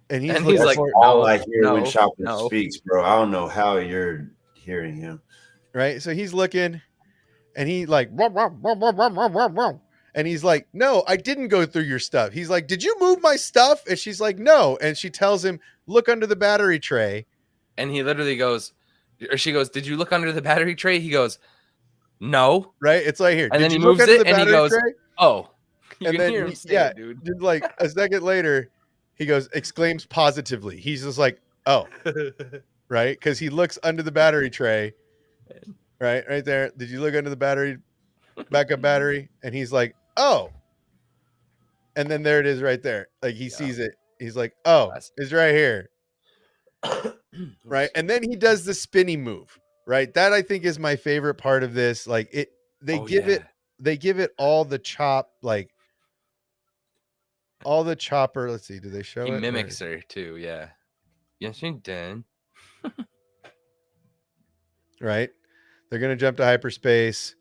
Speaker 1: And he's
Speaker 2: like,
Speaker 5: all I hear when Chopper speaks, bro. I don't know how you're hearing him.
Speaker 1: Right? So he's looking, and he like, and he's like, "No, I didn't go through your stuff." He's like, "Did you move my stuff?" And she's like, "No." And she tells him, "Look under the battery tray."
Speaker 2: And he literally goes, or she goes, "Did you look under the battery tray?" He goes, "No."
Speaker 1: Right? It's right here.
Speaker 2: And
Speaker 1: Did
Speaker 2: then
Speaker 1: you
Speaker 2: he
Speaker 1: look
Speaker 2: moves
Speaker 1: under
Speaker 2: it,
Speaker 1: the
Speaker 2: and he
Speaker 1: battery
Speaker 2: goes,
Speaker 1: tray?
Speaker 2: "Oh." You
Speaker 1: and
Speaker 2: can
Speaker 1: then
Speaker 2: hear him say it, dude.
Speaker 1: Like a second later, he goes, exclaims positively. He's just like, "Oh." Right? Because he looks under the battery tray. Right there. Did you look under the battery, backup battery? And he's like, "Oh." And then there it is right there. Like he sees it. He's like, "Oh, it's right here." Right. And then he does the spinny move. Right. That I think is my favorite part of this. Like they give it all the Chop, like all the chopper. Let's see. Do they show
Speaker 2: He
Speaker 1: it? Where
Speaker 2: mimics
Speaker 1: is-
Speaker 2: her too. Yeah. Yes, you did.
Speaker 1: Right. They're gonna jump to hyperspace,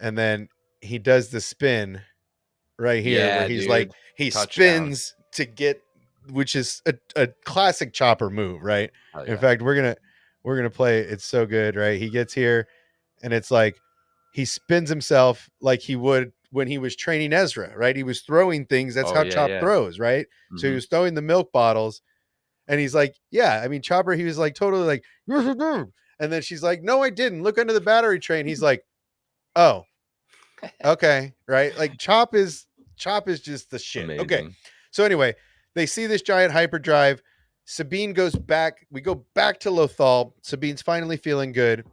Speaker 1: and then he does the spin right here, where
Speaker 2: Yeah,
Speaker 1: he's
Speaker 2: dude.
Speaker 1: like he
Speaker 2: Touchdown.
Speaker 1: spins to get, which is a classic chopper move, right?
Speaker 2: Oh,
Speaker 1: In
Speaker 2: yeah.
Speaker 1: fact, we're gonna play it. It's so good, right? He gets here, and it's like he spins himself like he would when he was training Ezra, right? He was throwing things. That's
Speaker 2: Oh,
Speaker 1: how
Speaker 2: yeah,
Speaker 1: Chop
Speaker 2: yeah.
Speaker 1: throws, right? So he
Speaker 2: Mhm.
Speaker 1: was throwing the milk bottles, and he's like, "Yeah, I mean, Chopper." He was like totally like, and then she's like, "No, I didn't. Look under the battery tray." And he's like, "Oh, okay, right." Like Chop is just the shit. Okay,
Speaker 2: Amazing.
Speaker 1: so anyway, they see this giant hyperdrive. Sabine goes back. We go back to Lothal. Sabine's finally feeling good,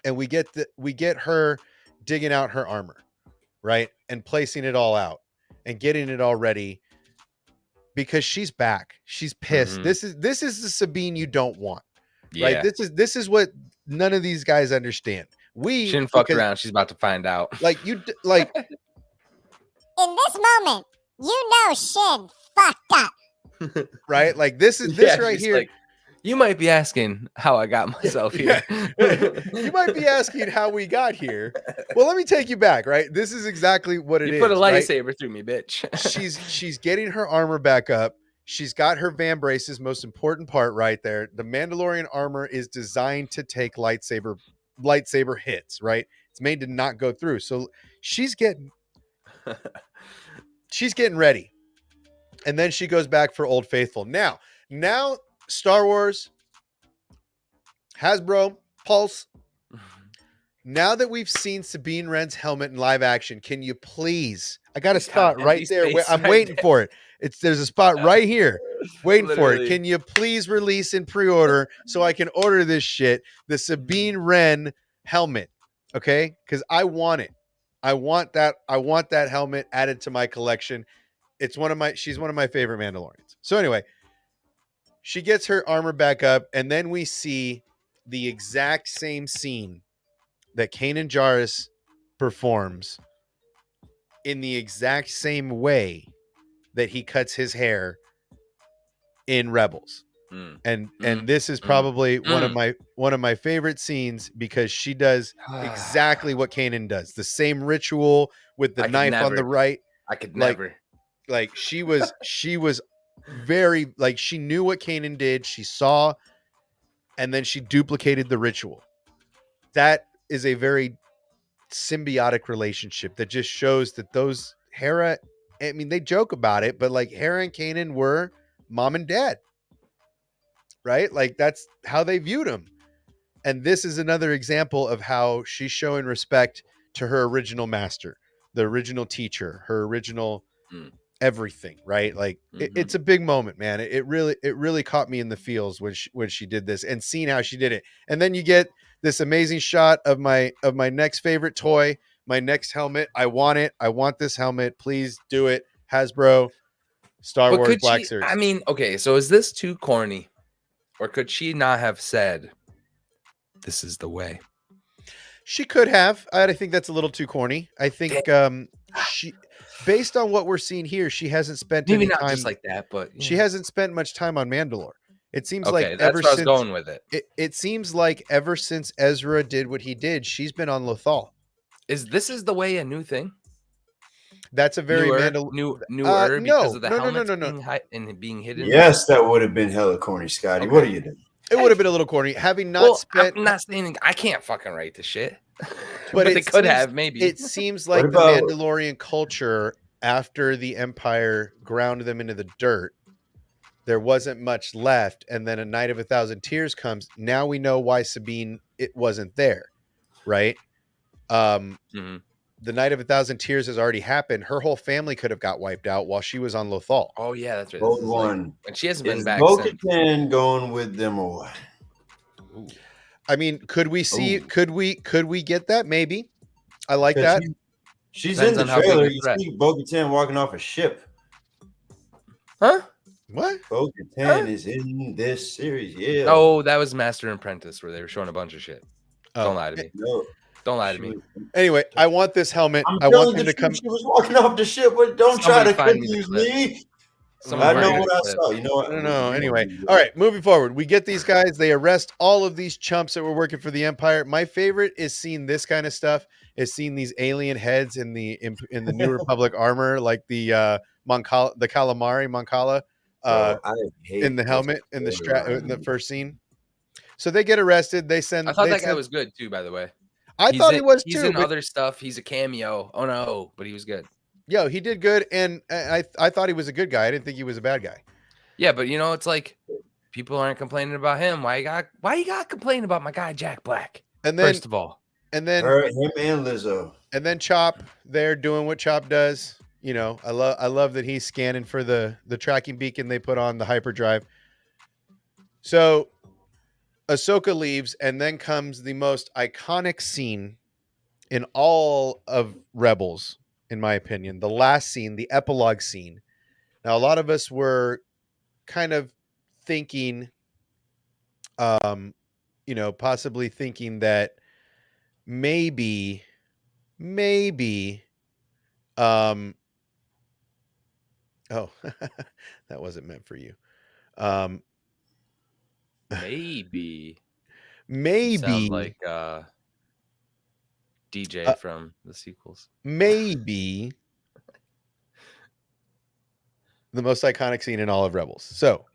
Speaker 1: and we get her digging out her armor, right, and placing it all out and getting it all ready because she's back. She's pissed.
Speaker 2: Mhm.
Speaker 1: This is the Sabine you don't want, right?
Speaker 2: Yeah.
Speaker 1: This is what none of these guys understand.
Speaker 2: She didn't fuck around. She's about to find out.
Speaker 1: like like
Speaker 3: In this moment, you know Shin fucked up.
Speaker 1: right, like this is this
Speaker 2: Yeah,
Speaker 1: right
Speaker 2: she's
Speaker 1: here.
Speaker 2: like, you might be asking how I got myself here.
Speaker 1: You might be asking how we got here. Well, let me take you back, right? This is exactly what it is.
Speaker 2: You put a
Speaker 1: right?
Speaker 2: lightsaber through me, bitch.
Speaker 1: She's getting her armor back up. She's got her van braces, most important part right there. The Mandalorian armor is designed to take lightsaber hits, right? It's made to not go through. So she's getting ready. And then she goes back for Old Faithful. Now Star Wars, Hasbro, Pulse. Now that we've seen Sabine Wren's helmet in live action, can you please? I got a
Speaker 2: He's got
Speaker 1: spot right
Speaker 2: empty
Speaker 1: there.
Speaker 2: space
Speaker 1: I'm
Speaker 2: right
Speaker 1: waiting
Speaker 2: there.
Speaker 1: for it. There's a spot right here, waiting for it.
Speaker 2: Literally.
Speaker 1: Can you please release in pre-order so I can order this shit? The Sabine Wren helmet, okay? Because I want it. I want that helmet added to my collection. She's one of my favorite Mandalorians. So anyway, she gets her armor back up, and then we see the exact same scene that Kanan Jarrus performs in the exact same way that he cuts his hair in Rebels. And this is probably one of my favorite scenes because she does exactly what Kanan does. The same ritual with the knife on the right.
Speaker 2: I could
Speaker 1: Like-
Speaker 2: never.
Speaker 1: Like she was very, like, she knew what Kanan did. She saw, and then she duplicated the ritual. That is a very symbiotic relationship that just shows that those Hera, I mean, they joke about it, but like Hera and Kanan were mom and dad, right? Like that's how they viewed him. And this is another example of how she's showing respect to her original master, the original teacher, her original everything, right? Like it's a big moment, man. It really caught me in the feels when she did this and seeing how she did it. And then you get this amazing shot of my next favorite toy, my next helmet. I want it. I want this helmet. Please do it. Hasbro, Star
Speaker 2: But
Speaker 1: Wars
Speaker 2: could
Speaker 1: Black
Speaker 2: she?
Speaker 1: Series.
Speaker 2: I mean, okay. So is this too corny, or could she not have said, "This is the way"?
Speaker 1: She could have. I think that's a little too corny. I think she, based on what we're seeing here, she hasn't spent
Speaker 2: Maybe
Speaker 1: any
Speaker 2: not
Speaker 1: time.
Speaker 2: just like that, but
Speaker 1: She hasn't spent much time on Mandalore. It seems
Speaker 2: okay,
Speaker 1: like
Speaker 2: that's
Speaker 1: ever
Speaker 2: where I was
Speaker 1: since
Speaker 2: going with it.
Speaker 1: It seems like ever since Ezra did what he did, she's been on Lothal.
Speaker 2: This is the way a new thing?
Speaker 1: That's a very
Speaker 2: Newer
Speaker 1: no,
Speaker 2: because of the
Speaker 1: no.
Speaker 2: helmets being hidden.
Speaker 5: Yes, that would have been hella corny, Scotty.
Speaker 2: Okay.
Speaker 5: What are you doing?
Speaker 1: It would have been a little corny having not spent.
Speaker 2: I'm not saying I can't fucking write the shit,
Speaker 1: but
Speaker 2: they could
Speaker 1: seems-
Speaker 2: have maybe.
Speaker 1: It seems like
Speaker 5: What
Speaker 1: the
Speaker 5: about-
Speaker 1: Mandalorian culture after the Empire ground them into the dirt. There wasn't much left, and then A Night of a Thousand Tears comes. Now we know why Sabine it wasn't there, right? The Night of a Thousand Tears has already happened. Her whole family could have got wiped out while she was on Lothal.
Speaker 2: Oh yeah, that's right.
Speaker 5: Rogue One.
Speaker 2: And she hasn't been
Speaker 5: Is
Speaker 2: back since.
Speaker 5: Bo-Katan going with them or what?
Speaker 1: I mean, could we see?
Speaker 5: Ooh.
Speaker 1: Could we get that? Maybe. I like that.
Speaker 5: She's
Speaker 2: Depends
Speaker 5: in the
Speaker 2: on how big
Speaker 5: trailer.
Speaker 2: the
Speaker 5: You
Speaker 2: threat.
Speaker 5: see Bo-Katan walking off a ship.
Speaker 2: Huh?
Speaker 1: What?
Speaker 5: Bo-Katan is in this series. Yeah.
Speaker 2: Oh, that was Master and Apprentice where they were showing a bunch of shit.
Speaker 1: Oh.
Speaker 2: Don't lie to me.
Speaker 5: No.
Speaker 2: Don't lie to
Speaker 5: She
Speaker 2: me.
Speaker 5: was-
Speaker 1: Anyway, I want this helmet.
Speaker 5: I'm
Speaker 1: I want
Speaker 5: telling
Speaker 1: them
Speaker 5: the
Speaker 1: to come.
Speaker 5: truth. She was walking off the ship, but don't try
Speaker 2: Somebody
Speaker 5: to
Speaker 2: find me the
Speaker 5: confuse
Speaker 2: clip.
Speaker 5: me.
Speaker 2: Someone
Speaker 5: I
Speaker 2: find
Speaker 5: know
Speaker 2: me
Speaker 5: what
Speaker 2: the
Speaker 5: I
Speaker 2: clip.
Speaker 5: saw. You know what?
Speaker 1: No, no.
Speaker 5: You
Speaker 1: Anyway,
Speaker 5: gonna be
Speaker 1: all right. Moving forward, we get these guys. They arrest all of these chumps that were working for the Empire. My favorite is seeing this kind of stuff. Is seeing these alien heads in the New Republic armor, like the Moncala, the calamari Moncala,
Speaker 5: Bro, I hate
Speaker 1: in the
Speaker 5: this
Speaker 1: helmet in the strap in the
Speaker 5: storyline.
Speaker 1: first scene. So they get arrested. They
Speaker 2: I
Speaker 1: send.
Speaker 2: thought
Speaker 1: They
Speaker 2: that guy
Speaker 1: send.
Speaker 2: was good too, by the way.
Speaker 1: I thought he was
Speaker 2: He's
Speaker 1: too,
Speaker 2: in
Speaker 1: but
Speaker 2: other stuff. He's a cameo. Oh no, but he was good.
Speaker 1: yo, he did good, and I thought he was a good guy. I didn't think he was a bad guy.
Speaker 2: Yeah, but you know, it's like people aren't complaining about him. Why you got complaining about my guy Jack Black?
Speaker 1: And then
Speaker 2: First of all,
Speaker 1: and then
Speaker 5: Him and Lizzo.
Speaker 1: and then Chop, they're doing what Chop does. You know, I love that he's scanning for the tracking beacon they put on the hyperdrive. So Ahsoka leaves, and then comes the most iconic scene in all of Rebels, in my opinion. The last scene, the epilogue scene. Now, a lot of us were kind of thinking, possibly thinking that maybe, um, oh, that wasn't meant for you.
Speaker 2: maybe you
Speaker 1: Maybe,
Speaker 2: sound like DJ from the sequels.
Speaker 1: maybe the most iconic scene in all of Rebels. So,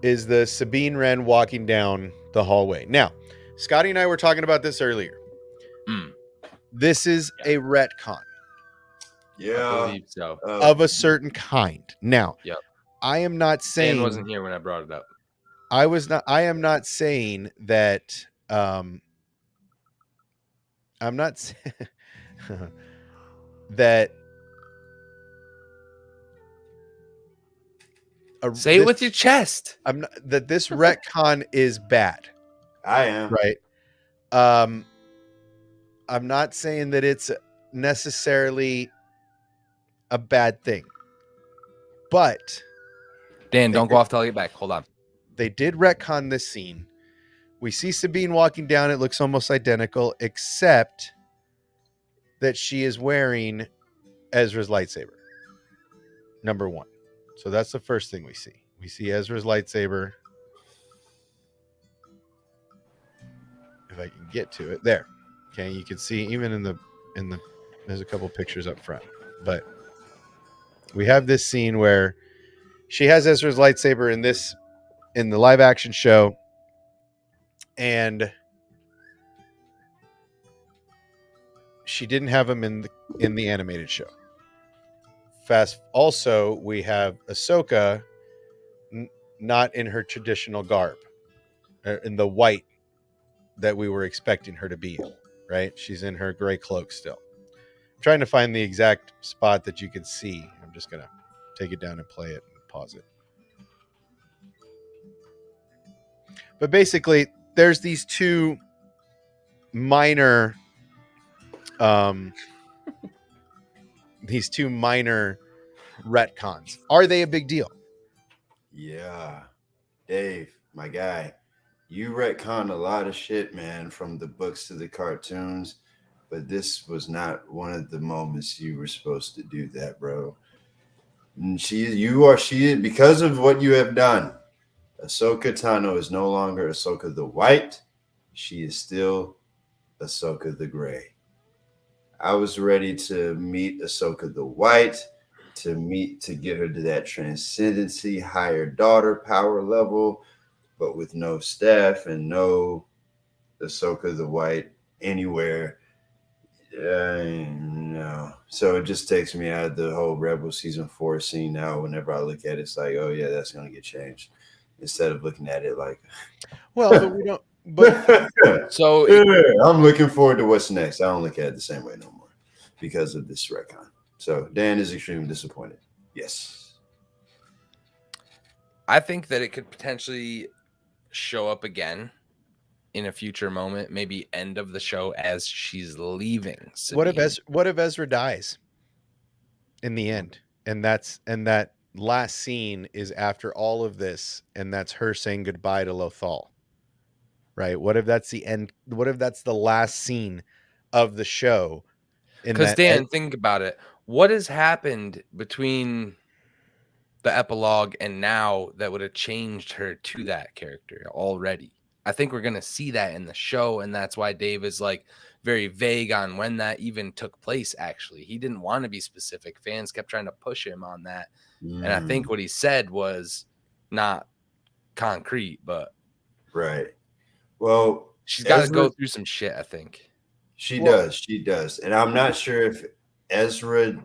Speaker 1: is the Sabine Wren walking down the hallway. Now, Scotty and I were talking about this earlier.
Speaker 2: Mm,
Speaker 1: This is a retcon
Speaker 2: I
Speaker 5: Yeah.
Speaker 2: believe so.
Speaker 1: of a certain kind. Now,
Speaker 2: Yep.
Speaker 1: I am not
Speaker 2: Dan
Speaker 1: saying
Speaker 2: wasn't here when I brought it up.
Speaker 1: I am not saying that I'm not that
Speaker 2: Say it with your chest.
Speaker 1: I'm not that this retcon is bad,
Speaker 5: I am.
Speaker 1: right? I'm not saying that it's necessarily a bad thing, but
Speaker 2: Dan, don't go off till I get back. Hold on.
Speaker 1: they did retcon this scene. We see Sabine walking down. It looks almost identical, except that she is wearing Ezra's lightsaber. Number one. So that's the first thing we see. We see Ezra's lightsaber. If I can get to it. There. Okay, you can see even in the there's a couple pictures up front. But we have this scene where she has Ezra's lightsaber in the live action show, and she didn't have him in the animated show. Also, we have Ahsoka not in her traditional garb, in the white that we were expecting her to be in, right? She's in her gray cloak still. I'm trying to find the exact spot that you can see. I'm just going to take it down and play it and pause it. But basically, there's these two minor retcons. Are they a big deal?
Speaker 5: Yeah. Dave, my guy, you retcon a lot of shit, man, from the books to the cartoons, but this was not one of the moments you were supposed to do that, bro. And because of what you have done, Ahsoka Tano is no longer Ahsoka the White. She is still Ahsoka the Gray. I was ready to meet Ahsoka the White, to get her to that transcendency, higher daughter power level, but with no staff and no Ahsoka the White anywhere. No. So it just takes me out of the whole Rebel season 4 scene now. Whenever I look at it, it's like, oh yeah, that's gonna get changed. Instead of looking at it like,
Speaker 1: well, but we don't. But
Speaker 2: So
Speaker 5: I'm looking forward to what's next. I don't look at it the same way no more because of this retcon. So Dan is extremely disappointed. Yes.
Speaker 2: I think that it could potentially show up again in a future moment, maybe end of the show as she's leaving.
Speaker 1: what
Speaker 2: Sabine.
Speaker 1: if Ezra dies in the end, and that last scene is after all of this, and that's her saying goodbye to Lothal? right? What if that's the end? What if that's the last scene of the show? In
Speaker 2: Because
Speaker 1: that,
Speaker 2: Dan, think about it. What has happened between the epilogue and now that would have changed her to that character already? I think we're gonna see that in the show, and that's why Dave is like very vague on when that even took place. Actually, he didn't want to be specific. Fans kept trying to push him on that, and I think what he said was not concrete, but
Speaker 5: Right. Well,
Speaker 2: she's got to
Speaker 5: Ezra,
Speaker 2: go through some shit. I think.
Speaker 5: she
Speaker 1: Well-
Speaker 5: does. She does. And I'm not sure if Ezra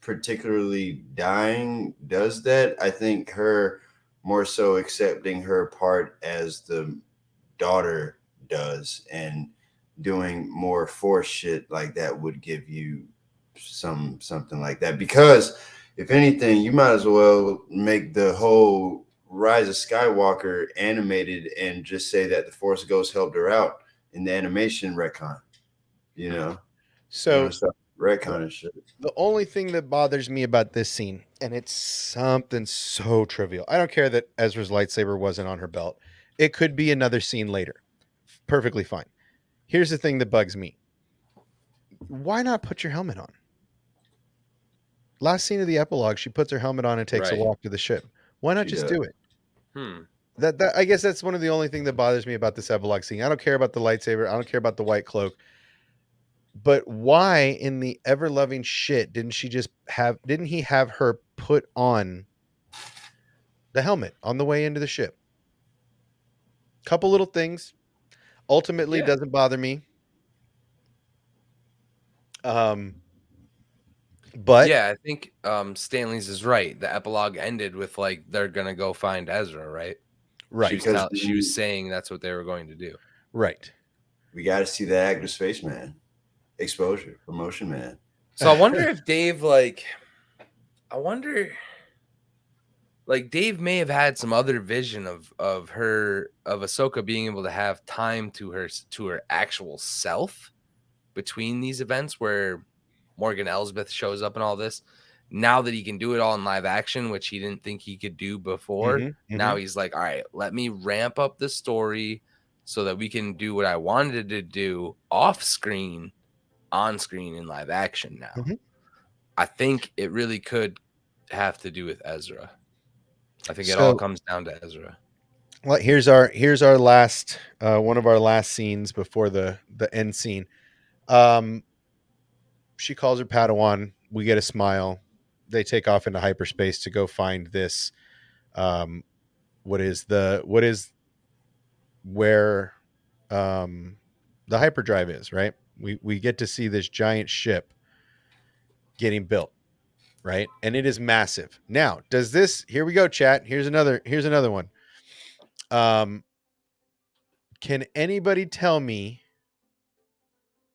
Speaker 5: particularly dying does that. I think her more so accepting her part as the daughter does, and doing more force shit like that would give you something like that. Because if anything, you might as well make the whole Rise of Skywalker animated and just say that the Force Ghost helped her out in the animation retcon. You know,
Speaker 1: so
Speaker 5: retcon and shit.
Speaker 1: the only thing that bothers me about this scene, and it's something so trivial. I don't care that Ezra's lightsaber wasn't on her belt. It could be another scene later. Perfectly fine. Here's the thing that bugs me. Why not put your helmet on? Last scene of the epilogue, she puts her helmet on and takes a
Speaker 2: Right.
Speaker 1: walk to the ship. Why not
Speaker 5: She
Speaker 1: just
Speaker 5: does.
Speaker 1: do it?
Speaker 2: Hmm.
Speaker 1: That I guess that's one of the only thing that bothers me about this epilogue scene. I don't care about the lightsaber. I don't care about the white cloak. But why in the ever loving shit didn't he have her put on the helmet on the way into the ship? Couple little things. Ultimately
Speaker 2: Yeah.
Speaker 1: doesn't bother me. But
Speaker 2: Yeah, I think Stanley's is right. The epilogue ended with like they're gonna go find Ezra, right?
Speaker 1: right,
Speaker 2: She was saying that's what they were going to do.
Speaker 1: right.
Speaker 5: We got to see that active spaceman exposure, promotion man.
Speaker 2: So I wonder if Dave Dave may have had some other vision of Ahsoka being able to have time to her actual self between these events where Morgan Elsbeth shows up and all this. Now that he can do it all in live action, which he didn't think he could do before, now he's like, all right, let me ramp up the story so that we can do what I wanted to do off screen, on screen in live action now.
Speaker 1: Mhm.
Speaker 2: I think it really could have to do with Ezra. I think it all comes down to Ezra.
Speaker 1: Well, here's our last one of our last scenes before the end scene. She calls her Padawan. We get a smile. They take off into hyperspace to go find this. What is where the hyperdrive is, right? We get to see this giant ship getting built, right? And it is massive. Now, does this, here we go, chat. Here's another one. Can anybody tell me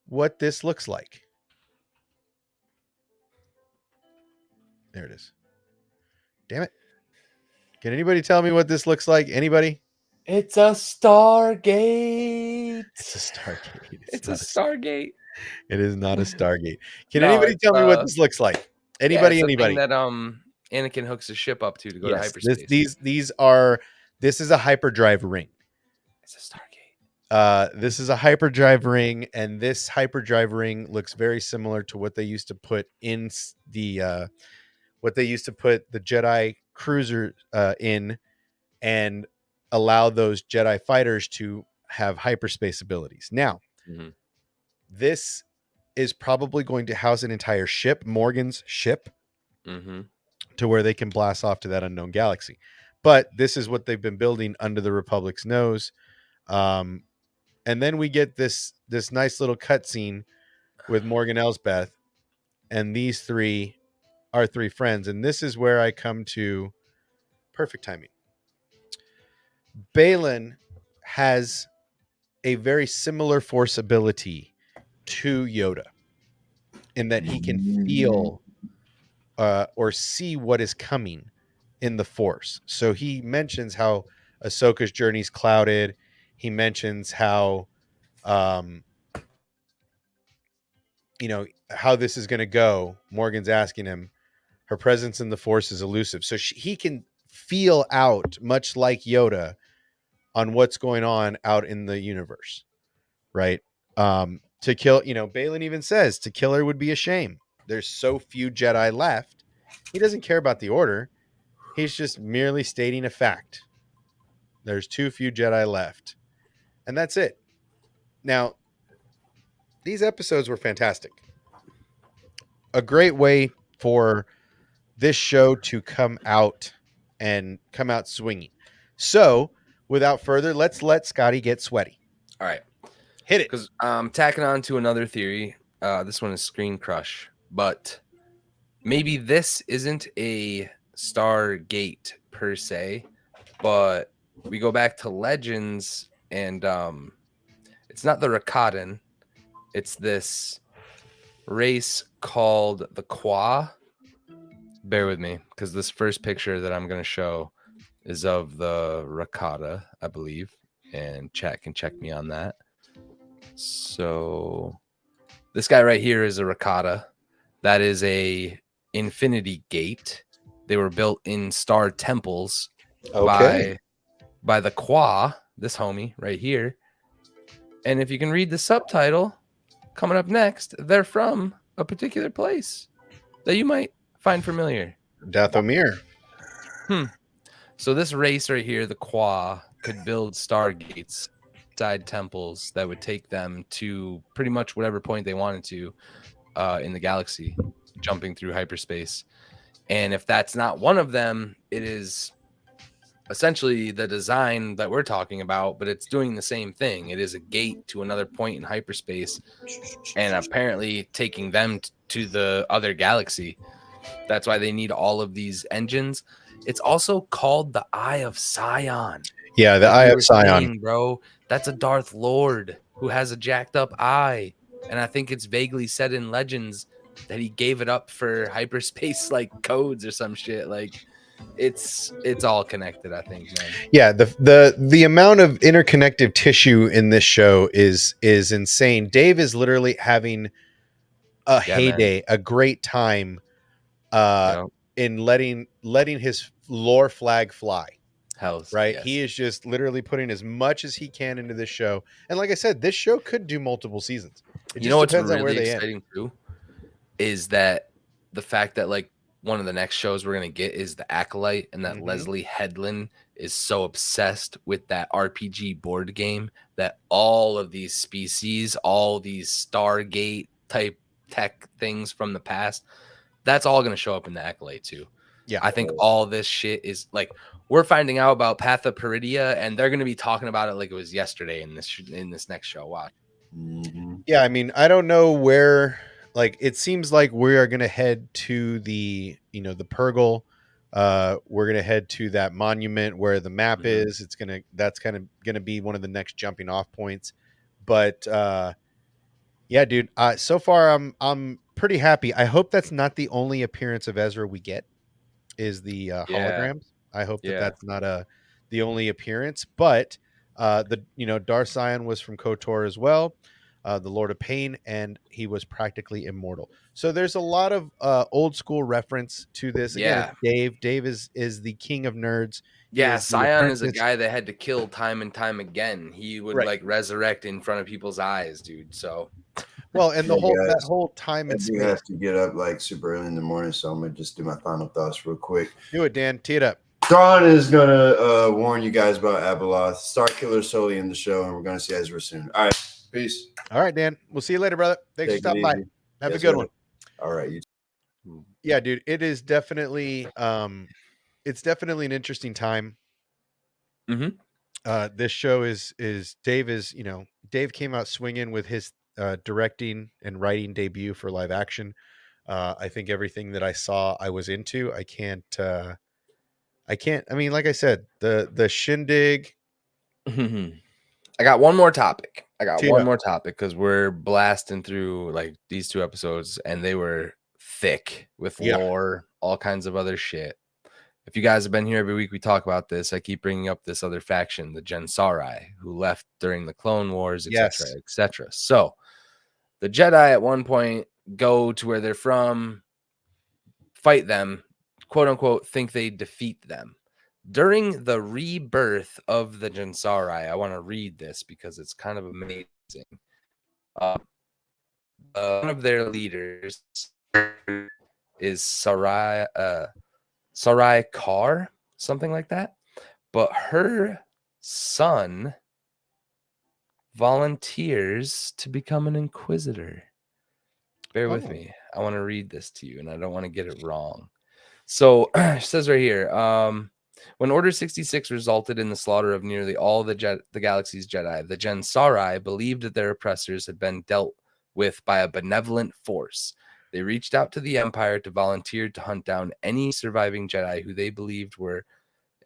Speaker 1: what this looks like? There it is. Damn it. Can anybody tell me what this looks like? Anybody?
Speaker 2: It's a Stargate.
Speaker 1: It's a Stargate.
Speaker 2: It's a Stargate.
Speaker 1: It is not a Stargate. Can
Speaker 2: No,
Speaker 1: anybody
Speaker 2: it's,
Speaker 1: tell me what this looks like? Anybody?
Speaker 2: Yeah, it's the
Speaker 1: Anybody?
Speaker 2: thing that Anakin hooks his ship up to go to hyperspace.
Speaker 1: This is a hyperdrive ring.
Speaker 2: It's a Stargate.
Speaker 1: This is a hyperdrive ring, and this hyperdrive ring looks very similar to what they used to put in the Jedi cruiser in, and allow those Jedi fighters to have hyperspace abilities. Now, this is probably going to house an entire ship, Morgan's ship, to where they can blast off to that unknown galaxy. But this is what they've been building under the Republic's nose. And then we get this nice little cutscene with Morgan Elsbeth, and these three are three friends. And this is where I come to perfect timing. Balin has a very similar force ability to Yoda in that he can feel or see what is coming in the force. So he mentions how Ahsoka's journey's clouded. He mentions how how this is going to go. Morgan's asking him, her presence in the force is elusive. So he can feel out, much like Yoda, on what's going on out in the universe, right? To kill, Balin even says to kill her would be a shame. There's so few Jedi left. He doesn't care about the order. He's just merely stating a fact. There's too few Jedi left. And that's it. Now, these episodes were fantastic. A great way for this show to come out swinging. So, without further, let's let Scotty get sweaty.
Speaker 2: All right.
Speaker 1: Hit it.
Speaker 2: Because tacking on to another theory. This one is Screen Crush, but maybe this isn't a Stargate per se, but we go back to Legends, and it's not the Rakatan. It's this race called the Qua. Bear with me, because this first picture that I'm going to show is of the Rakata, I believe, and chat can check me on that. So this guy right here is a Rakata. That is a infinity gate. They were built in star temples by the Qua, this homie right here. And if you can read the subtitle coming up next, they're from a particular place that you might find familiar.
Speaker 1: Dathomir.
Speaker 2: So this race right here, the Qua, could build stargates, side temples that would take them to pretty much whatever point they wanted to in the galaxy, jumping through hyperspace. And if that's not one of them, it is essentially the design that we're talking about, but it's doing the same thing. It is a gate to another point in hyperspace and apparently taking them to the other galaxy. That's why they need all of these engines. It's also called the Eye of Sion.
Speaker 1: Yeah, the
Speaker 2: Like
Speaker 1: Eye
Speaker 2: you
Speaker 1: of
Speaker 2: were
Speaker 1: Sion.
Speaker 2: saying, bro, that's a Darth Lord who has a jacked up eye. And I think it's vaguely said in Legends that he gave it up for hyperspace like codes or some shit. Like it's all connected, I think, man.
Speaker 1: Yeah, the amount of interconnective tissue in this show is insane. Dave is literally having a heyday, a great time in letting his lore flag fly.
Speaker 2: Hells,
Speaker 1: right?
Speaker 2: yes.
Speaker 1: He is just literally putting as much as he can into this show. And like I said, this show could do multiple seasons. It just
Speaker 2: What's
Speaker 1: depends
Speaker 2: really
Speaker 1: on where they
Speaker 2: exciting too is that the fact that like one of the next shows we're gonna get is the Acolyte, and that Leslie Headland is so obsessed with that RPG board game that all of these species, all these Stargate type tech things from the past, that's all gonna show up in the Acolyte too.
Speaker 1: Yeah,
Speaker 2: I think all this shit is like we're finding out about Path of Peridia, and they're gonna be talking about it like it was yesterday in this next show. Watch.
Speaker 1: Yeah, I mean, I don't know where. Like, it seems like we are going to head to the the Purgle. We're going to head to that monument where the map is. That's kind of going to be one of the next jumping off points. But yeah, dude. So far, I'm pretty happy. I hope that's not the only appearance of Ezra we get. Is the holograms? I hope that that's not the only appearance. But Darth Sion was from KOTOR as well. The Lord of Pain, and he was practically immortal. So there's a lot of old school reference to this. Again, it's Dave. Dave is the king of nerds.
Speaker 2: Yeah, Sion is a guy that had to kill time and time again. He would like resurrect in front of people's eyes, dude. So,
Speaker 1: well, and that whole time and space.
Speaker 5: You have to get up like super early in the morning, so I'm gonna just do my final thoughts real quick.
Speaker 1: Do it, Dan. Tee it up.
Speaker 5: Thrawn is gonna warn you guys about Abeloth. Star Killer solely in the show, and we're gonna see Ezra soon. All right. Peace.
Speaker 1: All right, Dan. We'll see you later, brother. Thanks for stopping by. Have a good one.
Speaker 5: All right.
Speaker 1: Yeah, dude. It is definitely it's definitely an interesting time. This show is Dave came out swinging with his directing and writing debut for live action. I think everything that I saw I was into. I can't I mean, like I said, the shindig.
Speaker 2: I got one more topic. Because we're blasting through like these 2 episodes, and they were thick with lore, all kinds of other shit. If you guys have been here every week, we talk about this. I keep bringing up this other faction, the Jensari, who left during the Clone Wars, etc., etc. So the Jedi at one point go to where they're from, fight them, quote unquote, think they defeat them. During the rebirth of the Jensari, I want to read this because it's kind of amazing. One of their leaders is Sarai Kar, something like that. But her son volunteers to become an inquisitor. Bear with me. I want to read this to you, and I don't want to get it wrong. So it says right here, when Order 66 resulted in the slaughter of nearly all the galaxy's Jedi, the Jensari believed that their oppressors had been dealt with by a benevolent force. They reached out to the Empire to volunteer to hunt down any surviving Jedi who they believed were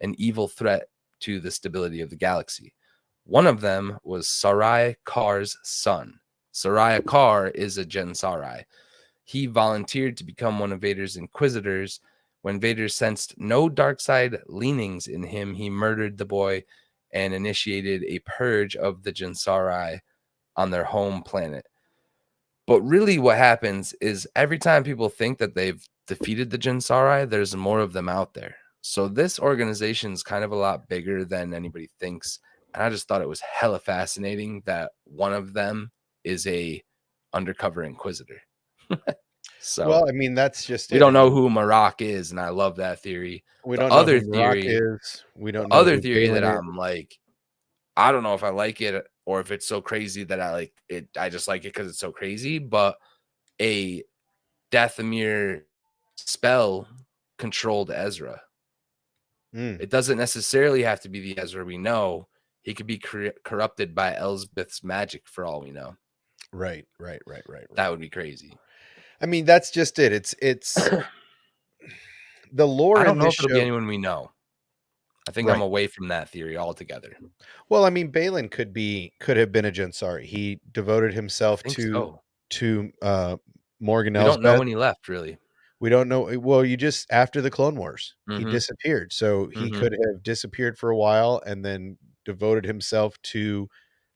Speaker 2: an evil threat to the stability of the galaxy. One of them was Sarai Kar's son. Sarai Kar is a Jensari. He volunteered to become one of Vader's inquisitors. When Vader sensed no dark side leanings in him, he murdered the boy and initiated a purge of the Jensari on their home planet. But really what happens is every time people think that they've defeated the Jensari, there's more of them out there. So this organization is kind of a lot bigger than anybody thinks. And I just thought it was hella fascinating that one of them is a undercover inquisitor. So
Speaker 1: well, I mean, that's just
Speaker 2: we
Speaker 1: it.
Speaker 2: don't
Speaker 1: I
Speaker 2: know
Speaker 1: mean,
Speaker 2: who Marak is, and I love that theory.
Speaker 1: we
Speaker 2: The
Speaker 1: don't know
Speaker 2: other
Speaker 1: who Rock
Speaker 2: theory,
Speaker 1: is. We
Speaker 2: the
Speaker 1: don't know
Speaker 2: other
Speaker 1: who
Speaker 2: theory that
Speaker 1: Balin is.
Speaker 2: I'm like, I don't know if I like it or if it's so crazy that I like it. I just like it because it's so crazy. But a Dathomir spell controlled Ezra. It doesn't necessarily have to be the Ezra we know. He could be corrupted by Elsbeth's magic for all we know.
Speaker 1: Right.
Speaker 2: That would be crazy.
Speaker 1: I mean, that's just it. It's the lore
Speaker 2: I don't
Speaker 1: in
Speaker 2: know
Speaker 1: this
Speaker 2: if it'll be
Speaker 1: show.
Speaker 2: anyone we know. I think
Speaker 1: Right.
Speaker 2: I'm away from that theory altogether.
Speaker 1: Well, I mean, Balin could have been a Jensari. He devoted
Speaker 2: I
Speaker 1: himself
Speaker 2: think
Speaker 1: to
Speaker 2: so.
Speaker 1: Morgan
Speaker 2: We don't know
Speaker 1: Elsbeth.
Speaker 2: when he left, really.
Speaker 1: We don't know. Well, you just after the Clone Wars, he
Speaker 2: Mhm.
Speaker 1: disappeared. So he
Speaker 2: Mhm.
Speaker 1: could have disappeared for a while and then devoted himself to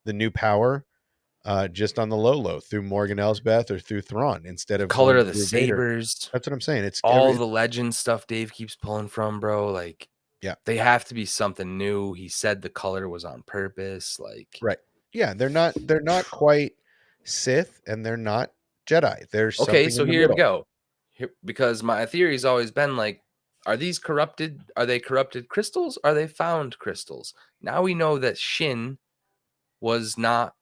Speaker 1: the new power, just on the low through Morgan Elsbeth or through Thrawn instead of
Speaker 2: Color
Speaker 1: going
Speaker 2: of the
Speaker 1: through Vader.
Speaker 2: sabers,
Speaker 1: That's what I'm saying. It's
Speaker 2: all the legend stuff Dave keeps pulling from, bro. Like,
Speaker 1: yeah,
Speaker 2: they have to be something new. He said the color was on purpose. Like,
Speaker 1: right. Yeah, they're not quite Sith and they're not Jedi. There's
Speaker 2: okay,
Speaker 1: something
Speaker 2: so
Speaker 1: in the
Speaker 2: here we
Speaker 1: middle.
Speaker 2: go. Because my theory's always been like, are these corrupted? Are they corrupted crystals? Are they found crystals? Now we know that Shin was not,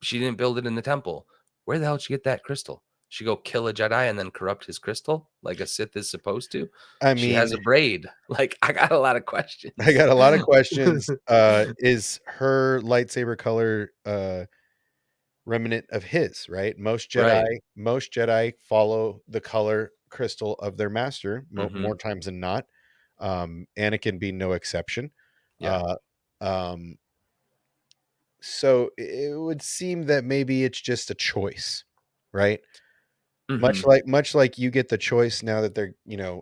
Speaker 2: she didn't build it in the temple. Where the hell did she get that crystal? She go kill a Jedi and then corrupt his crystal like a Sith is supposed to?
Speaker 1: I
Speaker 2: She has
Speaker 1: mean,
Speaker 2: a braid. Like, I got a lot of questions.
Speaker 1: I got a lot of questions. Is her lightsaber color remnant of his, right?
Speaker 2: Right.
Speaker 1: Most Jedi follow the color crystal of their master more
Speaker 2: Mhm.
Speaker 1: times than not. Anakin being no exception.
Speaker 2: Yeah.
Speaker 1: Uh, um, so it would seem that maybe it's just a choice, right?
Speaker 2: Mhm.
Speaker 1: Much like you get the choice now that they're,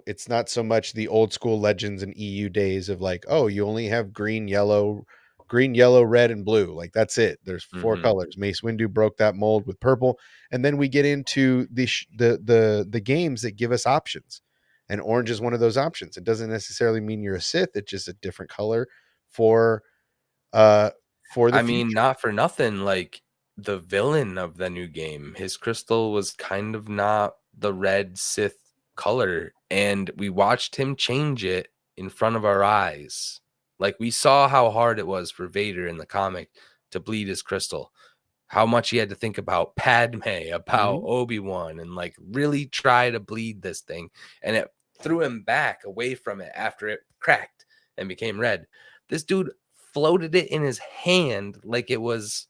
Speaker 1: it's not so much the old school Legends and EU days of like, oh, you only have green, yellow, red, and blue. Like that's it. There's four
Speaker 2: Mhm.
Speaker 1: colors. Mace Windu broke that mold with purple, and then we get into the games that give us options, and orange is one of those options. It doesn't necessarily mean you're a Sith. It's just a different color for uh for the
Speaker 2: I mean,
Speaker 1: future.
Speaker 2: not for nothing, like, the villain of the new game, his crystal was kind of not the red Sith color, and we watched him change it in front of our eyes. Like, we saw how hard it was for Vader in the comic to bleed his crystal, how much he had to think about Padme, about
Speaker 1: Mhm.
Speaker 2: Obi-Wan, and, like, really try to bleed this thing, and it threw him back away from it after it cracked and became red. This dude floated it in his hand like it was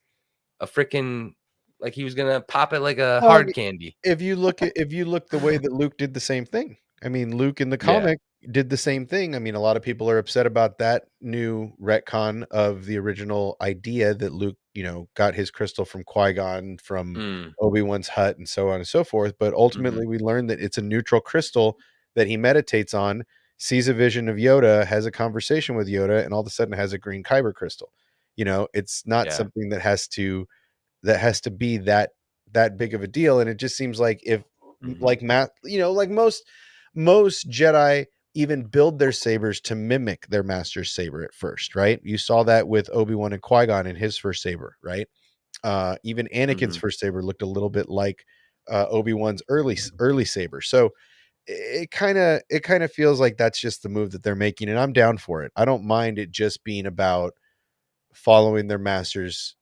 Speaker 2: a freaking, like he was gonna pop it like a
Speaker 1: Well, I
Speaker 2: hard
Speaker 1: mean,
Speaker 2: candy.
Speaker 1: if you look the way that Luke did the same thing. I mean, Luke in the
Speaker 2: Yeah.
Speaker 1: comic did the same thing. I mean, a lot of people are upset about that new retcon of the original idea that Luke, got his crystal from Qui-Gon, from
Speaker 2: Mm,
Speaker 1: Obi-Wan's hut, and so on and so forth. But
Speaker 2: mhm.
Speaker 1: ultimately, we learned that it's a neutral crystal that he meditates on, sees a vision of Yoda, has a conversation with Yoda, and all of a sudden has a green kyber crystal. It's not
Speaker 2: Yeah.
Speaker 1: something that has to be that big of a deal. And it just seems like if
Speaker 2: Mhm.
Speaker 1: like Matt, like most Jedi even build their sabers to mimic their master's saber at first, right? You saw that with Obi-Wan and Qui-Gon in his first saber, right? Even Anakin's
Speaker 2: Mhm.
Speaker 1: first saber looked a little bit like Obi-Wan's early saber. So it kind of feels like that's just the move that they're making, and I'm down for it. I don't mind it just being about following their master's,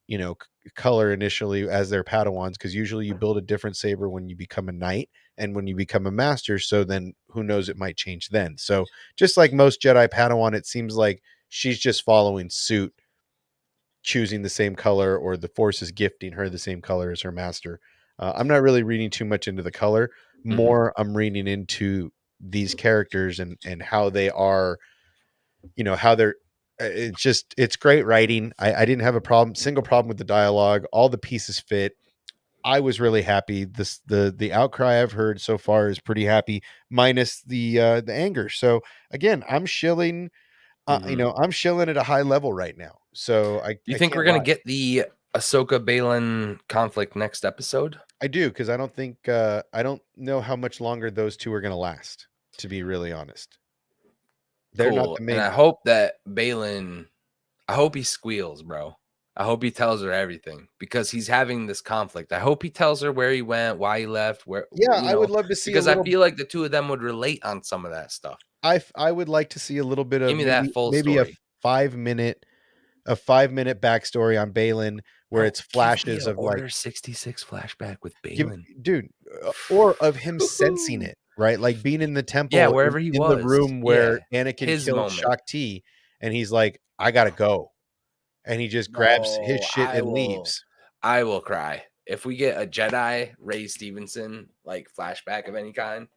Speaker 1: color initially as their Padawans, because usually you build a different saber when you become a knight and when you become a master. So then who knows, it might change then. So just like most Jedi Padawan, it seems like she's just following suit, choosing the same color, or the Force is gifting her the same color as her master. I'm not really reading too much into the color. More, I'm reading into these characters and how they are, how they're. It's great writing. I didn't have a single problem with the dialogue. All the pieces fit. I was really happy. The outcry I've heard so far is pretty happy, minus the anger. So again, I'm shilling.
Speaker 2: Mhm.
Speaker 1: I'm shilling at a high level right now. So
Speaker 2: Do you
Speaker 1: I
Speaker 2: think we're
Speaker 1: can't
Speaker 2: gonna
Speaker 1: lie.
Speaker 2: get the Ahsoka Balin conflict next episode?
Speaker 1: I do, because I don't think I don't know how much longer those two are going to last. To be really honest, they're not
Speaker 2: Cool.
Speaker 1: the
Speaker 2: And
Speaker 1: main.
Speaker 2: I hope that Balin, I hope he squeals, bro. I hope he tells her everything because he's having this conflict. I hope he tells her where he went, why he left, where,
Speaker 1: Yeah, I would love to see a
Speaker 2: because I
Speaker 1: little.
Speaker 2: feel like the two of them would relate on some of that stuff.
Speaker 1: I would like to see a little bit
Speaker 2: Give
Speaker 1: of
Speaker 2: me that full
Speaker 1: maybe
Speaker 2: story.
Speaker 1: 5 minute a 5 minute backstory on Balin, where
Speaker 2: Bro,
Speaker 1: it's
Speaker 2: give me
Speaker 1: flashes
Speaker 2: a
Speaker 1: of like
Speaker 2: Order 66 flashback with
Speaker 1: give
Speaker 2: Balin.
Speaker 1: dude, or of him sensing
Speaker 2: Woohoo.
Speaker 1: it, right? Like being in the
Speaker 2: Yeah,
Speaker 1: temple
Speaker 2: wherever he
Speaker 1: in the
Speaker 2: was.
Speaker 1: room
Speaker 2: Yeah.
Speaker 1: where Anakin
Speaker 2: His
Speaker 1: killed
Speaker 2: moment.
Speaker 1: Shakti, and he's like, I gotta go, and he just grabs his
Speaker 2: Bro,
Speaker 1: shit and leaves.
Speaker 2: I will cry. If we get a Jedi Ray Stevenson like flashback of any kind,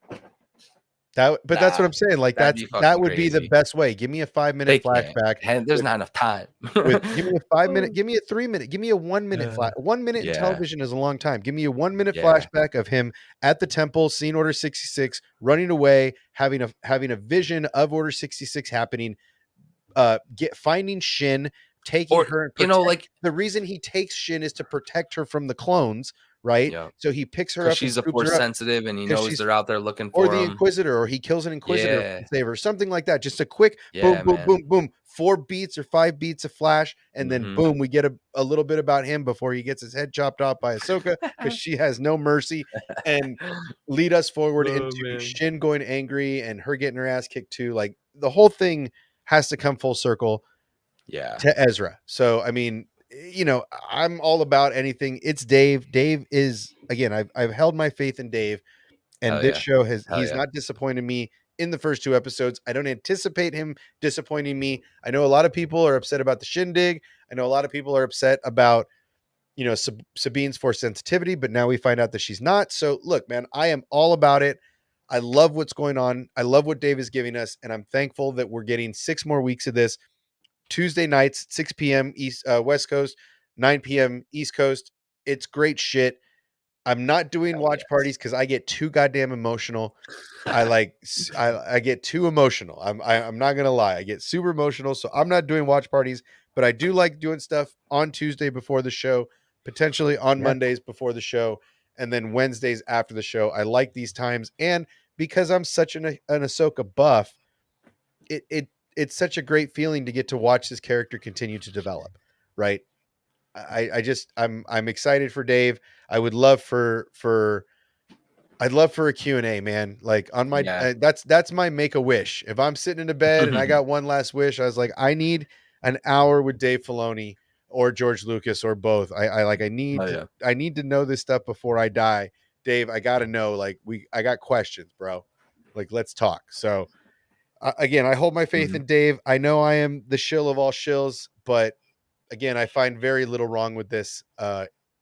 Speaker 1: But that's what
Speaker 2: nah,
Speaker 1: I'm saying. Like
Speaker 2: that'd be
Speaker 1: that
Speaker 2: fucking
Speaker 1: would be the
Speaker 2: crazy.
Speaker 1: best way. Give me a
Speaker 2: They
Speaker 1: 5 minute
Speaker 2: can't.
Speaker 1: flashback
Speaker 2: There's
Speaker 1: with
Speaker 2: not enough time.
Speaker 1: give me a 5 minute, give me a 3 minute, give me a 1 minute flash. 1 minute in
Speaker 2: Yeah,
Speaker 1: television is a long time. Give me a 1 minute
Speaker 2: yeah.
Speaker 1: flashback of him at the temple, seeing Order 66, running away, having a vision of Order 66 happening, finding Shin, taking
Speaker 2: Or
Speaker 1: her and protect.
Speaker 2: like,
Speaker 1: The reason he takes Shin is to protect her from the clones, right?
Speaker 2: yeah,
Speaker 1: So he picks her
Speaker 2: because
Speaker 1: up and
Speaker 2: she's a
Speaker 1: scoops
Speaker 2: force
Speaker 1: her up
Speaker 2: sensitive and he
Speaker 1: because
Speaker 2: knows
Speaker 1: she's,
Speaker 2: they're out there looking
Speaker 1: or
Speaker 2: for
Speaker 1: the
Speaker 2: him.
Speaker 1: Inquisitor, or he kills an Inquisitor
Speaker 2: Yeah,
Speaker 1: to save her, something like that. Just a quick boom,
Speaker 2: yeah,
Speaker 1: boom,
Speaker 2: man.
Speaker 1: boom, boom, 4 beats or 5 beats of flash, and then
Speaker 2: Mhm.
Speaker 1: boom, we get a little bit about him before he gets his head chopped off by Ahsoka, because she has no mercy, and lead us forward
Speaker 2: Oh,
Speaker 1: into
Speaker 2: man.
Speaker 1: Shin going angry and her getting her ass kicked too. Like the whole thing has to come full circle
Speaker 2: Yeah.
Speaker 1: to Ezra. So I mean, I'm all about anything. It's Dave. Dave is, again, I've held my faith in Dave, and
Speaker 2: Hell
Speaker 1: this
Speaker 2: yeah.
Speaker 1: show
Speaker 2: Hell
Speaker 1: he's
Speaker 2: yeah.
Speaker 1: not disappointed me in the first 2 episodes. I don't anticipate him disappointing me. I know a lot of people are upset about the shindig. I know a lot of people are upset about, Sabine's force sensitivity, but now we find out that she's not. So look, man, I am all about it. I love what's going on. I love what Dave is giving us, and I'm thankful that we're getting 6 more weeks of this. Tuesday nights, 6 p.m. East West Coast, 9 p.m. East Coast. It's great shit. I'm not doing
Speaker 2: Hell
Speaker 1: watch
Speaker 2: yes.
Speaker 1: parties because I get too goddamn emotional. I get too emotional. I'm not gonna lie. I get super emotional, so I'm not doing watch parties. But I do like doing stuff on Tuesday before the show, potentially on
Speaker 5: Yeah.
Speaker 1: Mondays before the show, and then Wednesdays after the show. I like these times, and because I'm such an Ahsoka buff, it's such a great feeling to get to watch this character continue to develop. Right? I'm excited for Dave. I would love I'd love for a Q&A, man. Like on my
Speaker 2: Yeah.
Speaker 1: that's my make a wish. If I'm sitting in a bed and I got one last wish, I was like, I need an hour with Dave Filoni or George Lucas or both. I need
Speaker 2: Hell
Speaker 1: to
Speaker 2: yeah.
Speaker 1: I need to know this stuff before I die. Dave, I got to know, like, I got questions, bro. Like, let's talk. So again, I hold my faith
Speaker 2: Mhm.
Speaker 1: in Dave. I know I am the shill of all shills, but again, I find very little wrong with this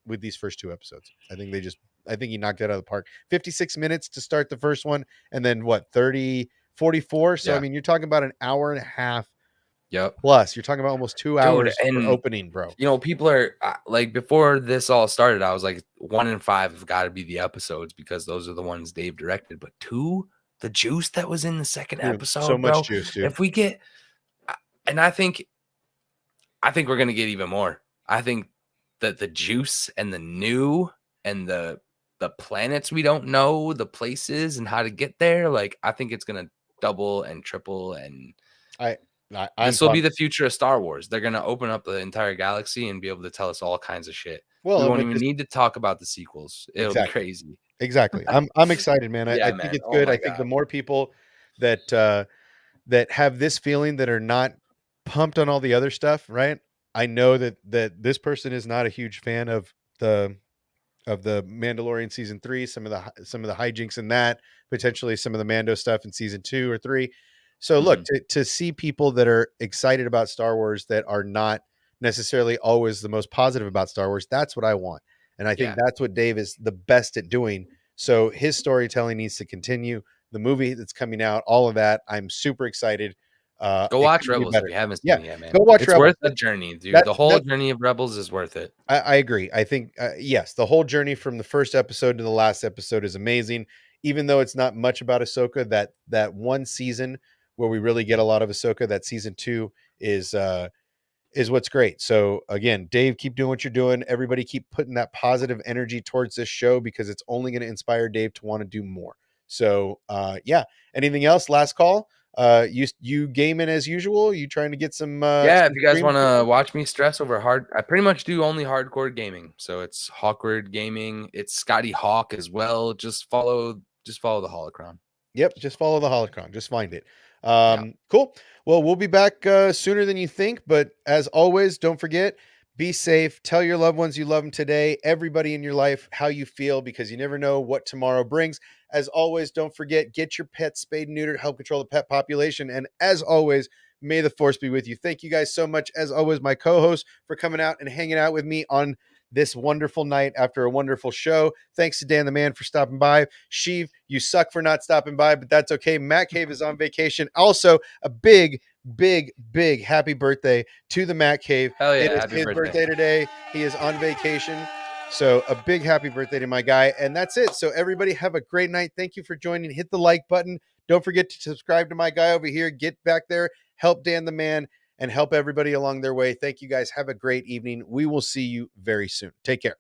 Speaker 1: with these first 2 episodes. I think he knocked it out of the park. 56 minutes to start the first one, and then what, 30, 44. So I
Speaker 2: Yeah.
Speaker 1: mean, you're talking about an hour and a half
Speaker 2: Yep.
Speaker 1: plus. You're talking about almost 2
Speaker 2: Dude,
Speaker 1: hours for
Speaker 2: and
Speaker 1: opening, bro.
Speaker 2: people are like, before this all started, I was like, 1 and 5 have got to be the episodes because those are the ones Dave directed. But 2, the juice that was in the second
Speaker 1: Dude, so
Speaker 2: episode,
Speaker 1: much
Speaker 2: bro.
Speaker 1: juice, dude.
Speaker 2: If we get, and I think we're gonna get even more. I think that the juice and the new and the planets we don't know, the places and how to get there, like I think it's gonna double and triple, and
Speaker 1: I'm
Speaker 2: this will be
Speaker 1: pumped.
Speaker 2: the future of Star Wars. They're gonna open up the entire galaxy and be able to tell us all kinds of shit.
Speaker 1: Well,
Speaker 2: We
Speaker 1: and
Speaker 2: won't
Speaker 1: with
Speaker 2: even
Speaker 1: this,
Speaker 2: need to talk about the sequels. It'll be
Speaker 1: exactly.
Speaker 2: crazy.
Speaker 1: Exactly. I'm excited, man. I
Speaker 2: Yeah,
Speaker 1: think
Speaker 2: man.
Speaker 1: it's
Speaker 2: Oh
Speaker 1: good. I
Speaker 2: my
Speaker 1: think the
Speaker 2: god.
Speaker 1: more people that that have this feeling that are not pumped on all the other stuff, right? I know that this person is not a huge fan the of the Mandalorian season 3, some of the hijinks in that, potentially some of the Mando stuff in season 2 or 3. So look,
Speaker 2: Mhm.
Speaker 1: to see people that are excited about Star Wars that are not necessarily always the most positive about Star Wars, that's what I want. And I think
Speaker 2: Yeah.
Speaker 1: that's what Dave is the best at doing. So his storytelling needs to continue. The movie that's coming out, all of that, I'm super excited.
Speaker 2: Go
Speaker 1: It
Speaker 2: watch
Speaker 1: couldn't be
Speaker 2: Rebels if
Speaker 1: better.
Speaker 2: you haven't
Speaker 1: Yeah,
Speaker 2: seen it yet,
Speaker 1: go
Speaker 2: man.
Speaker 1: watch
Speaker 2: It's
Speaker 1: Rebels.
Speaker 2: worth the journey, dude. The
Speaker 1: That's
Speaker 2: whole
Speaker 1: that
Speaker 2: journey of Rebels is worth it.
Speaker 1: I agree. I think yes, the whole journey from the first episode to the last episode is amazing. Even though it's not much about Ahsoka, that one season where we really get a lot of Ahsoka, that season 2 is what's great. So again, Dave, keep doing what you're doing. Everybody keep putting that positive energy towards this show because it's only going to inspire Dave to want to do more. So yeah. Anything else? Last call. You gaming as usual? You trying to get some
Speaker 2: Yeah, if
Speaker 1: some
Speaker 2: you guys
Speaker 1: streams
Speaker 2: want
Speaker 1: going
Speaker 2: to
Speaker 1: on?
Speaker 2: watch me stress over I pretty much do only hardcore gaming. So it's Hawkward Gaming. It's Scotty Hawk as well. Just follow the holocron.
Speaker 1: Yep, just follow the holocron. Just find it.
Speaker 2: Yeah.
Speaker 1: Cool. Well, we'll be back sooner than you think, but as always, don't forget, be safe. Tell your loved ones you love them today. Everybody in your life, how you feel, because you never know what tomorrow brings. As always, don't forget, get your pets spayed and neutered, help control the pet population. And as always, may the force be with you. Thank you guys so much, as always, my co-host, for coming out and hanging out with me on this wonderful night after a wonderful show. Thanks to Dan the Man for stopping by. Sheev, you suck for not stopping by, but that's okay. Matt Cave is on vacation. Also, a big, big, big happy birthday to the Matt Cave.
Speaker 2: Hell
Speaker 1: It
Speaker 2: yeah.
Speaker 1: is
Speaker 2: Happy
Speaker 1: his
Speaker 2: birthday.
Speaker 1: birthday today. He is on vacation. So a big happy birthday to my guy. And that's it. So everybody have a great night. Thank you for joining. Hit the like button. Don't forget to subscribe to my guy over here. Get back there. Help Dan the Man and help everybody along their way. Thank you guys. Have a great evening. We will see you very soon. Take care.